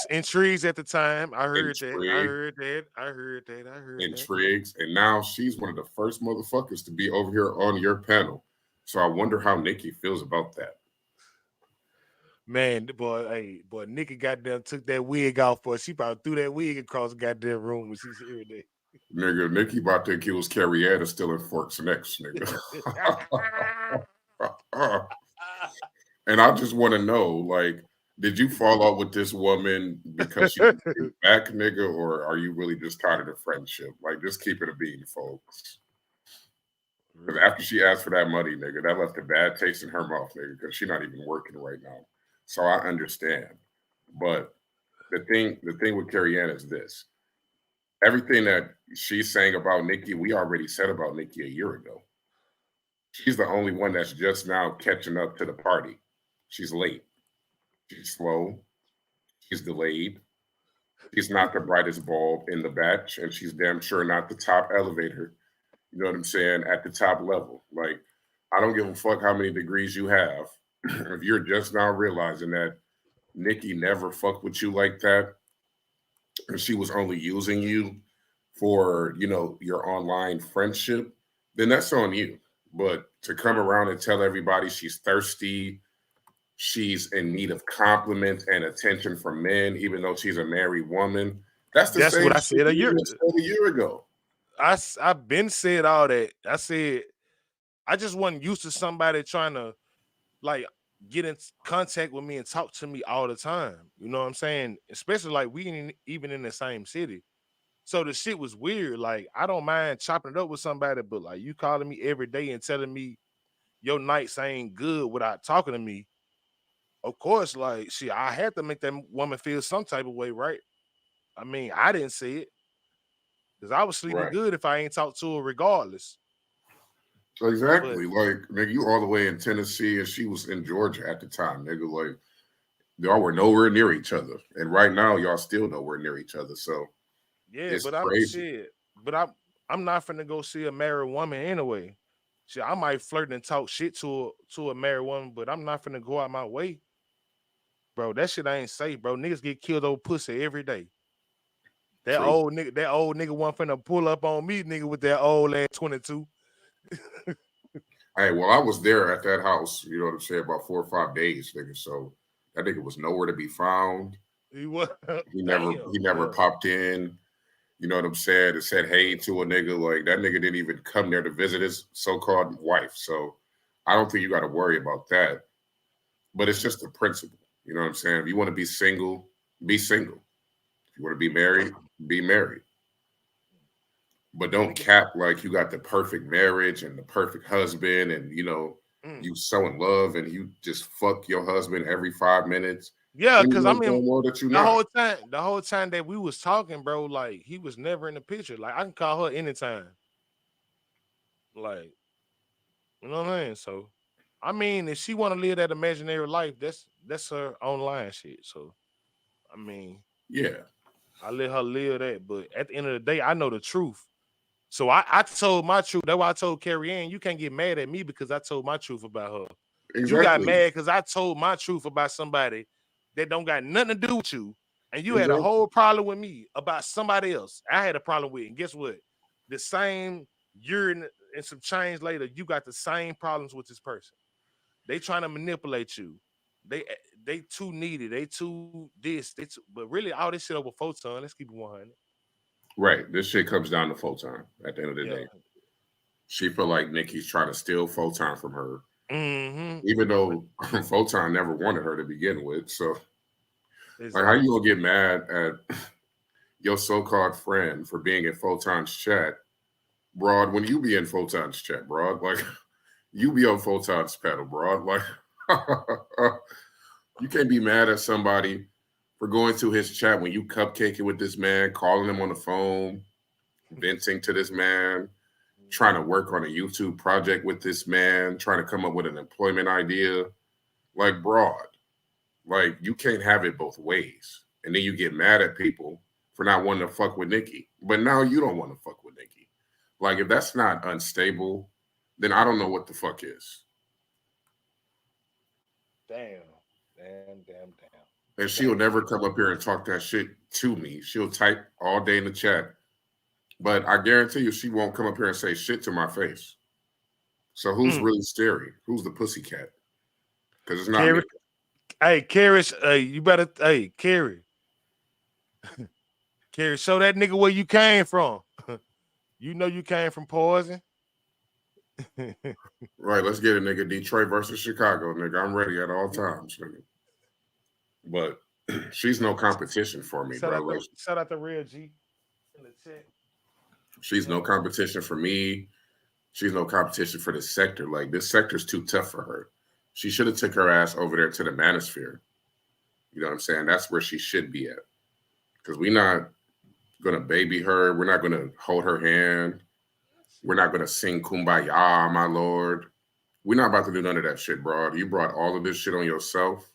Intrigues at the time. I heard that. intrigue, intrigues, and now she's one of the first motherfuckers to be over here on your panel. So I wonder how Nikki feels about that. Man, boy, Nikki goddamn took that wig off for her. She probably threw that wig across the goddamn room when she heard that. Nigga, Nikki about to accuse Carrie of stealing forks next, nigga. And I just want to know, like, did you fall out with this woman because she was back, nigga, or are you really just tired of the friendship? Like, just keep it a bean, folks. Because after she asked for that money, nigga, that left a bad taste in her mouth, nigga, because she's not even working right now. So I understand. But the thing with Carrie Ann is this. Everything that she's saying about Nikki, we already said about Nikki a year ago. She's the only one that's just now catching up to the party. She's late. She's slow. She's delayed. She's not the brightest bulb in the batch, and she's damn sure not the top elevator. You know what I'm saying? At the top level. Like, I don't give a fuck how many degrees you have. If you're just now realizing that Nikki never fucked with you like that, and she was only using you for, your online friendship, then that's on you. But to come around and tell everybody she's thirsty, she's in need of compliments and attention from men, even though she's a married woman, that's the That's same what I shit said a year. you said a year ago. I've been said all that. I said I just wasn't used to somebody trying to like get in contact with me and talk to me all the time. You know what I'm saying? Especially like we ain't even in the same city. So the shit was weird. Like I don't mind chopping it up with somebody, but like you calling me every day and telling me your nights ain't good without talking to me. Of course, like shit, I had to make that woman feel some type of way, right? I mean, I didn't see it because I was sleeping Right. good if I ain't talked to her regardless. But Exactly. Like, nigga, you all the way in Tennessee and she was in Georgia at the time, nigga. Like, y'all were nowhere near each other. And right now, y'all still nowhere near each other. So yeah, it's but I'm crazy. shit. But I'm not finna go see a married woman anyway. Shit, I might flirt and talk shit to a married woman, but I'm not finna go out my way, bro. That shit ain't safe, bro. Niggas get killed over pussy every day. True. That old nigga wasn't finna pull up on me, nigga, with that old ass 22. Hey, well, I was there at that house, you know what I'm saying, about 4 or 5 days, nigga. So that nigga was nowhere to be found. He was He never damn, he never yeah. popped in. You know what I'm saying? And said hey to a nigga. Like that nigga didn't even come there to visit his so-called wife. So I don't think you got to worry about that. But it's just the principle. You know what I'm saying? If you want to be single, be single. If you want to be married, be married. But don't Niggas, cap like you got the perfect marriage and the perfect husband, and mm. you so in love and you just fuck your husband every 5 minutes. Yeah, Then you cause I know mean damn well that you're the not. whole time that we was talking, bro, like he was never in the picture. Like I can call her anytime. Like, you know what I'm saying? So I mean, if she want to live that imaginary life, that's her online shit. So I mean, Yeah, I let her live that. But at the end of the day, I know the truth. So I told my truth. That's why I told Carrie Ann, you can't get mad at me because I told my truth about her. You got exactly, mad because I told my truth about somebody that don't got nothing to do with you. And you had a exactly. whole problem with me about somebody else. I had a problem with. And guess what? The same year and some change later, you got the same problems with this person. They trying to manipulate you. They they too needy. They too this. But really, all this shit over photon. Let's keep it 100. Right. This shit comes down to Photon at the end of the Yeah. day. She feel like Nikki's trying to steal Photon from her, Mm-hmm. even though Photon never wanted her to begin with. So, like, how you Exactly. gonna get mad at your so-called friend for being in Photon's chat, broad, when you be in Photon's chat, broad? Like, you be on Photon's pedal, broad. Like, you can't be mad at somebody for going to his chat when you cupcaking with this man, calling him on the phone, venting to this man, trying to work on a YouTube project with this man, trying to come up with an employment idea, like broad. Like you can't have it both ways. And then you get mad at people for not wanting to fuck with Nikki. But now you don't want to fuck with Nikki. Like if that's not unstable, then I don't know what the fuck is. Damn. Damn. And she'll never come up here and talk that shit to me. She'll type all day in the chat. But I guarantee you she won't come up here and say shit to my face. So who's really scary? Who's the pussycat? Because it's not Carrie, me. hey, Carrie, you better, hey, Carrie, show that nigga where you came from. You know you came from poison. Right, let's get it, nigga. Detroit versus Chicago, nigga. I'm ready at all times, nigga. But she's no competition for me, bro. Like, shout out to Real G in the chat. she's no competition for me. She's no competition for this sector. Like this sector's too tough for her. She should have took her ass over there to the manosphere. You know what I'm saying? That's where she should be at. Because we're not gonna baby her. We're not gonna hold her hand. We're not gonna sing Kumbaya, my lord. We're not about to do none of that shit, bro. You brought all of this shit on yourself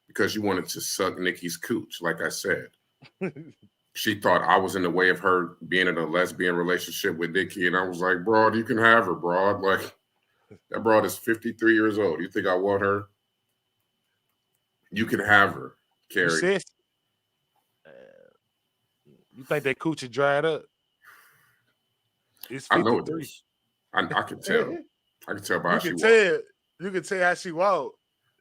because you wanted to suck Nikki's cooch, like I said. She thought I was in the way of her being in a lesbian relationship with Nikki, and I was like, broad, you can have her, broad. Like, that broad is 53 years old. You think I want her? You can have her, Carrie. You think that coochie dried up? It's 53. I know it is. I can tell. I can tell by how she walked. You can tell how she walked.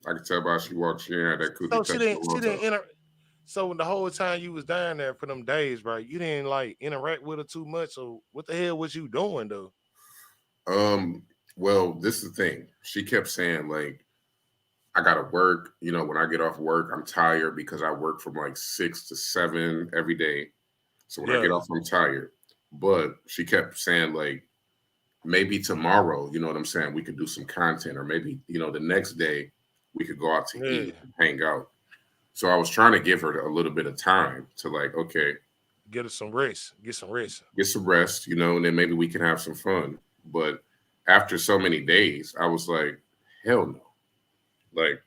I can tell by how she walked. She ain't had that coochie. So she didn't so the whole time you was down there for them days, right? You didn't like interact with her too much. So what the hell was you doing though? Well, this is the thing. She kept saying, like, I gotta work. You know, when I get off work, I'm tired because I work from like 6 to 7 every day. So when I get off, I'm tired. But she kept saying, like, maybe tomorrow, you know what I'm saying, we could do some content, or maybe, you know, the next day we could go out to eat and hang out. So I was trying to give her a little bit of time to like, okay, get her some rest, get some rest, you know, and then maybe we can have some fun. But after so many days, I was like, hell no. Like,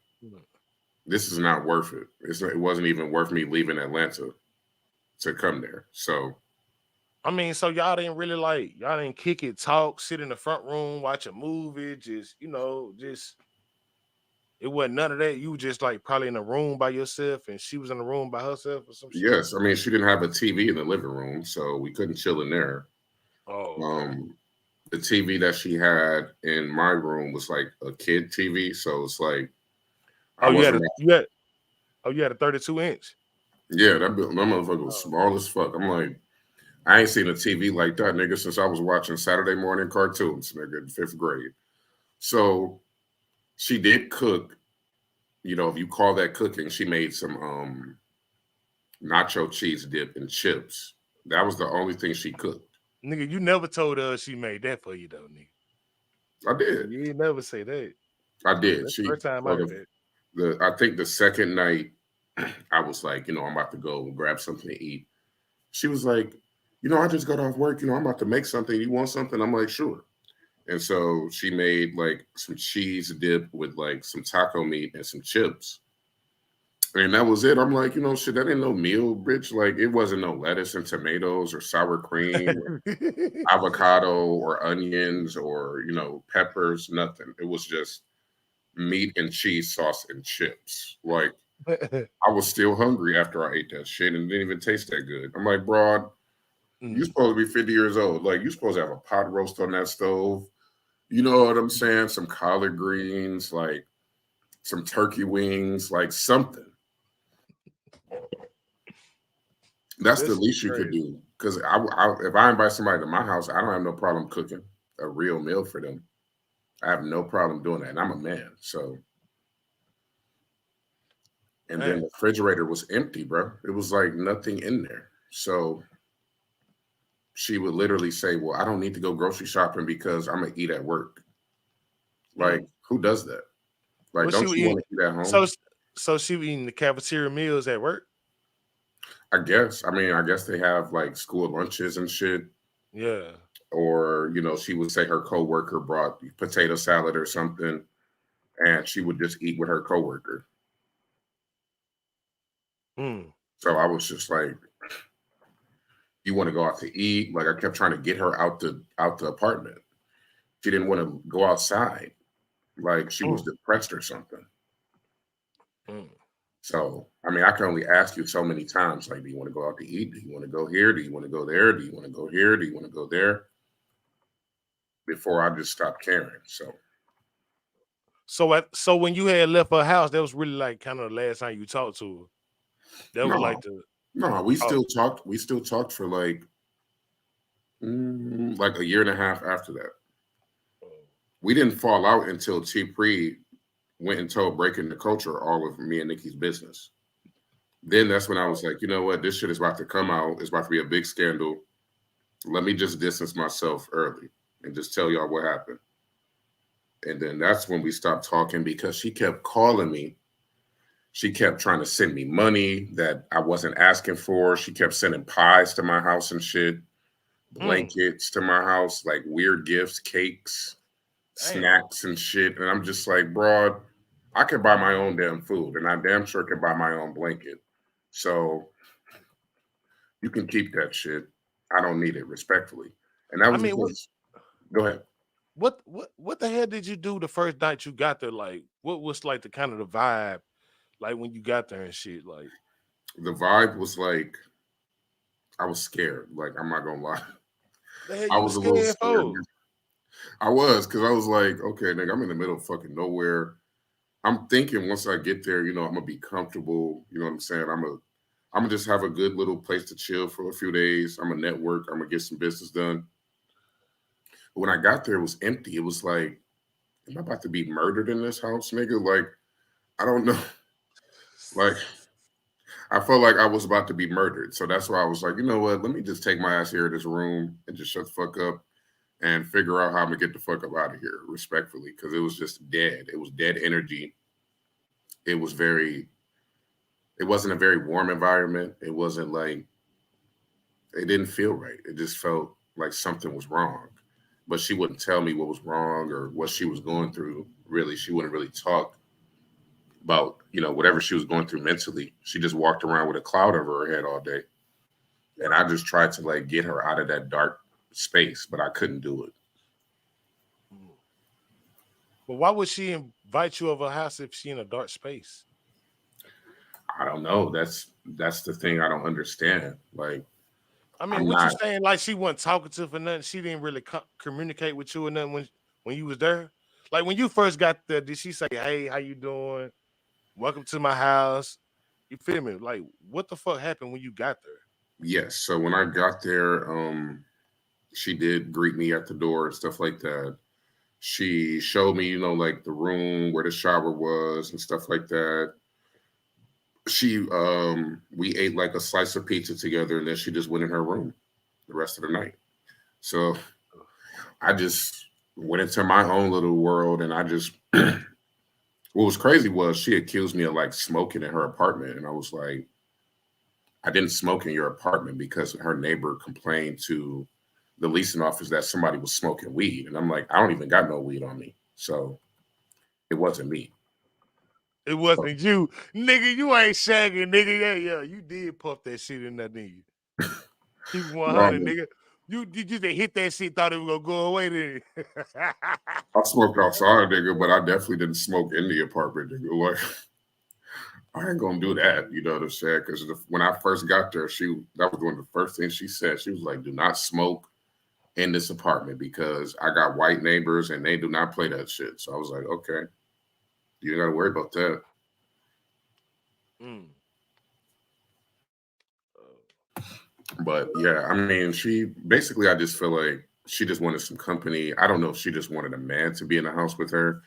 this is not worth it. It wasn't even worth me leaving Atlanta to come there. So I mean, so y'all didn't kick it, talk, sit in the front room, watch a movie, just, you know, it wasn't none of that. You were just like probably in a room by yourself and she was in the room by herself or some shit. Yes, I mean, she didn't have a TV in the living room, so we couldn't chill in there. Oh, okay. The TV that she had in my room was like a kid TV, so it's like you had a 32-inch. Yeah, that motherfucker was small as fuck. I'm like, I ain't seen a TV like that, nigga, since I was watching Saturday morning cartoons, nigga, in 5th grade. So she did cook. You know, if you call that cooking, she made some nacho cheese dip and chips. That was the only thing she cooked. Nigga, you never told her she made that for you, though, nigga. I did. You never say that. I did. That's the first time I heard that. I think the second night, I was like, you know, I'm about to go and grab something to eat. She was like, you know, I just got off work. You know, I'm about to make something. You want something? I'm like, sure. And so she made like some cheese dip with like some taco meat and some chips. And that was it. I'm like, you know, shit, that ain't no meal, bitch. Like, it wasn't no lettuce and tomatoes or sour cream, or avocado or onions or, you know, peppers, nothing. It was just meat and cheese sauce and chips. Like, I was still hungry after I ate that shit and it didn't even taste that good. I'm like, broad, you're supposed to be 50 years old. Like, you're supposed to have a pot roast on that stove. You know what I'm saying? Some collard greens, like some turkey wings, like something. That's the least you could do. Because if I invite somebody to my house, I don't have no problem cooking a real meal for them. I have no problem doing that. And I'm a man. So, and then the refrigerator was empty, bro. It was like nothing in there. So she would literally say, well, I don't need to go grocery shopping because I'm going to eat at work. Like, who does that? Like, don't you want to eat at home? So she was eating the cafeteria meals at work? I guess. I mean, I guess they have like school lunches and shit. Yeah. or she would say her coworker brought potato salad or something, and she would just eat with her coworker. So I was just like, you want to go out to eat? Like, I kept trying to get her out the apartment. She didn't want to go outside. Like, she was depressed or something. So, I mean, I can only ask you so many times, like, do you want to go out to eat? Do you want to go here? Do you want to go there? Do you want to go here? Do you want to go there? Before I just stopped caring. So when you had left her house, that was really like kind of the last time you talked to her. That was like we still talked. We still talked for like a year and a half after that. We didn't fall out until T-Pre went and told Breaking the Culture all of me and Nikki's business. Then that's when I was like, you know what? This shit is about to come out. It's about to be a big scandal. Let me just distance myself early and just tell y'all what happened. And then that's when we stopped talking because she kept calling me. She kept trying to send me money that I wasn't asking for. She kept sending pies to my house and shit, blankets to my house, like weird gifts, cakes, snacks and shit. And I'm just like, broad, I can buy my own damn food, and I damn sure can buy my own blanket. So you can keep that shit. I don't need it, respectfully. And that was because, go ahead. What the hell did you do the first night you got there? Like, what was like the kind of the vibe, like when you got there and shit? Like, the vibe was like, I was scared. Like, I'm not gonna lie, the hell I you was a little scared scared. for? I was, because I was like, okay, nigga, I'm in the middle of fucking nowhere. I'm thinking once I get there, I'm gonna be comfortable. You know what I'm saying? I'm gonna just have a good little place to chill for a few days. I'm gonna network. I'm gonna get some business done. But when I got there, it was empty. It was like, am I about to be murdered in this house, nigga? Like, I don't know. Like, I felt like I was about to be murdered. So that's why I was like, you know what? Let me just take my ass here in this room and just shut the fuck up and figure out how I'm gonna get the fuck up out of here, respectfully, because it was just dead. It was dead energy. It was it wasn't a very warm environment. It wasn't like, it didn't feel right. It just felt like something was wrong. But she wouldn't tell me what was wrong or what she was going through. Really, she wouldn't really talk about, whatever she was going through mentally. She just walked around with a cloud over her head all day. And I just tried to like get her out of that dark space, but I couldn't do it. But why would she invite you over her house if she in a dark space? I don't know. That's the thing I don't understand. Like, I mean, I'm what you not. saying? Like she wasn't talking to for nothing. She didn't really communicate with you or nothing when you was there. Like when you first got there, did she say, "Hey, how you doing? Welcome to my house"? You feel me? Like what the fuck happened when you got there? Yes. So when I got there, she did greet me at the door and stuff like that. She showed me, like the room where the shower was and stuff like that. We ate like a slice of pizza together, and then she just went in her room the rest of the night. So I just went into my own little world, and I just what was crazy was she accused me of like smoking in her apartment, and I was like, I didn't smoke in your apartment because her neighbor complained to the leasing office that somebody was smoking weed, and I'm like, I don't even got no weed on me, so it wasn't me. It So, wasn't you, nigga. You ain't shagging, nigga. Yeah. You did puff that shit in there, didn't you? Keep it no, 100, nigga. You just hit that shit, thought it was gonna go away, then. I smoked outside, nigga, but I definitely didn't smoke in the apartment, nigga. Like, I ain't gonna do that, you know what I'm saying? Because when I first got there, that was one of the first things she said. She was like, "Do not smoke in this apartment because I got white neighbors and they do not play that shit." So I was like, "Okay, you ain't gotta worry about that." Mm. But yeah, I mean, I just feel like she just wanted some company. I don't know if she just wanted a man to be in the house with her.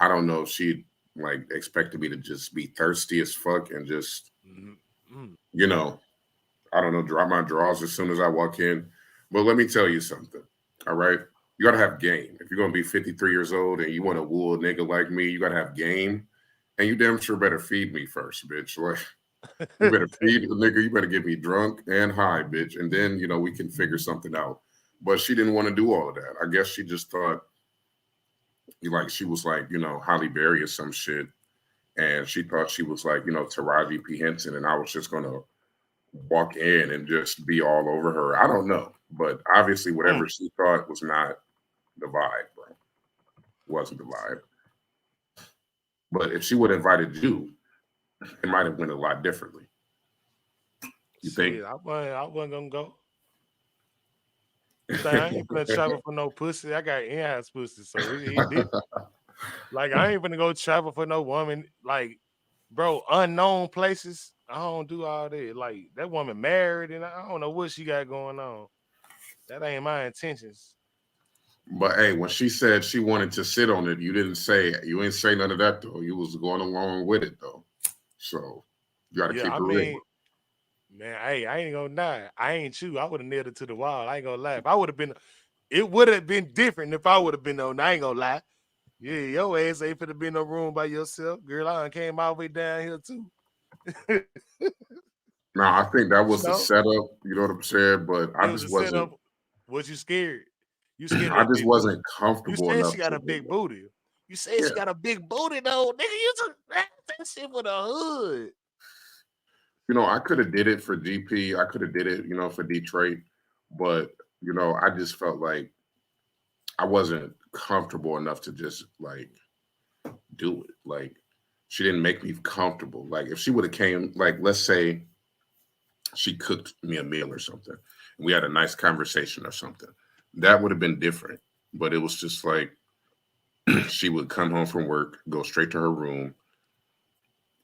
I don't know if she like expected me to just be thirsty as fuck and just, you know, I don't know, drop my drawers as soon as I walk in. But let me tell you something. All right. You gotta have game. If you're gonna be 53 years old and you want to woo a nigga like me, you gotta have game. And you damn sure better feed me first, bitch. Like, you better feed the nigga, you better get me drunk and high, bitch. And then, we can figure something out. But she didn't want to do all of that. I guess she just thought, like, she was like, Holly Berry or some shit. And she thought she was like, Taraji P. Henson. And I was just going to walk in and just be all over her. I don't know. But obviously, whatever she thought was not the vibe, bro. Wasn't the vibe. But if she would have invited you, it might have went a lot differently. You think? Shit, I wasn't gonna go. I ain't gonna travel for no pussy. I got in-house pussy, so it different. Like I ain't gonna go travel for no woman. Like, bro, unknown places. I don't do all that. Like that woman married, and I don't know what she got going on. That ain't my intentions. But hey, when she said she wanted to sit on it, you ain't say none of that though. You was going along with it though. So you gotta Yeah, keep I it real. mean, man, hey, I ain't gonna lie. I ain't you. I would have nailed it to the wall. I ain't gonna lie. If I would have been, it would have been different if I would have been on. I ain't gonna lie. Yeah, your ass ain't finna be in no room by yourself. Girl, I done came all the way down here too. Now I think that You was the know, setup, you know what I'm saying? But it I was just a wasn't setup. Was you scared? You scared of I that just big booty? wasn't You comfortable said enough she got to a do big it. booty. You said Yeah. she got a big booty though, nigga. You just that shit for the hood. I could have did it for GP. I could have did it, for Detroit. But, I just felt like I wasn't comfortable enough to just like do it. Like she didn't make me comfortable. Like if she would have came, like let's say she cooked me a meal or something, and we had a nice conversation or something, that would have been different. But it was just like she would come home from work, go straight to her room,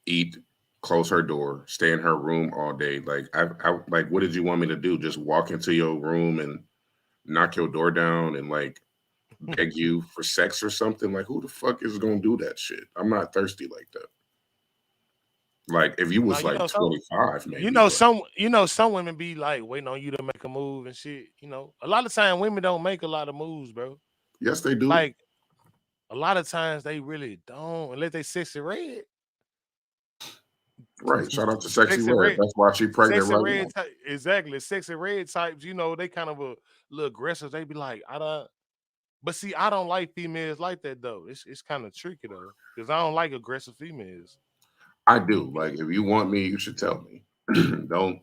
eat, close her door, stay in her room all day. Like I like, what did you want me to do? Just walk into your room and knock your door down and like beg you for sex or something? Like who the fuck is gonna do that shit? I'm not thirsty like that. Like if you Now was like 25, maybe, but some women be like waiting on you to make a move and shit. A lot of time women don't make a lot of moves, bro. yes, they do. Like a lot of times they really don't unless they sexy red. Right. Shout out to Sexy Sexy Red. red. That's why she pregnant Sexy right now. red type, exactly. Sexy red types, they kind of a little aggressive. They be like, I don't. But see, I don't like females like that though. It's kind of tricky though, because I don't like aggressive females. I do. Like if you want me, you should tell me. don't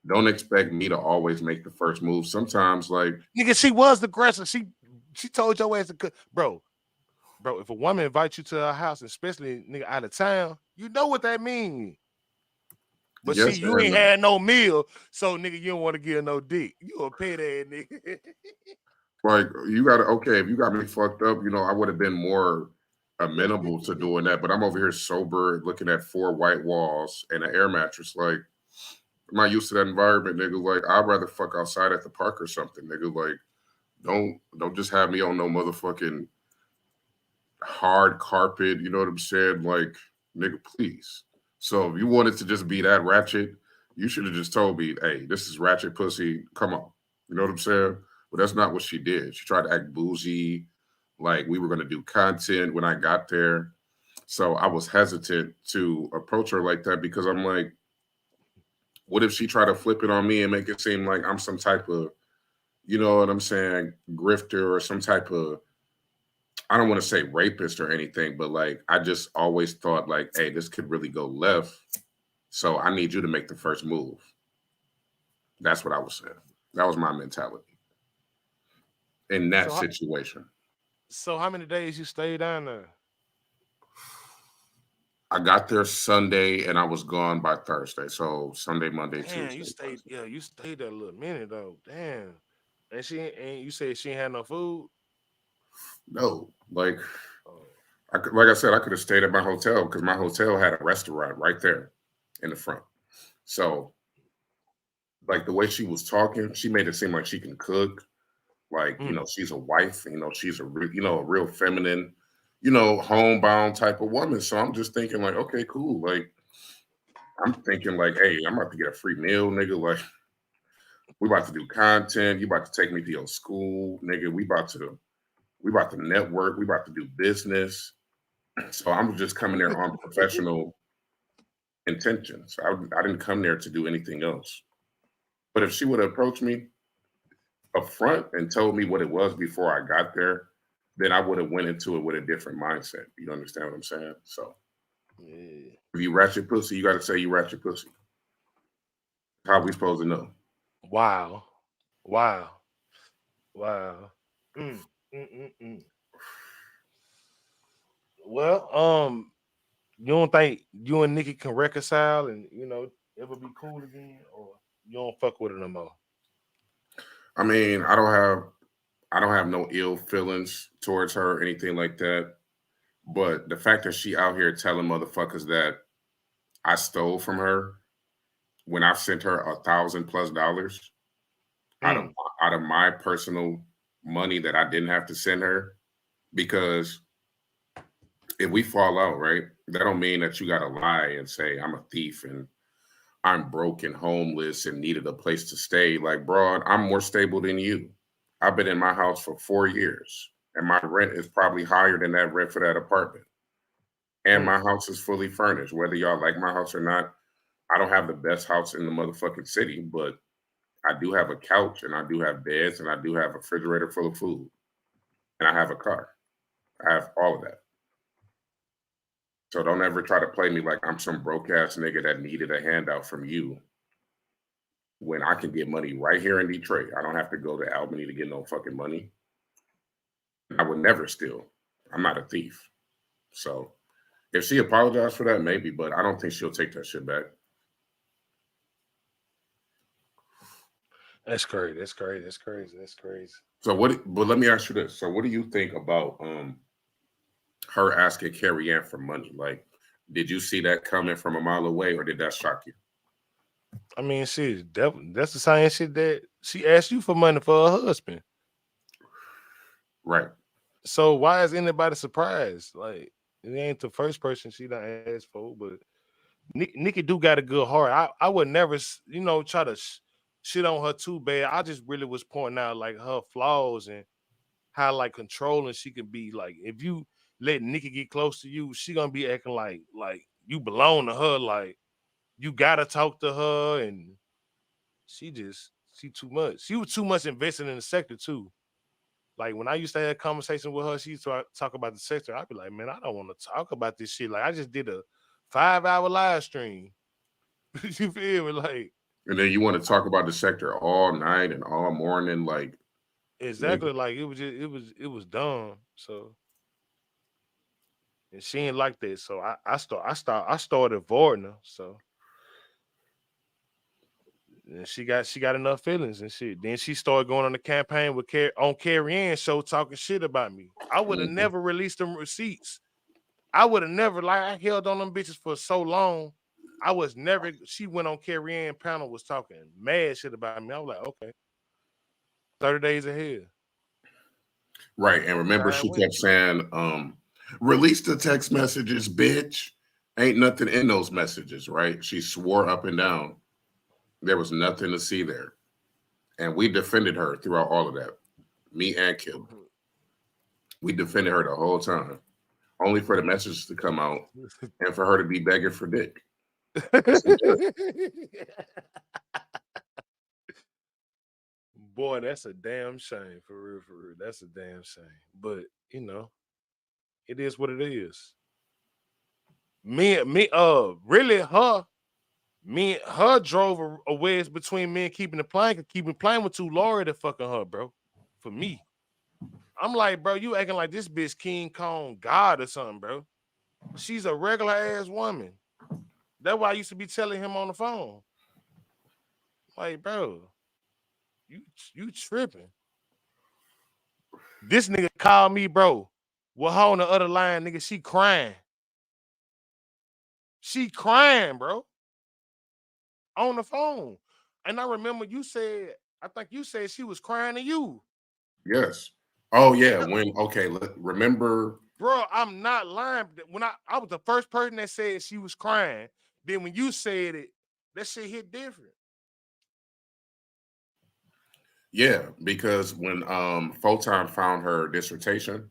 don't expect me to always make the first move. Sometimes like Nigga, she was aggressive. She told your ass to cook, bro. If a woman invites you to her house, especially nigga out of town, you know what that means. But see, yes you and ain't no. had no meal, so nigga, you don't want to give no dick. You a pet ass nigga. Like you gotta okay, if you got me fucked up, I would have been more amenable to doing that. But I'm over here sober, looking at four white walls and an air mattress. Like I'm not used to that environment, nigga. Like I'd rather fuck outside at the park or something, nigga. Like don't just have me on no motherfucking hard carpet. You know what I'm saying? Like nigga, please. So if you wanted to just be that ratchet, you should have just told me, hey, this is ratchet pussy. Come on. You know what I'm saying? But that's not what she did. She tried to act bougie, like we were gonna do content when I got there. So I was hesitant to approach her like that because I'm like, what if she tried to flip it on me and make it seem like I'm some type of, you know what I'm saying, grifter or some type of, I don't want to say rapist or anything, but like I just always thought like, hey, this could really go left. So I need you to make the first move. That's what I was saying. That was my mentality in that so, how, situation. so how many days you stayed down there? I got there Sunday and I was gone by Thursday. So Sunday, Monday, Damn, Tuesday, Wednesday. you stayed there a little minute though. Damn. And you said she ain't had no food. No, like Oh, like I said, I could have stayed at my hotel because my hotel had a restaurant right there in the front. So like the way she was talking, she made it seem like she can cook. Like mm. she's a wife. She's a real feminine, homebound type of woman. So I'm just thinking like, okay, cool. Like I'm thinking like, hey, I'm about to get a free meal, nigga. Like we about to do content. You about to take me to your school, nigga. We about to network. We about to do business. So I'm just coming there on professional intentions. I didn't come there to do anything else. But if she would have approached me, up front and told me what it was before I got there, then I would have went into it with a different mindset. You understand what I'm saying? So Yeah. if you ratchet pussy, you got to say you ratchet pussy. How we supposed to know? Wow. Wow. Wow. Mm, mm, mm, mm. Well, you don't think you and Nikki can reconcile and ever be cool again, or you don't fuck with her no more? I mean, I don't have no ill feelings towards her or anything like that. But the fact that she out here telling motherfuckers that I stole from her when I've sent her $1,000+ out of Mm, out of my personal money that I didn't have to send her, because if we fall out, right, that don't mean that you gotta lie and say I'm a thief and I'm broke and homeless and needed a place to stay. Like, broad, I'm more stable than you. I've been in my house for 4 years, and my rent is probably higher than that rent for that apartment. And mm, my house is fully furnished. Whether y'all like my house or not, I don't have the best house in the motherfucking city, but I do have a couch and I do have beds and I do have a refrigerator full of food and I have a car. I have all of that. So don't ever try to play me like I'm some broke ass nigga that needed a handout from you when I can get money right here in Detroit. I don't have to go to Albany to get no fucking money. I would never steal. I'm not a thief. So if she apologized for that, maybe, but I don't think she'll take that shit back. that's crazy. That's crazy. That's crazy. That's crazy. So what? But let me ask you this. So what do you think about her asking Carrie Ann for money? Like, did you see that coming from a mile away, or did that shock you? I mean, shit, that's the same shit that she asked you for money for her husband. Right. So why is anybody surprised? Like, it ain't the first person she done asked for, but Nikki do got a good heart. I would never, try to shit on her too bad. I just really was pointing out like her flaws and how like controlling she can be. Like, if you let Nikki get close to you, she gonna be acting like you belong to her. Like, you gotta talk to her, and she too much. She was too much invested in the sector too. Like, when I used to have a conversation with her, she used to talk about the sector. I'd be like, man, I don't want to talk about this shit. Like, I just did a 5-hour live stream. You feel me? Like, And then you want to talk about the sector all night and all morning, like, nigga. exactly. Like, it was just, it was dumb. So, and she ain't like that. So I started avoiding her. So, and she got enough feelings and shit. Then she started going on the campaign with Carrie Ann show talking shit about me. I would have Mhm. never released them receipts. I would have never, like, I held on them bitches for so long. I was never. She went on Carrie Ann panel, was talking mad shit about me. I was like, okay, 30 days ahead. Right. And That's remember, how it she went. kept saying, release the text messages, bitch. Ain't nothing in those messages, right? She swore up and down there was nothing to see there. And we defended her throughout all of that. Me and Kip. We defended her the whole time, only for the messages to come out and for her to be begging for dick. Boy, that's a damn shame, for real, for real. That's a damn shame. But it is what it is. Really, her drove a wedge between me and keeping the playing. Cause keeping playing with too Laura to fucking her, bro. For me, I'm like, bro, you acting like this bitch King Kong God or something, bro. She's a regular ass woman. That's why I used to be telling him on the phone, like, bro, you you tripping. This nigga called me, bro. Well, her on the other line, nigga, she crying. She crying, bro, on the phone. And I remember you said, I think you said she was crying to you. Yes. Oh, yeah. Okay, remember. Bro, I'm not lying. When I was the first person that said she was crying, then when you said it, that shit hit different. Yeah, because when Photon found her dissertation,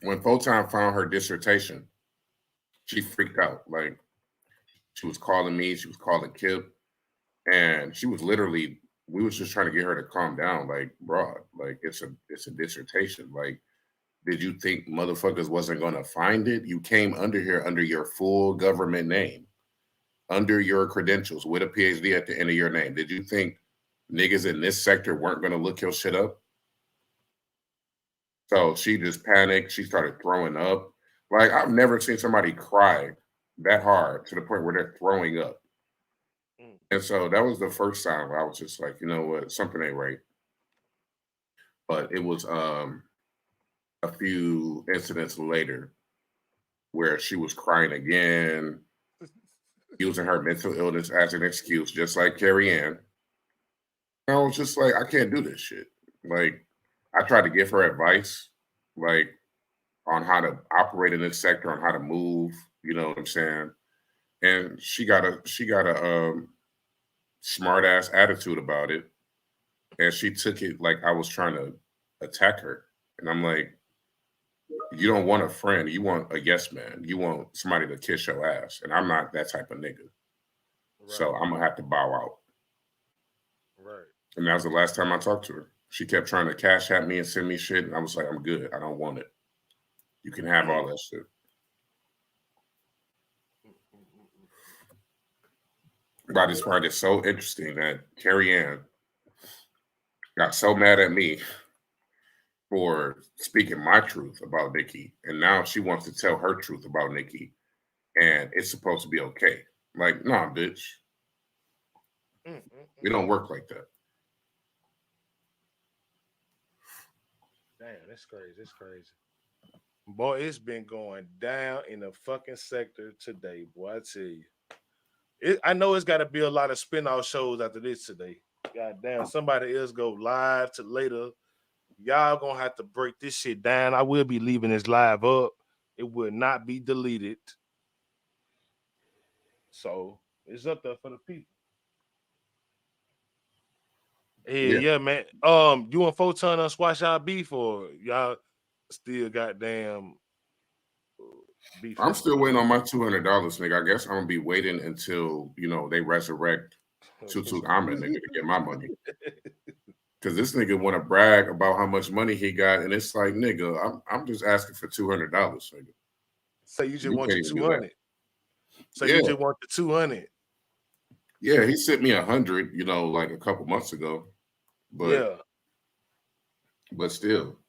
when Photon found her dissertation, she freaked out. Like, she was calling me, she was calling Kip, and she was literally we was just trying to get her to calm down, like, broad. Like, it's a dissertation. Like, did you think motherfuckers wasn't gonna find it? You came under here under your full government name, under your credentials, with a PhD at the end of your name. Did you think niggas in this sector weren't gonna look your shit up? So she just panicked. She started throwing up. Like, I've never seen somebody cry that hard to the point where they're throwing up. Mm. And so that was the first time where I was just like, you know what, something ain't right. But it was a few incidents later where she was crying again, using her mental illness as an excuse, just like Carrie Ann. I was just like, I can't do this shit. Like, I tried to give her advice, like, on how to operate in this sector, on how to move. You know what I'm saying? And she got a smart ass attitude about it, and she took it like I was trying to attack her. And I'm like, you don't want a friend, you want a yes man. You want somebody to kiss your ass, and I'm not that type of nigga. So Right, I'm gonna have to bow out. right. And that was the last time I talked to her. She kept trying to cash at me and send me shit, and I was like, I'm good. I don't want it. You can have all that shit. But I just find it so interesting that Carrie Ann got so mad at me for speaking my truth about Nikki, and now she wants to tell her truth about Nikki, and it's supposed to be okay. Like, nah, bitch, Mm, mm, we mm. don't work like that. Damn, that's crazy. That's crazy. Boy, it's been going down in the fucking sector today, boy. I tell you. I know it's got to be a lot of spin-off shows after this today. God damn, somebody else go live to later. Y'all gonna have to break this shit down. I will be leaving this live up. It will not be deleted. So it's up there for the people. Hey, Yeah, yeah, man. You and Photon squash y'all beef or y'all still goddamn I'm beefing? still waiting on my $200, nigga. I guess I'm gonna be waiting until they resurrect Tutu Ahmed, nigga, to get my money. Cause this nigga want to brag about how much money he got, and it's like, nigga, I'm just asking for $200, nigga. So you just You want can't your even do that. 200. So you Yeah, just want the 200. yeah. He sent me 100, like a couple months ago, but Yeah. still,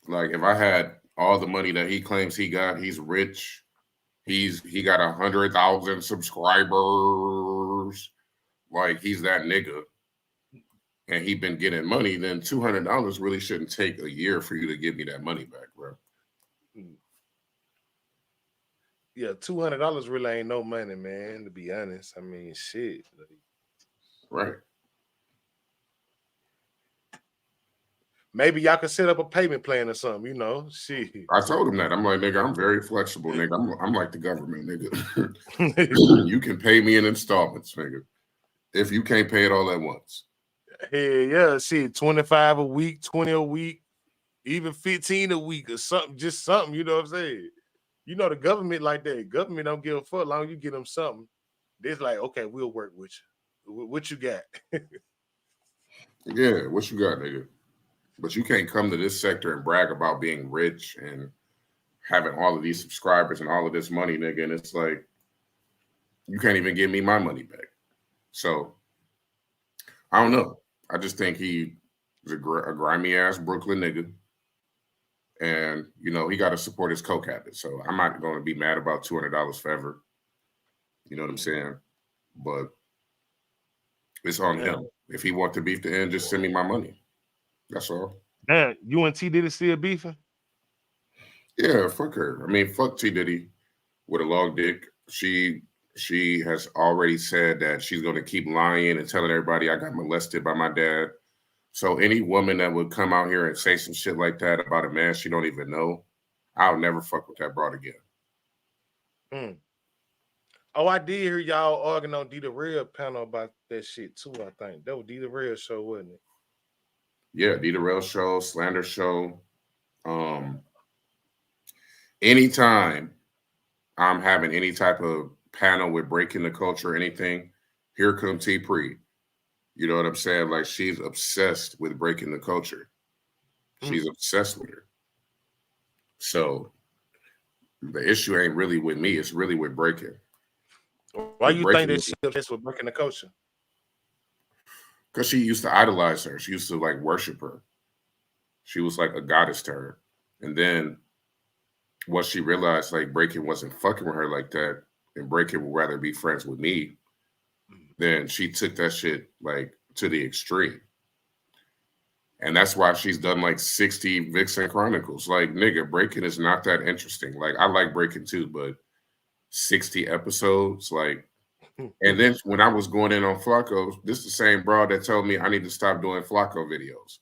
like, if I had all the money that he claims he got, he's rich. He got 100,000 subscribers. Like, he's that nigga, and he been getting money. Then $200 really shouldn't take a year for you to give me that money back, bro. Mm. Yeah, $200 really ain't no money, man. To be honest, I mean, shit. Like, Right. maybe y'all could set up a payment plan or something. Shit. I told him that. I'm like, nigga, I'm very flexible, nigga. I'm like the government, nigga. You can pay me in installments, nigga. If you can't pay it all at once. Hell yeah, shit. 25 a week, 20 a week, even 15 a week or something. Just something. You know what I'm saying? The government like that. Government don't give a fuck. Long as you get them something, they're like, okay, we'll work with you. What you got? Yeah, what you got, nigga? But you can't come to this sector and brag about being rich and having all of these subscribers and all of this money, nigga. And it's like, you can't even give me my money back. So I don't know. I just think he is a grimy ass Brooklyn nigga. And, he got to support his coke habit. So I'm not going to be mad about $200 forever. You know what I'm saying? But it's on Yeah. him. If he want the beef to end, just send me my money. That's all. Damn, you and T Diddy still beefing? Yeah, fuck her. I mean, fuck T Diddy with a long dick. She has already said that she's going to keep lying and telling everybody I got molested by my dad. So any woman that would come out here and say some shit like that about a man she don't even know, I'll never fuck with that broad again. Mm. Oh, I did hear y'all arguing on D the Real panel about that shit too. I think that was D the Real show, wasn't it? Yeah, D the Rail show, slander show. Um, Anytime I'm having any type of panel with breaking the culture or anything, here come T Pre. You know what I'm saying? Like she's obsessed with breaking the culture. She's obsessed with her. So the issue ain't really with me. It's really with breaking. Why With you think breaking, that she obsessed with breaking the culture? because she used to idolize her. She used to like worship her. She was like a goddess to her. And then once she realized like breaking wasn't fucking with her like that, and breaking would rather be friends with me, then she took that shit like to the extreme. And that's why she's done like 60 Vixen Chronicles. Like, nigga, breaking is not that interesting. Like, I like breaking too, but 60 episodes, like. And then when I was going in on Flacco, this is the same broad that told me I need to stop doing Flacco videos.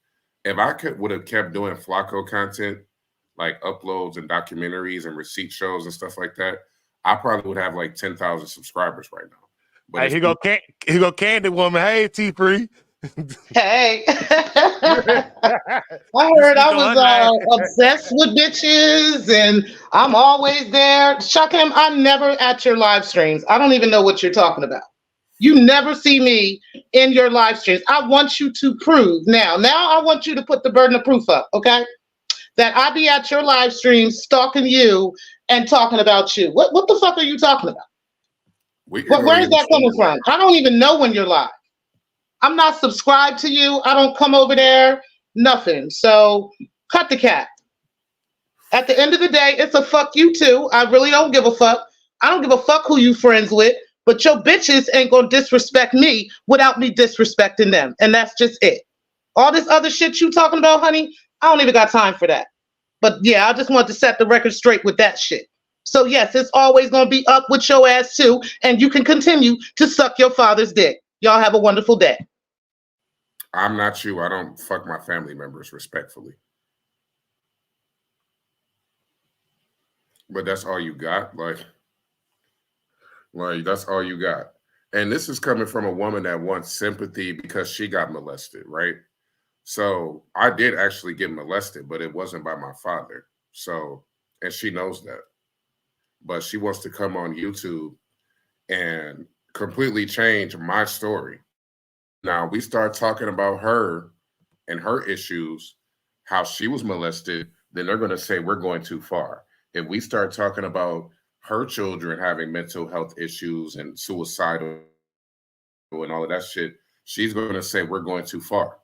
If I would have kept doing Flacco content, like uploads and documentaries and receipt shows and stuff like that, I probably would have like 10,000 subscribers right now. But Hey, here go Candy Woman. Hey, T3. Hey. I You heard speak I on her name. was obsessed with bitches and I'm always there. Shakim, I'm never at your live streams. I don't even know what you're talking about. You never see me in your live streams. I want you to prove now. Now I want you to put the burden of proof up, okay? That I be at your live streams stalking you and talking about you. What the fuck are you talking about? Where is that coming from? I don't even know when you're live. I'm not subscribed to you. I don't come over there. Nothing. So cut the cat. At the end of the day, it's a fuck you too. I really don't give a fuck. I don't give a fuck who you friends with. But your bitches ain't gonna disrespect me without me disrespecting them. And that's just it. All this other shit you talking about, honey, I don't even got time for that. But yeah, I just want to set the record straight with that shit. So yes, it's always gonna be up with your ass too. And you can continue to suck your father's dick. Y'all have a wonderful day. I'm not you. I don't fuck my family members respectfully. But that's all you got? Like that's all you got. And this is coming from a woman that wants sympathy because she got molested, right? So I did actually get molested, but it wasn't by my father. So, and she knows that. But she wants to come on YouTube and completely change my story. Now we start talking about her and her issues, how she was molested, then they're going to say we're going too far. If we start talking about her children having mental health issues and suicidal and all of that shit, she's going to say we're going too far.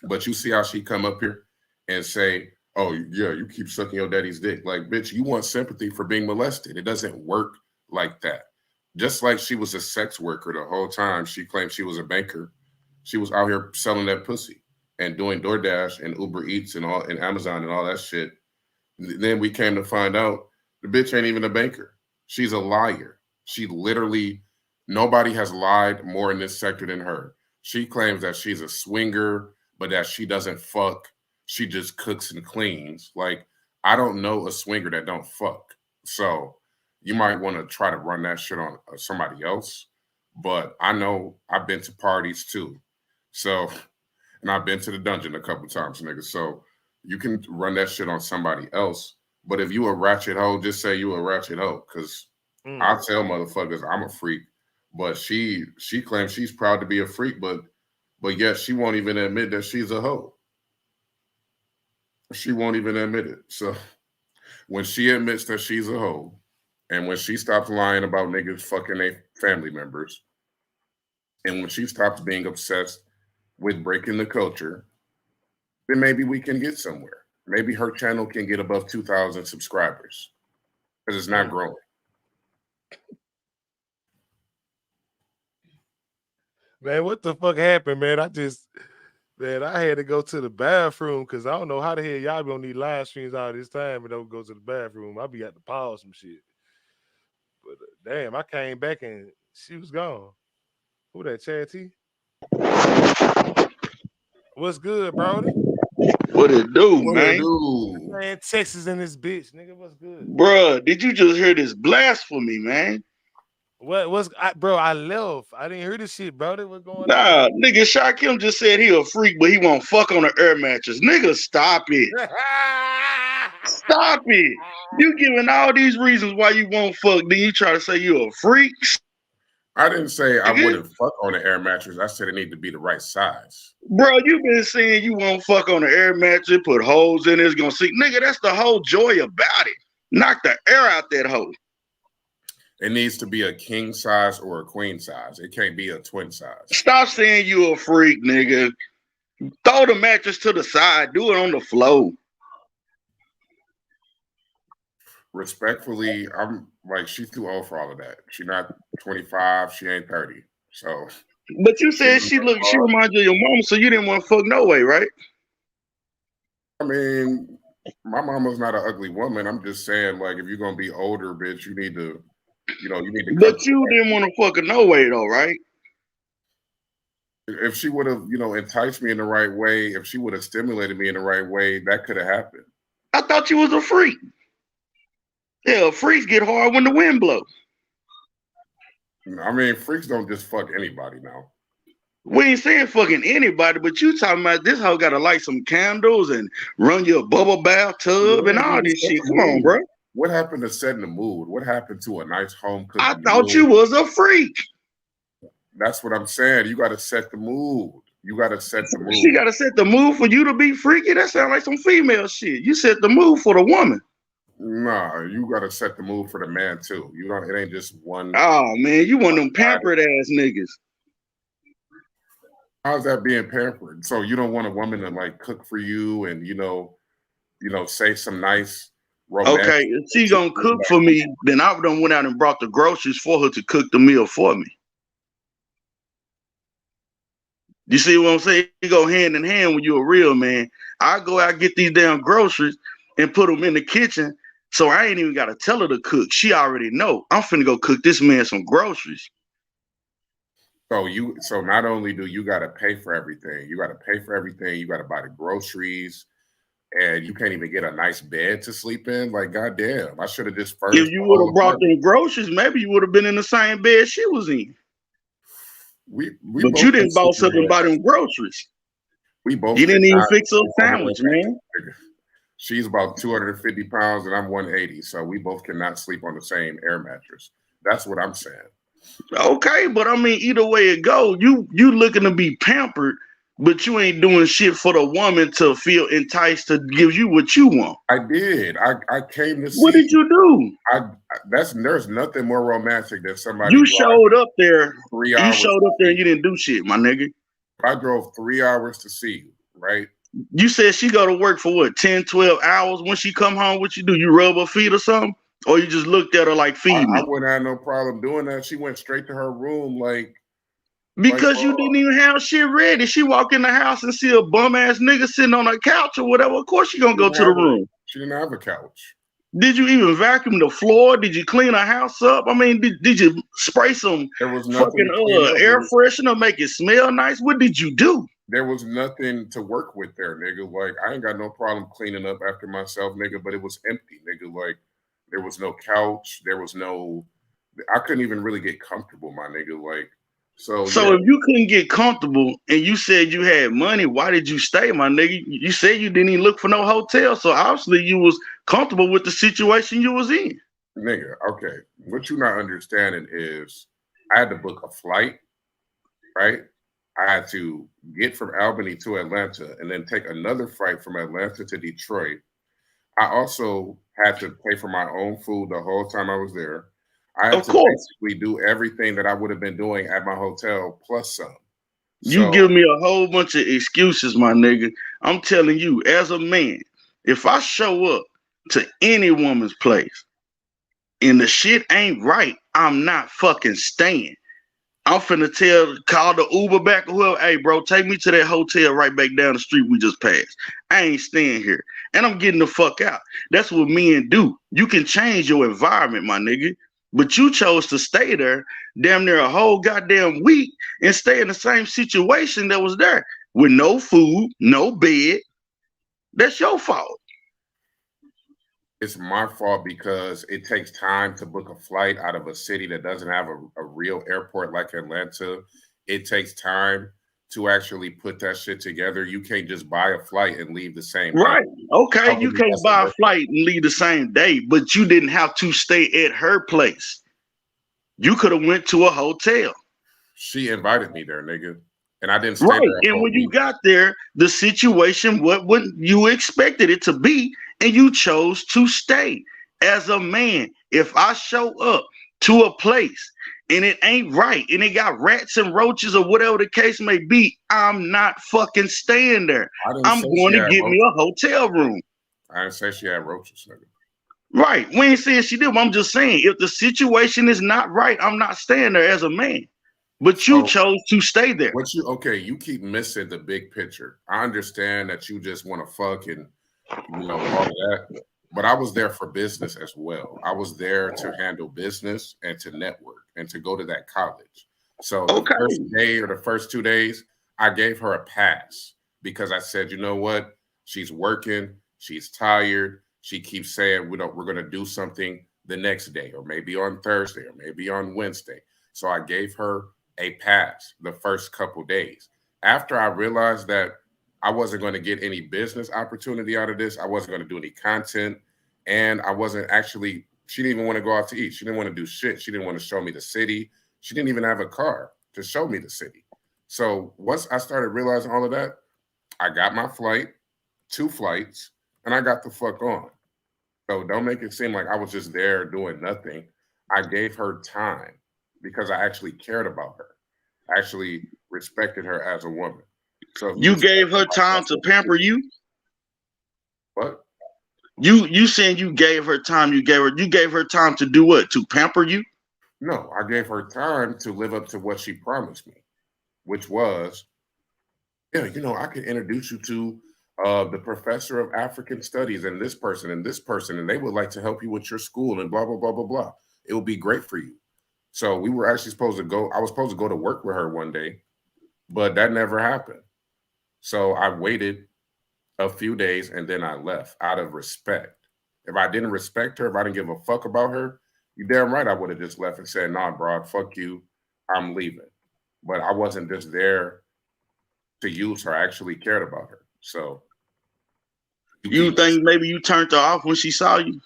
But you see how she come up here and say, oh, yeah, you keep sucking your daddy's dick. Like, bitch, you want sympathy for being molested. It doesn't work like that. Just like she was a sex worker the whole time, she claimed she was a banker. She was out here selling that pussy and doing DoorDash and Uber Eats and all and Amazon and all that shit. Then we came to find out the bitch ain't even a banker. She's a liar. She literally, nobody has lied more in this sector than her. She claims that she's a swinger, but that she doesn't fuck. She just cooks and cleans. Like, I don't know a swinger that don't fuck. So you might want to try to run that shit on somebody else. But I know I've been to parties too. So, and I've been to the dungeon a couple times, nigga. So you can run that shit on somebody else. But if you a ratchet hoe, just say you a ratchet hoe. Because I tell motherfuckers I'm a freak. But she claims she's proud to be a freak, but yet she won't even admit that she's a hoe. She won't even admit it. So when she admits that she's a hoe, and when she stops lying about niggas fucking their family members, and when she stops being obsessed with breaking the culture, then maybe we can get somewhere. Maybe her channel can get above 2,000 subscribers because it's not growing. Man, what the fuck happened, man? I had to go to the bathroom because I don't know how the hell y'all be on these live streams all this time and don't go to the bathroom. I be at the pause some shit. But damn, I came back and she was gone. Who that, Chad T? What's good, Brody? What it do, What man? it do? Man, Texas in this bitch, nigga. What's good? Bruh, did you just hear this blasphemy, man? Bro, I left. I didn't hear this shit, brother. What's going Nah, on? nigga, Shakim just said he a freak, but he won't fuck on an air mattress. Nigga, stop it. Stop it. You giving all these reasons why you won't fuck, then you try to say you a freak? I didn't say I wouldn't fuck on an air mattress. I said it need to be the right size. Bro, you been saying you won't fuck on the air mattress, put holes in it, it's gonna see. Nigga, that's the whole joy about it. Knock the air out that hole. It needs to be a king size or a queen size. It can't be a twin size. Stop saying you a freak, nigga. Throw the mattress to the side. Do it on the floor. Respectfully, I'm like, she's too old for all of that. She's not 25. She ain't 30. So. But you said she reminds you of your mama, so you didn't want to fuck no way, right? I mean, my mama's not an ugly woman. I'm just saying, like, if you're gonna be older, bitch, you need to. But you didn't want to fuck her no way, though, right? If she would have, enticed me in the right way, if she would have stimulated me in the right way, that could have happened. I thought you was a freak. Yeah, freaks get hard when the wind blows. I mean, freaks don't just fuck anybody now. We ain't saying fucking anybody, but you talking about this hoe gotta light some candles and run your bubble bathtub and all this shit. Come on, bro. What happened to setting the mood? What happened to a nice home cooking? I thought you was a freak. That's what I'm saying. You got to set the mood. You got to set the mood. She got to set the mood for you to be freaky. That sounds like some female shit. You set the mood for the woman. Nah, you got to set the mood for the man too. It ain't just one. Oh man, you one of them pampered ass niggas. How's that being pampered? So you don't want a woman to like cook for you and say some nice romantic. Okay, if she gonna cook for me, then I done went out and brought the groceries for her to cook the meal for me. You see what I'm saying? You go hand in hand when you're a real man. I go out and get these damn groceries and put them in the kitchen, so I ain't even gotta tell her to cook. She already know. I'm finna go cook this man some groceries. So not only do you gotta pay for everything, you gotta buy the groceries, and you can't even get a nice bed to sleep in. Like, goddamn, I should have just furnished. If you would have brought them groceries, maybe you would have been in the same bed she was in. But you didn't boss up and buy them groceries. We both. You didn't even fix a sandwich, man. She's about 250 pounds and I'm 180, so we both cannot sleep on the same air mattress. That's what I'm saying. Okay, but I mean, either way it go, you looking to be pampered, but you ain't doing shit for the woman to feel enticed to give you what you want. I did. I came to see. What did you do? There's nothing more romantic than somebody. You showed up there. 3 hours. You showed up there and you didn't do shit, my nigga. I drove 3 hours to see you, right? You said she go to work for what, 10, 12 hours? When she come home, what you do? You rub her feet or something? Or you just looked at her like, feed me? I wouldn't have no problem doing that. She went straight to her room because you didn't even have shit ready. She walk in the house and see a bum ass nigga sitting on a couch or whatever. Of course she gonna go to the room. She didn't have a couch. Did you even vacuum the floor? Did you clean her house up? I mean, did you spray some fucking air freshener, make it smell nice? What did you do? There was nothing to work with there, nigga. Like, I ain't got no problem cleaning up after myself, nigga, but it was empty, nigga. Like, there was no couch. I couldn't even really get comfortable, my nigga. Like, so if you couldn't get comfortable and you said you had money, why did you stay, my nigga? You said you didn't even look for no hotel, so obviously you was comfortable with the situation you was in. Nigga, okay. What you're not understanding is I had to book a flight, right? I had to get from Albany to Atlanta and then take another flight from Atlanta to Detroit. I also had to pay for my own food the whole time I was there. I had to basically do everything that I would have been doing at my hotel plus some. You give me a whole bunch of excuses, my nigga. I'm telling you, as a man, if I show up to any woman's place and the shit ain't right, I'm not fucking staying. I'm finna call the Uber back or whoever, hey, bro, take me to that hotel right back down the street we just passed. I ain't staying here. And I'm getting the fuck out. That's what men do. You can change your environment, my nigga. But you chose to stay there damn near a whole goddamn week and stay in the same situation that was there with no food, no bed. That's your fault. It's my fault because it takes time to book a flight out of a city that doesn't have a real airport like Atlanta. It takes time to actually put that shit together. You can't just buy a flight and leave the same day. Right. Okay, you can't buy a flight and leave the same day, but you didn't have to stay at her place. You could have went to a hotel. She invited me there, nigga, and I didn't stay Right. there a And whole when you week. got there, the situation what you expected it to be, and you chose to stay. As a man, if I show up to a place and it ain't right and it got rats and roaches or whatever the case may be, I'm not fucking staying there. I didn't I'm say going she to had get me roaches. a hotel room. I didn't say she had roaches, nigga. Right. We ain't saying she did, but I'm just saying if the situation is not right, I'm not staying there as a man. But you So chose to stay there. what you okay? You keep missing the big picture. I understand that you just want to fuck and all of that, but I was there for business as well. I was there to handle business and to network and to go to that college. So the Okay. first day or the first 2 days, I gave her a pass because I said, you know what? She's working. She's tired. She keeps saying we're gonna do something the next day, or maybe on Thursday, or maybe on Wednesday. So I gave her a pass the first couple days. After I realized that I wasn't going to get any business opportunity out of this, I wasn't going to do any content, and I wasn't actually. She didn't even want to go out to eat. She didn't want to do shit. She didn't want to show me the city. She didn't even have a car to show me the city. So once I started realizing all of that, I got my flight, 2 flights, and I got the fuck on. So don't make it seem like I was just there doing nothing. I gave her time because I actually cared about her. I actually respected her as a woman. So if you You respect gave her somebody time as to a pamper you. what? You saying you gave her time? You gave her time to do what? To pamper you? No, I gave her time to live up to what she promised me, which was, yeah, I can introduce you to the professor of African studies and this person, and they would like to help you with your school and blah blah blah blah blah. It would be great for you. So we were actually supposed to go. I was supposed to go to work with her one day, but that never happened. So I waited a few days and then I left out of respect. If I didn't respect her, if I didn't give a fuck about her, you damn right I would have just left and said, nah, bro, fuck you. I'm leaving. But I wasn't just there to use her. I actually cared about her. So you You keep think maybe you turned her off when she saw you?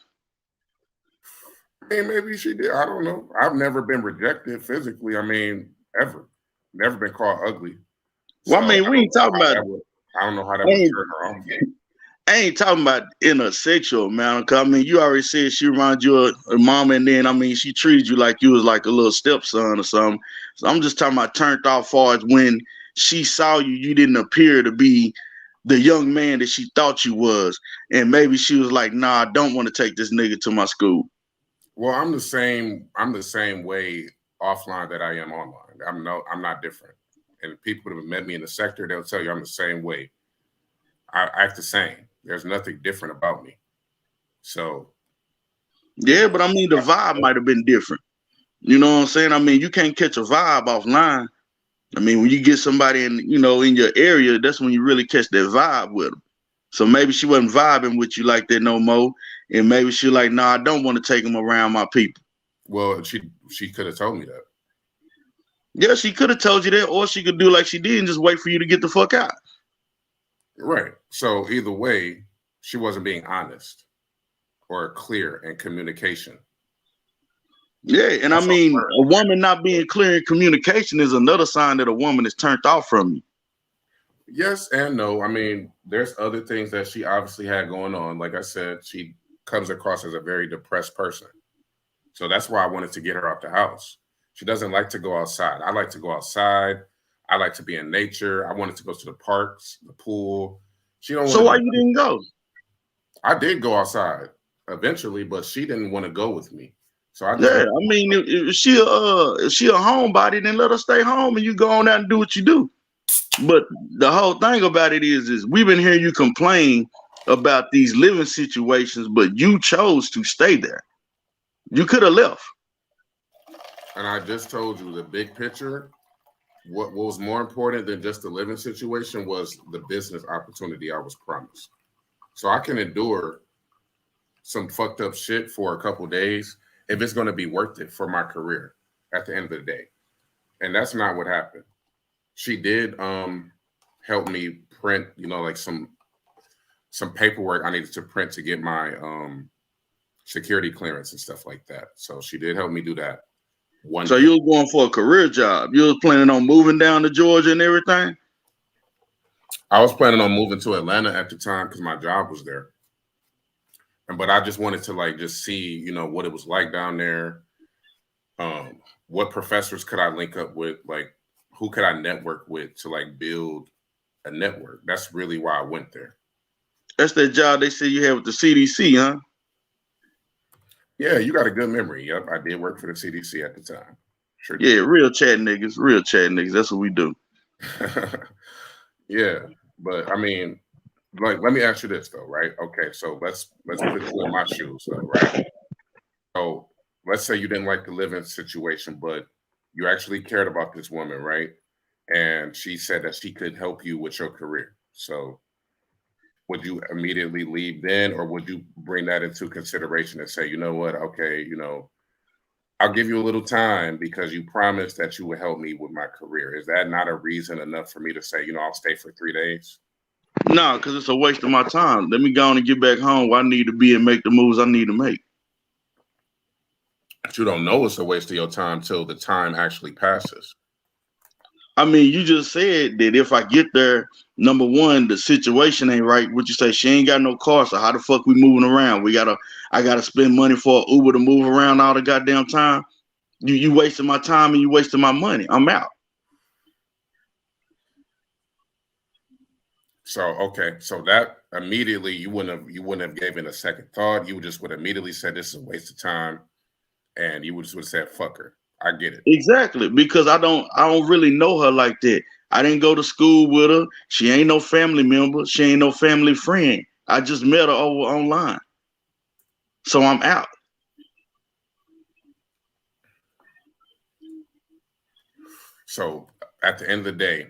I mean, maybe she did. I don't know. I've never been rejected physically. I mean, ever. Never been called ugly. Well, I So mean, we ain't talking about. I don't know how that I would ain't, turn her off. I ain't talking about in a sexual manner. 'Cause, I mean, you already said she reminds you of her mom, and then I mean, she treated you like you was like a little stepson or something. So I'm just talking about turned off far as when she saw you, you didn't appear to be the young man that she thought you was, and maybe she was like, "Nah, I don't want to take this nigga to my school." Well, I'm the same. I'm the same way offline that I am online. I'm not different. And people that have met me in the sector, they'll tell you I'm the same way. I act the same. There's nothing different about me. So Yeah, but I mean, the vibe might have been different. You know what I'm saying? I mean, you can't catch a vibe offline. I mean, when you get somebody in your area, that's when you really catch that vibe with them. So maybe she wasn't vibing with you like that no more, and maybe she like, nah, I don't want to take him around my people. well, she could have told me that. Yeah, she could have told you that, or she could do like she did and just wait for you to get the fuck out. Right. So either way, she wasn't being honest or clear in communication. Yeah, and I That's on mean, her. a woman not being clear in communication is another sign that a woman is turned off from you. Yes and no. I mean, there's other things that she obviously had going on. Like I said, she comes across as a very depressed person. So that's why I wanted to get her out the house. She doesn't like to go outside. I like to go outside. I like to be in nature. I wanted to go to the parks, the pool. She don't want So to why do you that. didn't go? I did go outside eventually, but she didn't want to go with me. So I just Yeah, went. I mean, if she a homebody, then let her stay home and you go on out and do what you do. But the whole thing about it is we've been hearing you complain about these living situations, but you chose to stay there. You could have left. And I just told you the big picture. What was more important than just the living situation was the business opportunity I was promised. So I can endure some fucked up shit for a couple days if it's going to be worth it for my career at the end of the day. And that's not what happened. She did help me print, like some paperwork I needed to print to get my security clearance and stuff like that. So she did help me do that. one So thing. you was going for a career job. You was planning on moving down to Georgia and everything? I was planning on moving to Atlanta at the time because my job was there. But I just wanted to like just see, you know, what it was like down there. What professors could I link up with? Like, who could I network with to like build a network? That's really why I went there. That's that job they said you had with the CDC, huh? Yeah, you got a good memory. Yep, I did work for the CDC at the time. Sure Yeah, did. real chat niggas. Real chat niggas. That's what we do. Yeah, but I mean, like, let me ask you this though, right? Okay, so let's put you in my shoes though, right? So let's say you didn't like the living situation, but you actually cared about this woman, right? And she said that she could help you with your career. So would you immediately leave then, or would you bring that into consideration and say, you know what, okay, you know, I'll give you a little time because you promised that you would help me with my career. Is that not a reason enough for me to say, you know, I'll stay for 3 days? No, because it's a waste of my time. Let me go on and get back home where I need to be and make the moves I need to make. But you don't know it's a waste of your time till the time actually passes. I mean, you just said that if I get there, number one, the situation ain't right. What you say? She ain't got no car, so how the fuck we moving around? I gotta spend money for an Uber to move around all the goddamn time. You wasting my time and you wasting my money. I'm out. So okay, so that immediately you wouldn't have given a second thought. You just would immediately said this is a waste of time, and you would just would have said fuck her. I get it. Exactly, because I don't really know her like that. I didn't go to school with her. She ain't no family member. She ain't no family friend. I just met her over online. So I'm out. So at the end of the day,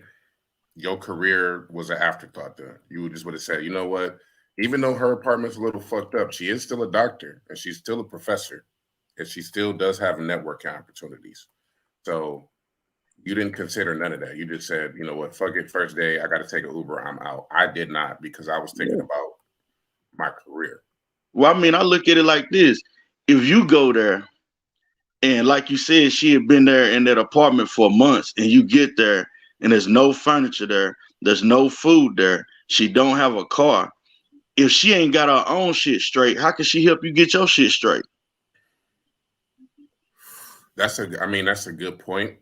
your career was an afterthought. Then you just would have said, you know what? Even though her apartment's a little fucked up, she is still a doctor and she's still a professor, and she still does have networking opportunities. So you didn't consider none of that. You just said, you know what, fuck it, first day, I got to take an Uber, I'm out. I did not because I was thinking Yeah. about my career. Well, I mean, I look at it like this. If you go there and like you said, she had been there in that apartment for months, and you get there and there's no furniture there, there's no food there, she don't have a car. If she ain't got her own shit straight, how can she help you get your shit straight? That's a good point.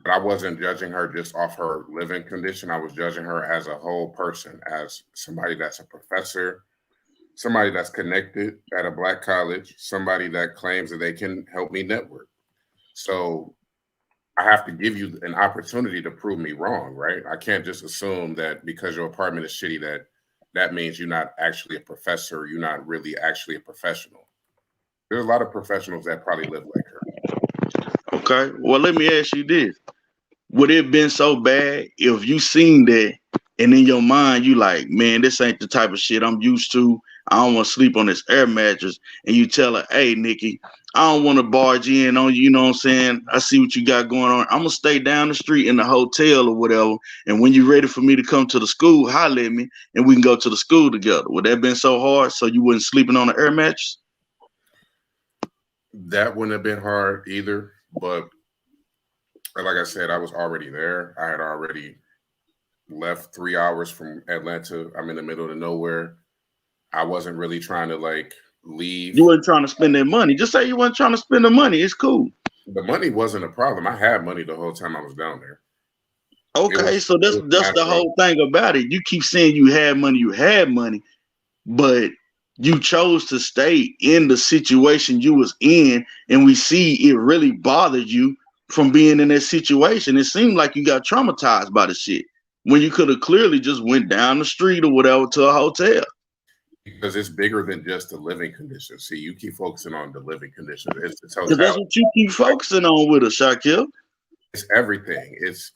But I wasn't judging her just off her living condition. I was judging her as a whole person, as somebody that's a professor, somebody that's connected at a black college, somebody that claims that they can help me network. So I have to give you an opportunity to prove me wrong, right? I can't just assume that because your apartment is shitty that means you're not actually a professor, you're not really actually a professional. There's a lot of professionals that probably live like her. Okay. Well, let me ask you this. Would it been so bad if you seen that and in your mind you like, man, this ain't the type of shit I'm used to. I don't want to sleep on this air mattress. And you tell her, hey, Nikki, I don't want to barge in on you, you know what I'm saying? I see what you got going on. I'm going to stay down the street in the hotel or whatever. And when you're ready for me to come to the school, holler at me and we can go to the school together. Would that have been so hard so you wasn't sleeping on the air mattress? That wouldn't have been hard either, but like I said, I was already there. I had already left 3 hours from Atlanta. I'm in the middle of nowhere. I wasn't really trying to like You leave. wasn't trying to spend that money. Just say you weren't trying to spend the money. It's cool. The money wasn't a problem. I had money the whole time I was down there. It Okay, was so it that's was a that's the matter of whole thing about it. You keep saying you had money, but you chose to stay in the situation you was in, and we see it really bothered you from being in that situation. It seemed like you got traumatized by the shit when you could have clearly just went down the street or whatever to a hotel. because it's bigger than just the living conditions. See, you keep focusing on the living conditions. It's the Because that's totality. what you keep focusing on with us, Shaquille. It's everything. It's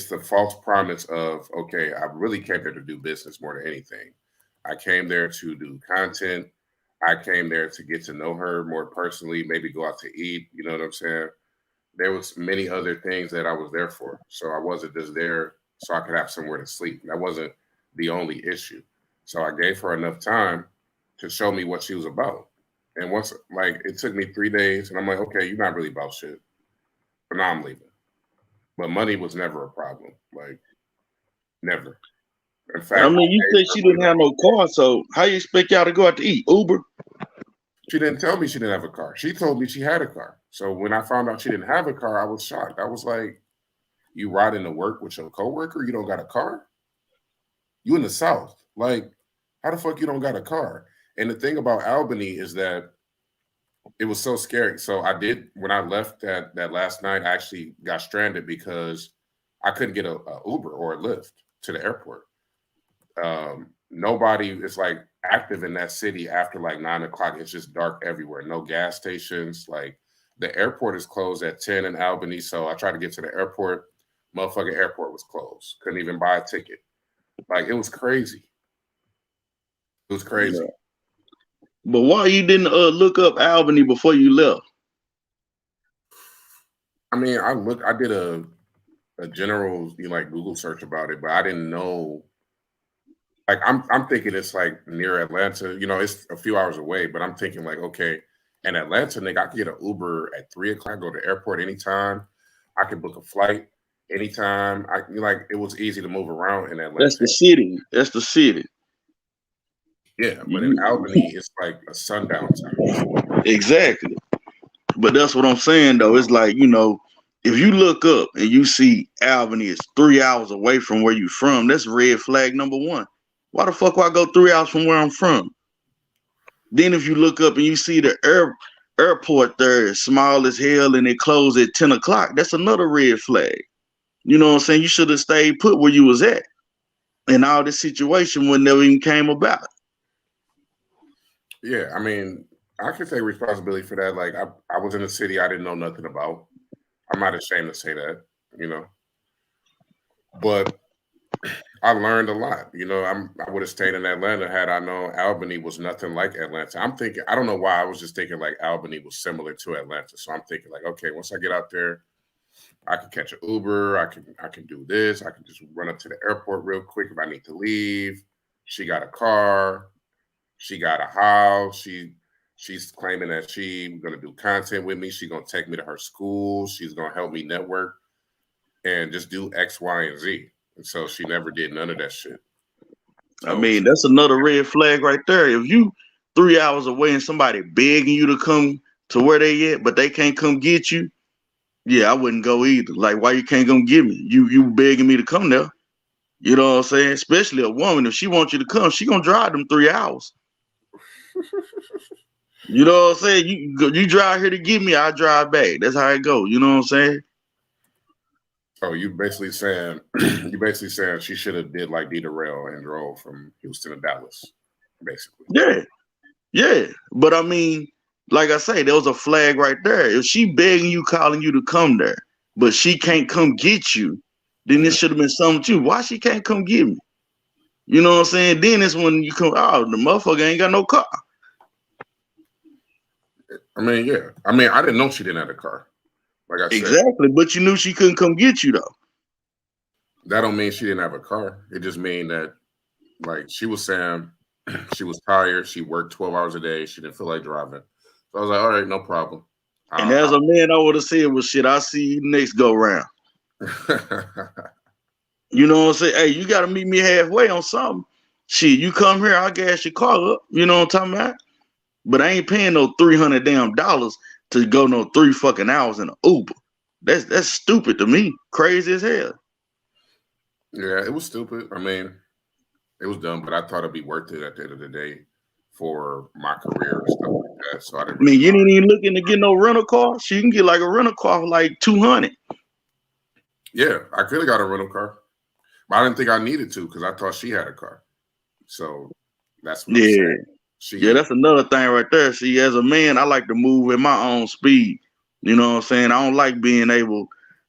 the false promise of, okay, I really came there to do business more than anything. I came there to do content. I came there to get to know her more personally, maybe go out to eat. You know what I'm saying? There was many other things that I was there for. So I wasn't just there so I could have somewhere to sleep. That wasn't the only issue. So I gave her enough time to show me what she was about. And once, like, it took me 3 days, and I'm like, okay, you're not really about shit. But now I'm leaving. But money was never a problem. Like, never. In I fact, I mean, you paid said for she money. didn't have no car, so how you expect y'all to go out to eat? Uber? She didn't tell me she didn't have a car. She told me she had a car. So when I found out she didn't have a car, I was shocked. I was like, you riding to work with your coworker? You don't got a car? You in the South. Like, how the fuck you don't got a car? And the thing about Albany is that it was so scary. So I did, when I left that last night, I actually got stranded because I couldn't get a Uber or a Lyft to the airport. Nobody is like active in that city after like 9 o'clock. It's just dark everywhere. No gas stations. Like the airport is closed at 10 in Albany. So I tried to get to the airport. Motherfucking airport was closed. Couldn't even buy a ticket. Like it was crazy. It was crazy. Yeah. But why you didn't look up Albany before you left? I mean, I did a general like Google search about it, but I didn't know. Like I'm thinking it's like near Atlanta. You know, it's a few hours away, but I'm thinking like, okay, in Atlanta, nigga, I could get an Uber at 3 o'clock, go to the airport anytime. I could book a flight anytime. Like it was easy to move around in That's Atlanta. the city. That's the city. Yeah, but in You, Albany, it's like a sundown time. exactly. But that's what I'm saying though. It's like, if you look up and you see Albany is 3 hours away from where you from, that's red flag number one. Why the fuck would I go 3 hours from where I'm from? Then if you look up and you see the airport there is small as hell and it closed at 10 o'clock, that's another red flag. You know what I'm saying? You should have stayed put where you was at. And all this situation would never even came about. Yeah, I mean, I can take responsibility for that. Like I was in a city I didn't know nothing about. I'm not ashamed to say that, you know. But I learned a lot. You know, I would have stayed in Atlanta had I known Albany was nothing like Atlanta. I'm thinking, I don't know why I was just thinking like Albany was similar to Atlanta. So I'm thinking like, okay, once I get out there, I can catch an Uber. I can do this. I can just run up to the airport real quick if I need to leave. She got a car. She got a house. She's claiming that she's gonna do content with me. She's gonna take me to her school. She's gonna help me network and just do X, Y, and Z. And so she never did none of that shit. I So mean, that's another red flag right there. If you 3 hours away and somebody begging you to come to where they at, but they can't come get you, yeah, I wouldn't go either. Like, why you can't come get me? You begging me to come there. You know what I'm saying? Especially a woman, if she wants you to come, she gonna drive them 3 hours. You know what I'm saying? You drive here to get me, I drive back. That's how it go. You know what I'm saying? So you basically saying she should have did like Dita Rail and drove from Houston to Dallas, basically. Yeah, yeah. But I mean, like I say, there was a flag right there. If she begging you, calling you to come there, but she can't come get you, then this should have been something too. Why she can't come get me? You know what I'm saying? Then it's when you come, oh, the motherfucker ain't got no car. I mean, yeah. I mean, I didn't know she didn't have a car. Like I said, Exactly. But you knew she couldn't come get you though. that don't mean she didn't have a car. It just mean that like she was saying she was tired. She worked 12 hours a day. She didn't feel like driving. So I was like, all right, no problem. And as a man, I would have said, well, shit, I'll see you next go round. You know what I'm saying? Hey, you got to meet me halfway on something. Shit, you come here, I'll gas your car up. You know what I'm talking about? But I ain't paying no $300 damn to go no 3 fucking hours in an Uber. That's stupid to me. Crazy as hell. Yeah, it was stupid. I mean, it was dumb, but I thought it'd be worth it at the end of the day for my career and stuff like that. So I didn't I mean, really you mind. ain't even looking to get no rental car. She can get like a rental car for like 200. Yeah, I could have got a rental car, but I didn't think I needed to because I thought she had a car. So that's what I'm Yeah. saying. Yeah, She that's another thing right there. See, as a man, I like to move at my own speed. You know what I'm saying? I don't like being able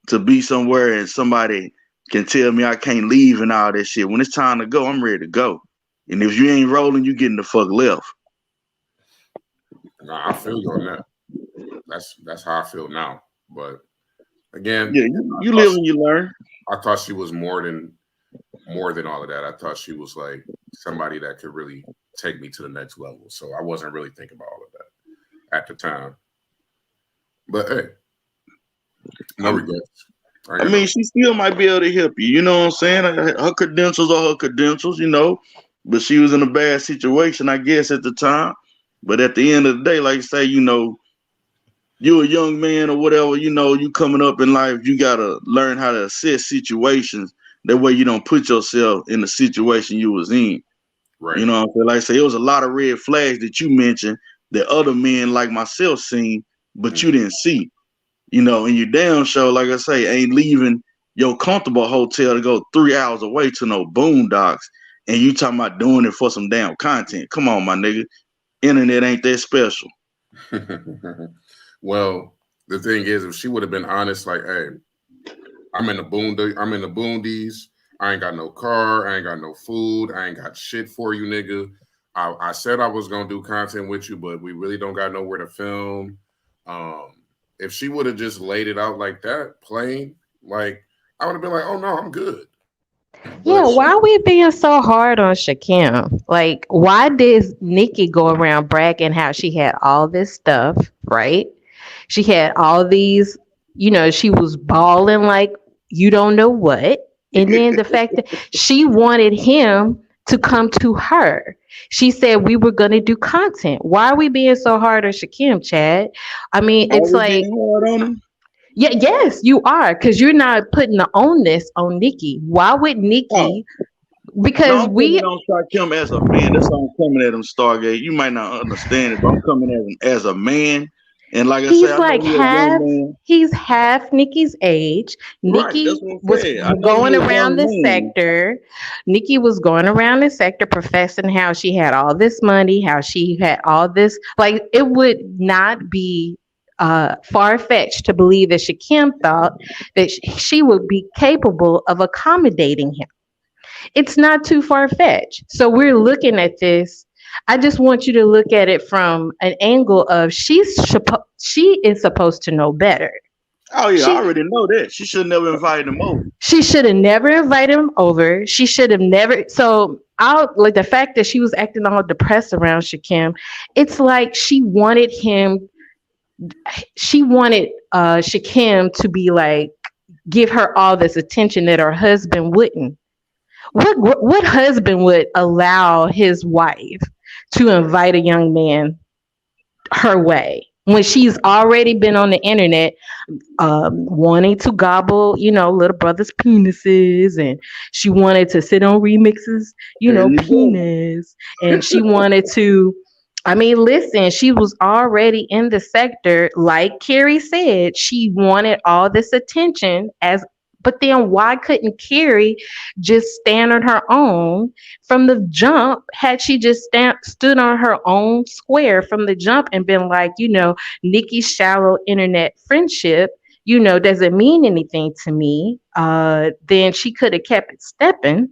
to be somewhere and somebody can tell me I can't leave and all that shit. When it's time to go, I'm ready to go. And if you ain't rolling, you getting the fuck left. Nah, I feel you on that. That's how I feel now. But again, Yeah, you live and you learn. I thought she was more than all of that. I thought she was like somebody that could really take me to the next level. So I wasn't really thinking about all of that. at the time. But hey, no I'm, regrets. I I got mean, no. she still might be able to help you. You know what I'm saying? Her credentials are her credentials, you know. But she was in a bad situation, I guess, at the time. But at the end of the day, like you say, you know, you a young man or whatever, you know, you coming up in life, you gotta learn how to assess situations. That way you don't put yourself in the situation you was in. Right. You know what I'm saying? Like I say, it was a lot of red flags that you mentioned that other men like myself seen, but Mm. you didn't see. You know, and you damn sure, like I say, ain't leaving your comfortable hotel to go 3 hours away to no boondocks, and you talking about doing it for some damn content. Come on, my nigga. Internet ain't that special. Well, the thing is, if she would have been honest, like, hey, I'm in the boondies. I ain't got no car. I ain't got no food. I ain't got shit for you, nigga. I said I was gonna do content with you, but we really don't got nowhere to film. Um, if she would have just laid it out like that, plain, like I would have been like, oh no, I'm good. Yeah, But she, why are we being so hard on Shakim? Like, why did Nikki go around bragging how she had all this stuff, right? She had all these, she was balling like you don't know what. And then the fact that she wanted him to come to her. She said we were going to do content. Why are we being so hard on Shakim, Chad? I mean, Are it's we like, being hard on him? yeah, yes, you are, because you're not putting the onus on Nikki. Why would Oh, Nikki? no, Because I'm we, coming on Shakim as a man. That's how I'm coming at him, Stargate. You might not understand it, but I'm coming at him as a man. And like I say, he's I know like he a young half, man. he's half Nikki's age. Right, that's Nikki what I'm was saying. I know he going a around young the man. sector. Nikki was going around the sector professing how she had all this money, how she had all this. Like, it would not be far fetched to believe that Shakim thought that she would be capable of accommodating him. It's not too far fetched. So we're looking at this. I just want you to look at it from an angle of she is supposed to know better. Oh yeah, I She already know that. She should never invite him over. she should have never invited him over. She should have never. So I like the fact that she was acting all depressed around Shakim. It's like she wanted him. She wanted Shakim to be like give her all this attention that her husband wouldn't. What husband would allow his wife to invite a young man her way when she's already been on the internet wanting to gobble, little brother's penises, and she wanted to sit on remixes, There you go. penis, and she wanted to. I mean, listen, she was already in the sector. Like Carrie said, she wanted all this attention but then why couldn't Carrie just stand on her own from the jump? Had she just stood on her own square from the jump and been like, Nikki's shallow internet friendship, doesn't mean anything to me, then she could have kept it stepping.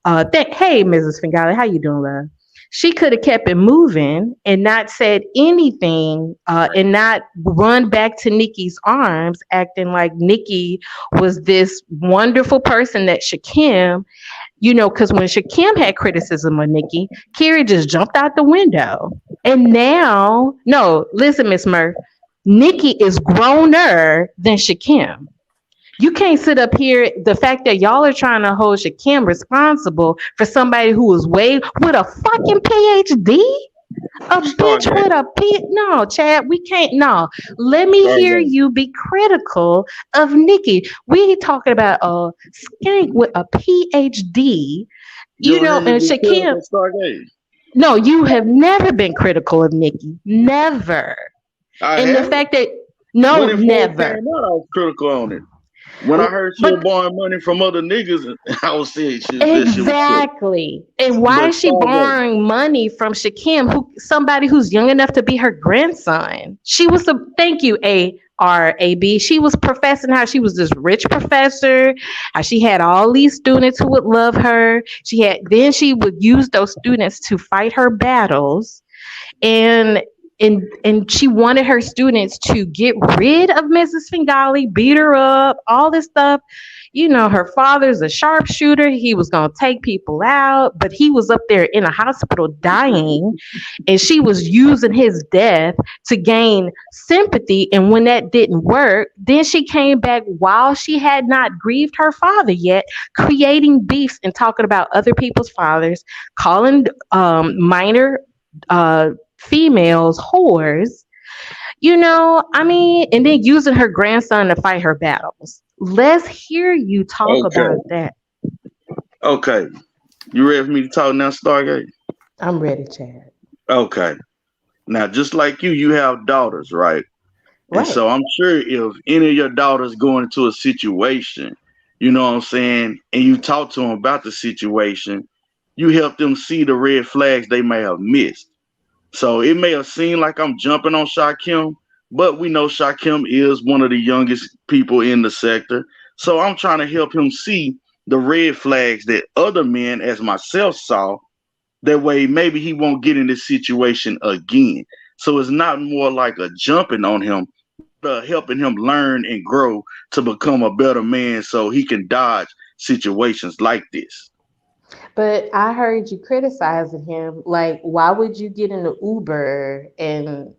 Hey, Mrs. Fingali, how you doing, love? She could have kept it moving and not said anything, right. and not run back to Nikki's arms, acting like Nikki was this wonderful person that Shakim, because when Shakim had criticism of Nikki, Carrie just jumped out the window. And now, no, listen, Miss Murph, Nikki is growner than Shakim. You can't sit up here. The fact that y'all are trying to hold Shakim responsible for somebody who was way with a fucking PhD, a bitch Stargate. with a no, Chad, we can't. No, let me hear Stargate. you be critical of Nikki. We talking about a skank with a PhD, You don't hear me and be Shakim. critical, Stargate. No, you have never been critical of Nikki, never. I And the have. fact that When no, it first never. came out, I was critical on it. When I heard she was But borrowing money from other niggas, I was saying that shit was sick. exactly. And why But is she Stargate. borrowing money from Shakim, somebody who's young enough to be her grandson? She was thank you, ARAB. She was professing how she was this rich professor, how she had all these students who would love her. She would use those students to fight her battles, and she wanted her students to get rid of Mrs. Fingali, beat her up, all this stuff. Her father's a sharpshooter. He was going to take people out, but he was up there in a hospital dying, and she was using his death to gain sympathy. And when that didn't work, then she came back while she had not grieved her father yet, creating beefs and talking about other people's fathers, calling minor females whores. And then using her grandson to fight her battles. Let's hear you talk Okay. about that. Okay. You ready for me to talk now, Stargate? I'm ready, Chad. Okay. Now, just like you have daughters, right? And Right. so I'm sure if any of your daughters go into a situation, you know what I'm saying, and you talk to them about the situation, you help them see the red flags they may have missed. So it may have seemed like I'm jumping on Shakim, but we know Shakim is one of the youngest people in the sector. So I'm trying to help him see the red flags that other men, as myself, saw. That way, maybe he won't get in this situation again. So it's not more like a jumping on him, but helping him learn and grow to become a better man so he can dodge situations like this. But I heard you criticizing him. Like, why would you get in the Uber and,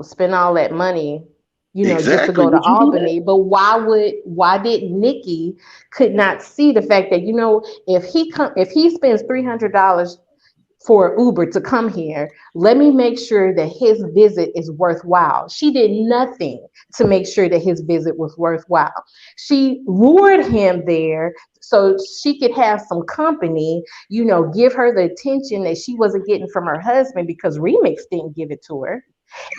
spend all that money, just to Exactly. go to Would you do that? Albany? But why did Nikki could not see the fact that, if he spends $300 for Uber to come here, let me make sure that his visit is worthwhile. She did nothing to make sure that his visit was worthwhile. She lured him there so she could have some company, give her the attention that she wasn't getting from her husband because Remix didn't give it to her.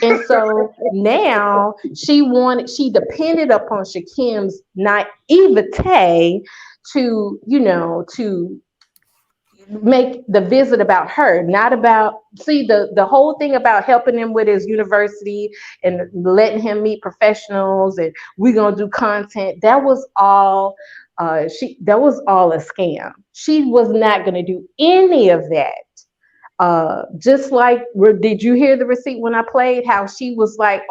And so now she depended upon Shakim's naivete to make the visit about her, not about the whole thing about helping him with his university and letting him meet professionals and we're gonna do content. That was all that was all a scam. She was not gonna do any of that. Just like, did you hear the receipt when I played? How she was like,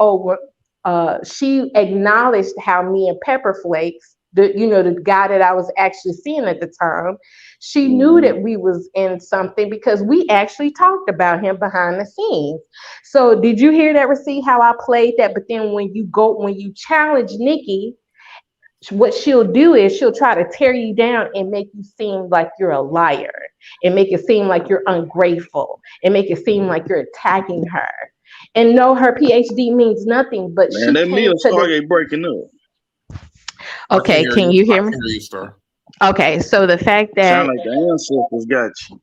she acknowledged how me and Pepper Flakes, the guy that I was actually seeing at the time, she knew Mhm. that we was in something because we actually talked about him behind the scenes. So did you hear that receipt? How I played that? But then when you challenge Nikki, what she'll do is she'll try to tear you down and make you seem like you're a liar and make it seem like you're ungrateful and make it seem like you're attacking her. And no, her PhD means nothing, but Man, she that me came and to the Stargate breaking up. I can okay, hear can you. you I hear me? can hear you, Star. Okay, so the fact Sound that like the ancestors got you.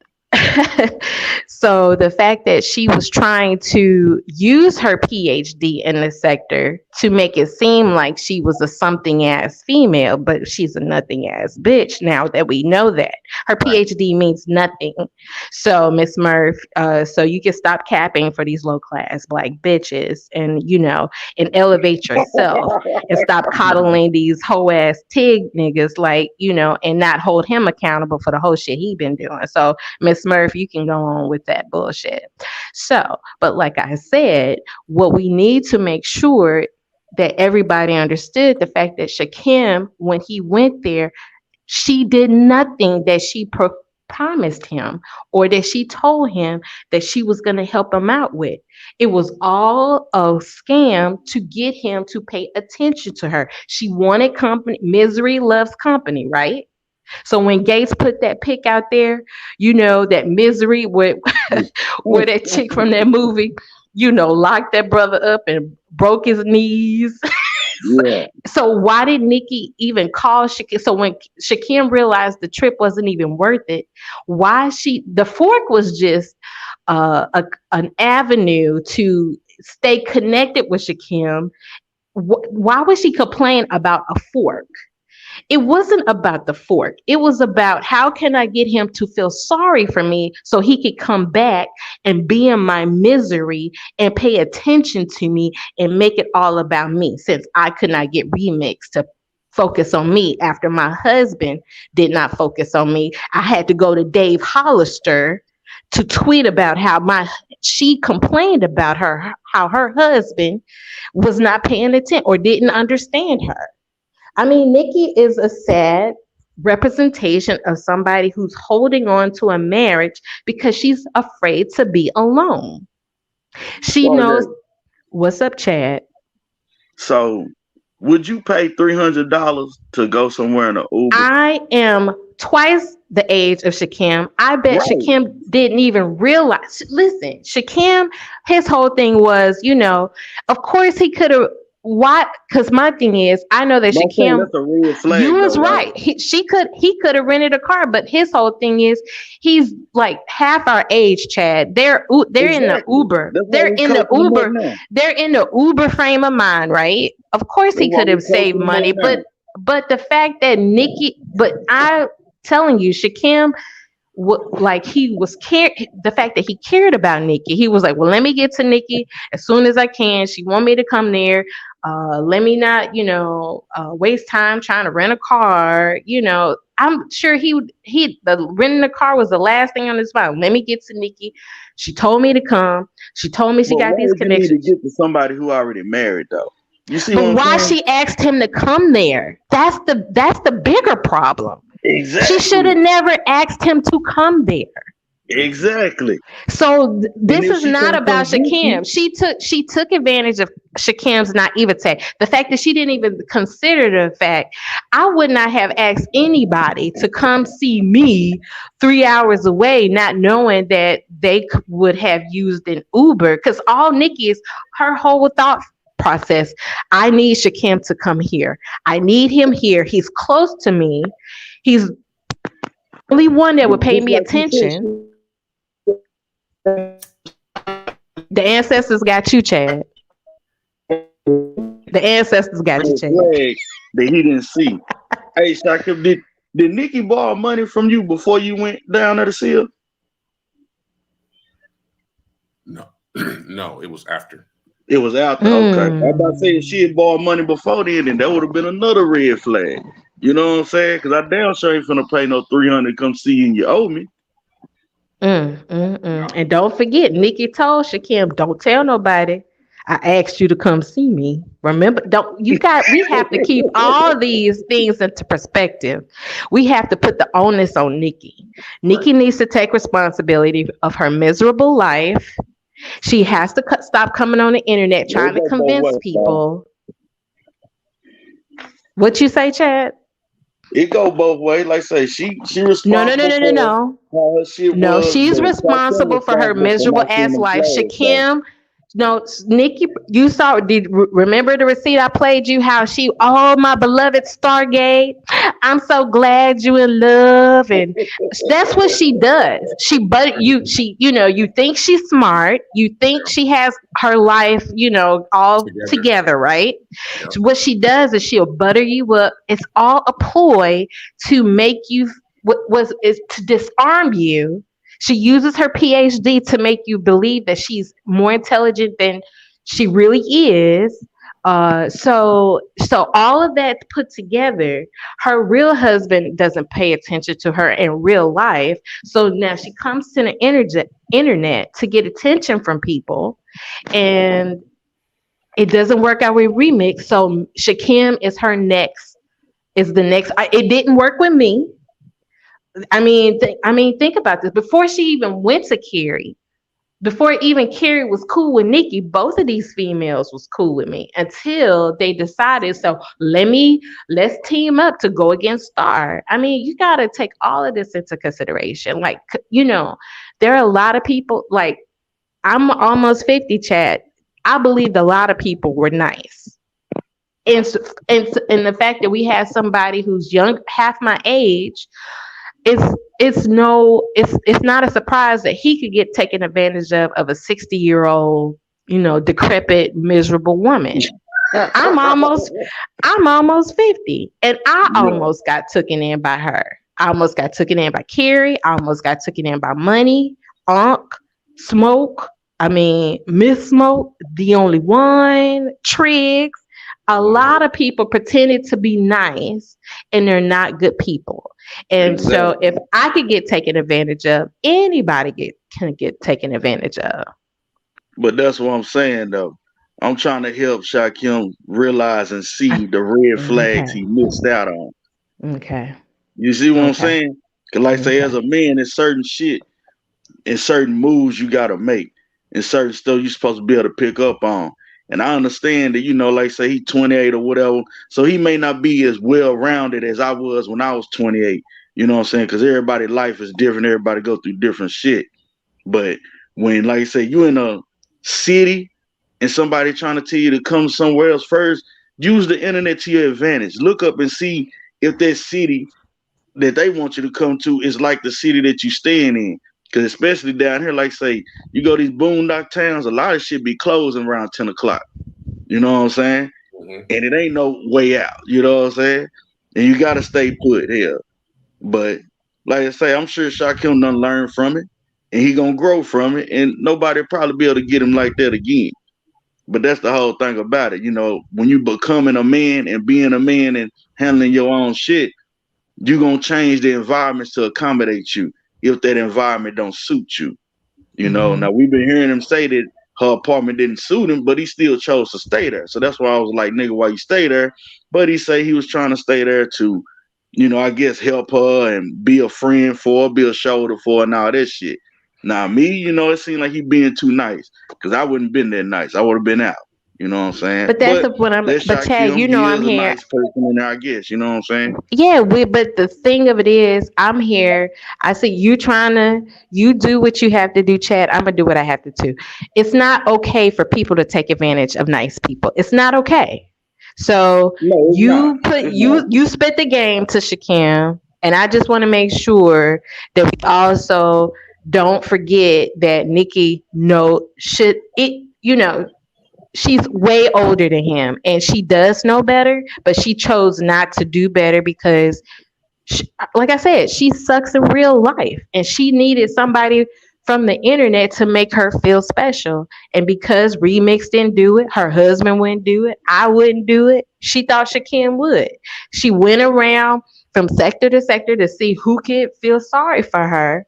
so the fact that she was trying to use her PhD in the sector to make it seem like she was a something ass female, but she's a nothing ass bitch now that we know that. Her Right. PhD means nothing. So Miss Murph, so you can stop capping for these low class black bitches and elevate yourself and stop coddling these hoe ass tig niggas and not hold him accountable for the whole shit he been doing. So Miss Murph, you can go on with that bullshit. So, but like I said, what we need to make sure that everybody understood the fact that Shakim, when he went there, she did nothing that she promised him or that she told him that she was going to help him out with. It was all a scam to get him to pay attention to her. She wanted company. Misery loves company, right? So when Gates put that pic out there, that Misery with where that chick from that movie, locked that brother up and broke his knees. Yeah. So why did Nikki even call Shakim? So when Shakim realized the trip wasn't even worth it, the fork was just an avenue to stay connected with Shakim. Why would she complain about a fork? It wasn't about the fork. It was about how can I get him to feel sorry for me so he could come back and be in my misery and pay attention to me and make it all about me since I could not get Remix to focus on me after my husband did not focus on me. I had to go to Dave Hollister to tweet about how she complained about how her husband was not paying attention or didn't understand her. I mean, Nikki is a sad representation of somebody who's holding on to a marriage because she's afraid to be alone. She knows. Okay. What's up, Chad? So, would you pay $300 to go somewhere in an Uber? I am twice the age of Shakim. I bet Right. Shakim didn't even realize. Listen, Shakim, his whole thing was, of course he could have. Why? Because my thing is, I know that But I'm saying Shakim. that's a red You flag, though, was right? right. He could have rented a car, but his whole thing is he's like half our age, Chad. They're in the Exactly. Uber. That's why we coaching them up now. They're in the Uber frame of mind, right? Of course That's he why could we have saved coaching them up money, now. but the fact that but I telling you, Shakim, like he was care the fact that he cared about Nikki. He was like, well, let me get to Nikki as soon as I can. She want me to come there. Let me not, waste time trying to rent a car. I'm sure the renting a car was the last thing on his mind. Let me get to Nikki. She told me to come. She told me she But got why these would you need to connections. get to somebody who already married, though? You see what But I'm why saying? she asked him to come there? That's the bigger problem. She should have Exactly. never asked him to come there. Exactly. So And this if is she not can't about convince you, Shakim. She took advantage of Shakim's naivete. The fact that she didn't even consider the fact I would not have asked anybody to come see me 3 hours away, not knowing that they would have used an Uber. Because all Nikki is her whole thought process. I need Shakim to come here. I need him here. He's close to me. He's the only one that but would pay just me like you said, attention. The ancestors got you, Chad. The ancestors got you, red Chad. flag that he didn't see. Hey, Shakib, did Nikki borrow money from you before you went down there to see her? No, no, it was after. It was after. Okay. I about to say if she had borrowed money before then that would have been another red flag. You know what I'm saying? Because I damn sure ain't finna pay no 300 to come see you and you owe me. No. And don't forget, Nikki told Shakim, don't tell nobody. I asked you to come see me. Remember, we have to keep all these things into perspective. We have to put the onus on Nikki. Right. Nikki needs to take responsibility of her miserable life. She has to stop coming on the internet They trying to go both convince ways, though. people. What you say, Chad? It go both ways. Like I say, she No, no, no, responsible no, no, for no. how her shit No, was, she's but Shaquille responsible for her responsible for miserable not seeing ass them life. flags, though. Shakim, no, Nikki, you saw, remember the receipt I played you? How she, oh, my beloved Stargate, I'm so glad you in love. And that's what she does. You think she's smart. You think she has her life, all Together. together, right? Yep. So what she does is she'll butter you up. It's all a ploy to make you is to disarm you. She uses her PhD to make you believe that she's more intelligent than she really is. So all of that put together, her real husband doesn't pay attention to her in real life. So now she comes to the internet to get attention from people, and it doesn't work out with Remix. So Shakim is her next. Is the next. It didn't work with me. Think about this. Before she even went to Carrie, before even Carrie was cool with Nikki, both of these females was cool with me until they decided. So let's team up to go against Star. You got to take all of this into consideration. Like, there are a lot of people. Like, I'm almost 50, Chad. I believed a lot of people were nice. And the fact that we had somebody who's young, half my age, it's not a surprise that he could get taken advantage of a 60-year-old, decrepit, miserable woman. I'm almost 50, and I Yeah, almost got taken in by her. I almost got taken in by Carrie. I almost got taken in by Money, Unc, Smoke. Miss Smoke, the only one, Triggs. A lot of people pretended to be nice, and they're not good people. And so, if exactly. I could get taken advantage of, anybody can get taken advantage of. But that's what I'm saying, though. I'm trying to help Shakim realize and see the red flags Okay. he missed out on. Okay. You see what I'm Okay. saying? Cause like I say, as Okay. a man, there's certain shit and certain moves you gotta make, and certain stuff you're supposed to be able to pick up on. And I understand that, like say he 28 or whatever, so he may not be as well rounded as I was when I was 28. You know what I'm saying? Because everybody's life is different. Everybody go through different shit. But when, like I say, you in a city and somebody trying to tell you to come somewhere else first, use the internet to your advantage. Look up and see if that city that they want you to come to is like the city that you staying in. Because especially down here, like say, you go to these boondock towns, a lot of shit be closing around 10 o'clock. You know what I'm saying? Mhm. And it ain't no way out. You know what I'm saying? And you got to stay put here. But like I say, I'm sure Shaquille done learn from it. And he gonna grow from it. And nobody probably be able to get him like that again. But that's the whole thing about it. When you becoming a man and being a man and handling your own shit, you're gonna change the environments to accommodate you if that environment don't suit you. Mm-hmm. Now we've been hearing him say that her apartment didn't suit him, but he still chose to stay there. So that's why I was like, nigga, why you stay there? But he say he was trying to stay there to, I guess help her and be a friend for her, be a shoulder for her and all that shit. Now me, it seemed like he being too nice because I wouldn't been that nice. I would have been out. You know what I'm saying? But that's But what I'm. that's But Chad, Shakim. you know He I'm is a here. nice person in there, I guess. You know what I'm saying? Yeah, but the thing of it is, I'm here. I see you do what you have to do, Chad. I'm gonna do what I have to do. It's not okay for people to take advantage of nice people. It's not okay. So No, it's not. It's not. you spit the game to Shakim, and I just want to make sure that we also don't forget that Nikki should it. She's way older than him and she does know better, but she chose not to do better because like I said, she sucks in real life and she needed somebody from the internet to make her feel special. And because Remix didn't do it, her husband wouldn't do it, I wouldn't do it. She thought Shakim would. She went around from sector to sector to see who could feel sorry for her,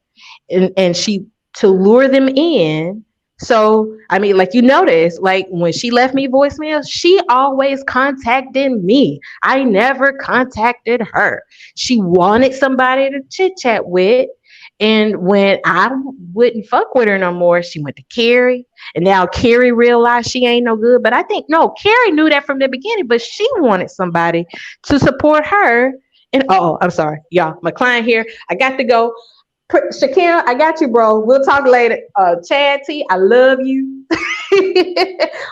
and she to lure them in. So I mean, like you notice, like when she left me voicemail, she always contacted me. I never contacted her. She wanted somebody to chit chat with. And when I wouldn't fuck with her no more, she went to Carrie. And now Carrie realized she ain't no good. But I think, no, Carrie knew that from the beginning, but she wanted somebody to support her. And oh, I'm sorry, y'all, my client here. I got to go. Shaquille, I got you, bro. We'll talk later. Chad T, I love you.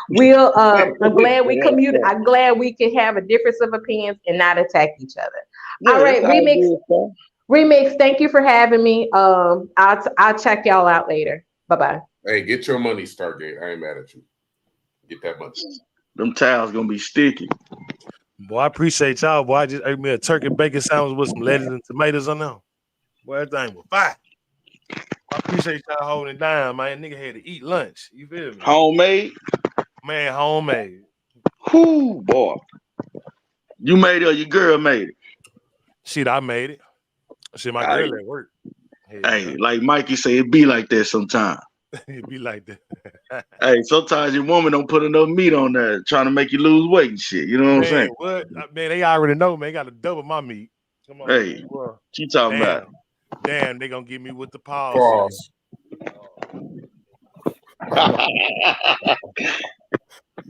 I'm glad we commute. I'm glad we can have a difference of opinions and not attack each other. All Yeah, right, that's all Remix. good stuff. Remix, thank you for having me. I'll check y'all out later. Bye bye. Hey, get your money, Stargate. I ain't mad at you. Get that money. Them towels gonna be sticky. Boy, I appreciate y'all. Boy, I just ate me a turkey bacon sandwich with some lettuce and tomatoes on there. Boy, that thing was fire. I appreciate y'all holding it down, man. Nigga had to eat lunch. You feel me? Homemade. Man, homemade. Whoo, boy. You made it or your girl made it. Shit, I made it. Shit, my Hey, girl at work. Hell hey, like Mikey said, it be like that sometimes. yeah. It be like that. Hey, sometimes your woman don't put enough meat on there trying to make you lose weight and shit. You know what I'm Man, saying? what? Man, they already know, man. Got to double my meat. Come on, Hey, man. Well, she talking about. damn, they gonna get me with the pause shit. Pause.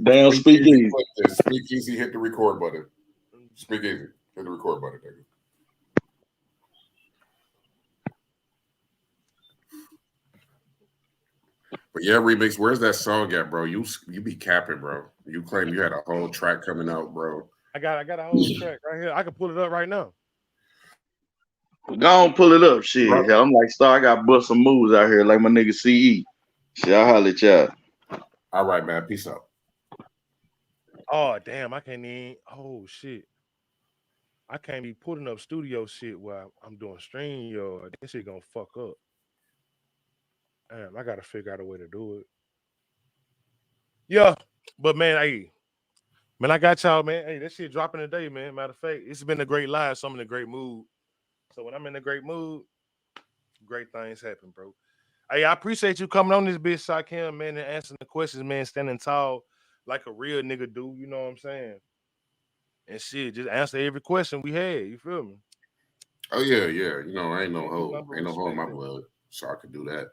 Damn, speak Speakeasy, easy. clip this. Speakeasy, hit the record button. Speakeasy, hit the record button, nigga. But yeah, remix. Where's that song at, bro? You be capping, bro. You claim you had a whole track coming out, bro. I got a whole track right here. I can pull it up right now. Go on, pull it up. Shit. Bro, Hell, I'm like, Star, I got bust some moves out here like my nigga CE. Shit, I'll holler at y'all. all right, man. Peace out. Oh damn, I can't even. Oh shit, I can't be putting up studio shit while I'm doing stream. Yo, this shit gonna fuck up. Damn, I gotta figure out a way to do it. Yeah, but man, hey, man, I got y'all, man. Hey, that shit dropping today, man. Matter of fact, it's been a great live, so I'm in a great mood. So when I'm in a great mood, great things happen, bro. Hey, I appreciate you coming on this bitch, Shakim, man, and answering the questions, man, standing tall. like a real nigga do. You know what I'm saying? And shit, just answer every question we had. You feel me? Oh yeah, yeah. You know, I ain't no Yeah, hoe. number Ain't no hoe in respect my that. blood, so I could do that.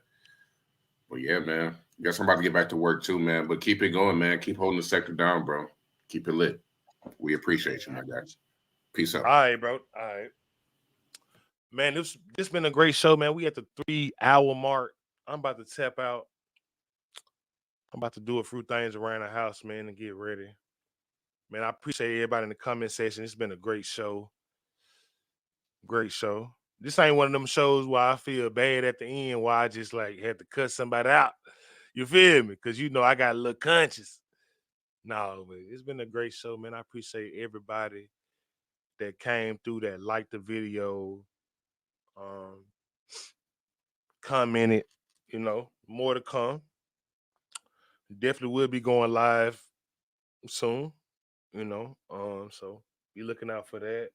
But yeah, man. Guess I'm about to get back to work too, man. But keep it going, man. Keep holding the sector down, bro. Keep it lit. We appreciate you, my guy. Peace All out. right, bro. All right. Man, this been a great show, man. We at the 3 hour mark. I'm about to tap out. I'm about to do a few things around the house, man, and get ready. Man, I appreciate everybody in the comment section. It's been a great show. Great show. This ain't one of them shows where I feel bad at the end, where I just like had to cut somebody out. You feel me? Because you know I got a little conscious. No, but it's been a great show, man. I appreciate everybody that came through, that liked the video, um, commented. You know, more to come. Definitely will be going live soon. You know, so be looking out for that.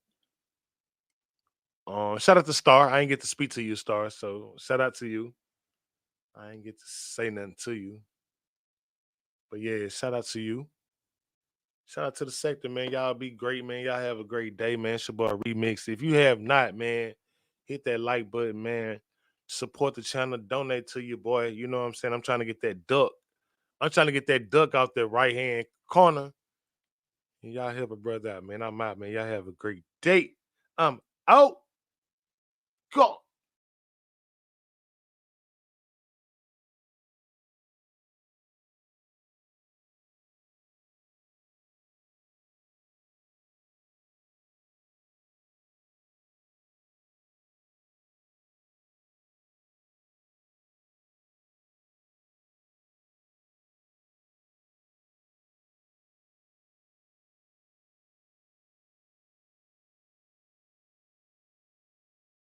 Shout out to Star. I ain't get to speak to you, Star. So shout out to you. I ain't get to say nothing to you. But yeah, shout out to you. Shout out to the sector, man. Y'all be great, man. Y'all have a great day, man. It's your boy Remix. If you have not, man, hit that like button, man. Support the channel. Donate to your boy. You know what I'm saying? I'm trying to get that duck. I'm trying to get that duck out the right hand corner. And y'all help a brother out, man. I'm out, man. Y'all have a great day. I'm out. Go.